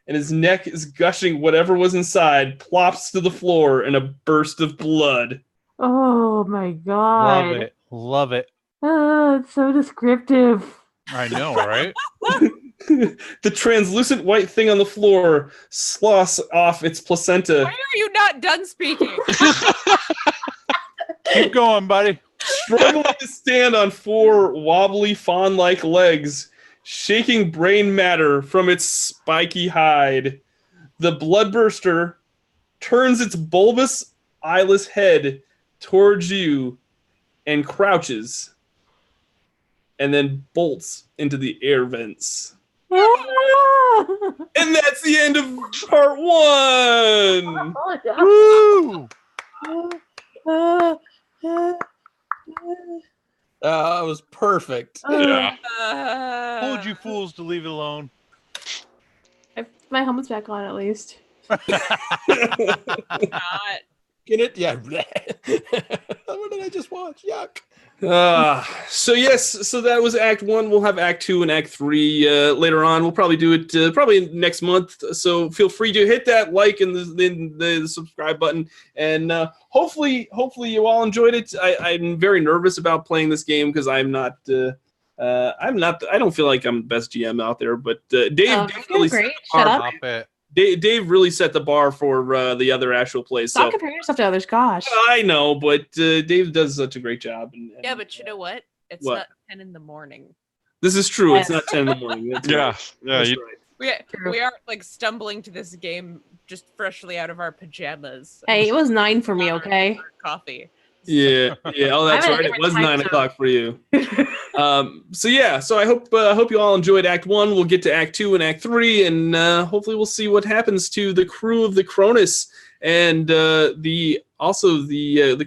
A: And his neck is gushing whatever was inside, plops to the floor in a burst of blood.
E: oh my god.
D: Love it.
E: It's so descriptive.
D: I know, right?
A: The translucent white thing on the floor sloughs off its placenta.
F: Why are you not done speaking?
D: Keep going, buddy.
A: Struggling to stand on four wobbly fawn-like legs, shaking brain matter from its spiky hide. The bloodburster turns its bulbous, eyeless head towards you and crouches, and then bolts into the air vents. And that's the end of part one!
D: Woo!
B: It was perfect.
C: Yeah.
D: Told you fools to leave it alone.
E: My helmet's back on at least.
F: Not.
B: Get it? Yeah. What did I just watch? Yuck.
A: So that was Act 1. We'll have Act 2 and Act 3 later on. We'll probably do it probably next month. So feel free to hit that like and the subscribe button. And hopefully you all enjoyed it. I'm very nervous about playing this game because I don't feel like I'm the best GM out there, but Dave definitely
E: great. Shut up.
A: Dave really set the bar for the other actual plays.
E: Stop comparing yourself to others. Gosh.
A: I know, but Dave does such a great job.
F: Yeah, but you know what? It's
A: What?
F: not 10 in the morning.
A: This is true.
E: Yes.
A: It's not 10 in the morning. That's
C: Yeah.
A: right.
C: Yeah.
A: That's
C: You,
A: right.
F: We are like stumbling to this game just freshly out of our pajamas.
E: Hey, it was 9 for me, okay?
F: Coffee.
A: Yeah. Oh, that's
E: I'm at a
A: right. It
E: different
A: was
E: time
A: 9
E: zone.
A: o'clock for you. So I hope you all enjoyed Act 1. We'll get to Act 2 and Act 3, and hopefully we'll see what happens to the crew of the Cronus and the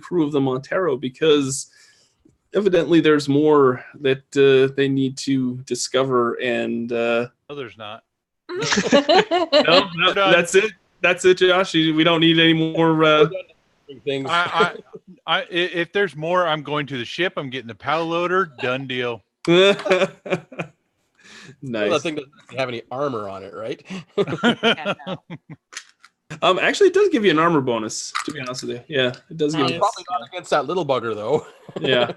A: crew of the Montero, because evidently there's more that they need to discover. And
D: No, there's not.
A: no, that's it. That's it, Josh. We don't need any more.
B: Things.
D: If there's more, I'm going to the ship. I'm getting the pal loader. Done deal.
A: Nice.
B: Well, that thing doesn't have any armor on it, right?
F: Yeah, no.
A: Actually, it does give you an armor bonus. To be honest with you, yeah, it does give you.
B: Probably not against that little bugger, though.
A: Yeah.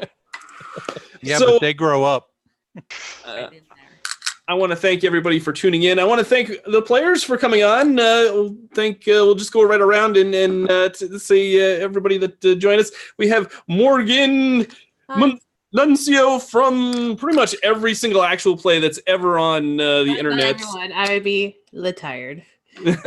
D: Yeah,
A: So-
D: but they grow up.
F: Right in there.
A: I want to thank everybody for tuning in. I want to thank the players for coming on. We'll just go right around and to say everybody that joined us. We have Morgan Nuncio from pretty much every single actual play that's ever on the internet.
E: Everyone, I would be tired. But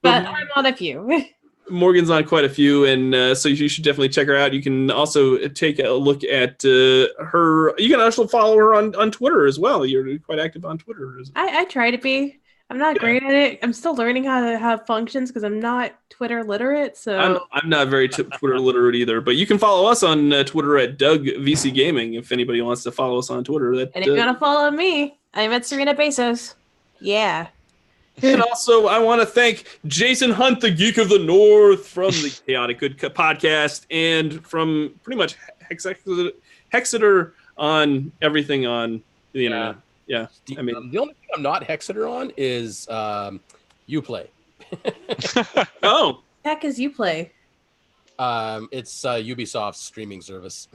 E: I'm on a few.
A: Morgan's on quite a few, and so you should definitely check her out. You can also take a look at her. You can also follow her on Twitter as well. You're quite active on Twitter.
E: I try to be. I'm not great at it. I'm still learning how to have functions because I'm not Twitter literate. So
A: I'm not very Twitter literate either, but you can follow us on Twitter at DougVC Gaming if anybody wants to follow us on Twitter.
E: And if you want to follow me, I'm at Serena Bezos. Yeah.
A: And also, I want to thank Jason Hunt, the Geek of the North, from the Chaotic Good podcast, and from pretty much Hexeter on everything on the internet. Yeah, I mean,
B: the only thing I'm not Hexeter on is Uplay.
A: Oh,
E: Heck is Uplay?
B: It's Ubisoft's streaming service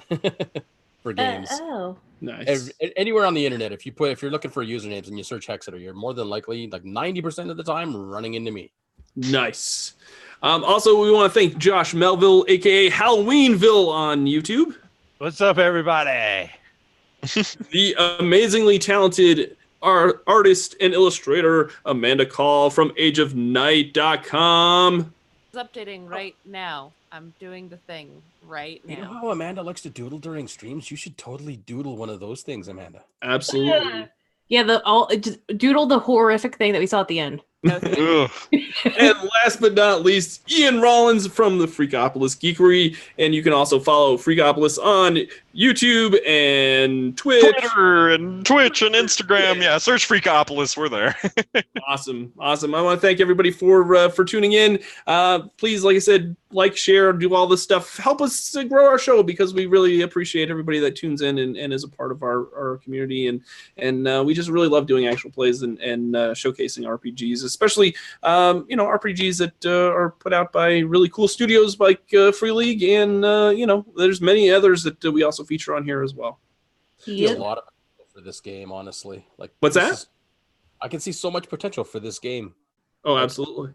B: for games.
E: Oh,
A: nice.
B: Anywhere on the internet, if you're looking for usernames and you search Hexeter, you're more than likely, like 90% of the time, running into me.
A: Nice. Also, we want to thank Josh Melville, aka Halloweenville, on YouTube.
D: What's up, everybody?
A: The amazingly talented artist and illustrator Amanda Kahl from ageofnight.com.
F: It's updating right now. I'm doing the thing right now.
B: You know how Amanda likes to doodle during streams? You should totally doodle one of those things, Amanda.
A: Absolutely.
E: Yeah, just doodle the horrific thing that we saw at the end.
C: Ugh.
A: And last but not least, Ian Rollins from the Freakopolis Geekery. And you can also follow Freakopolis on YouTube and Twitch.
C: Twitter and Twitch and Instagram. Yeah, search Freakopolis. We're there.
A: Awesome. I want to thank everybody for tuning in. Please, like I said, like, share, do all this stuff. Help us to grow our show because we really appreciate everybody that tunes in and is a part of our community. And we just really love doing actual plays and showcasing RPGs, especially RPGs that are put out by really cool studios like Free League, and there's many others that we also feature on here as well.
B: There's a lot of potential for this game, honestly. Like,
A: what's that?
B: I can see so much potential for this game.
A: Oh, absolutely.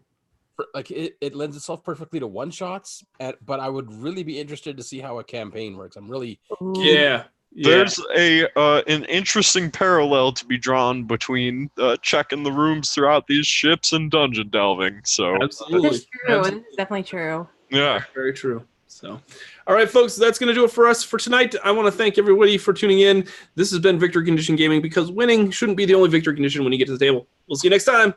B: It lends itself perfectly to one shots, but I would really be interested to see how a campaign works. I'm really
A: yeah.
C: There's an interesting parallel to be drawn between checking the rooms throughout these ships and dungeon delving. So
A: absolutely,
E: that's true. Absolutely. It's definitely true.
C: Yeah,
A: very true. So, all right, folks, that's going to do it for us for tonight. I want to thank everybody for tuning in. This has been Victory Condition Gaming, because winning shouldn't be the only victory condition when you get to the table. We'll see you next time.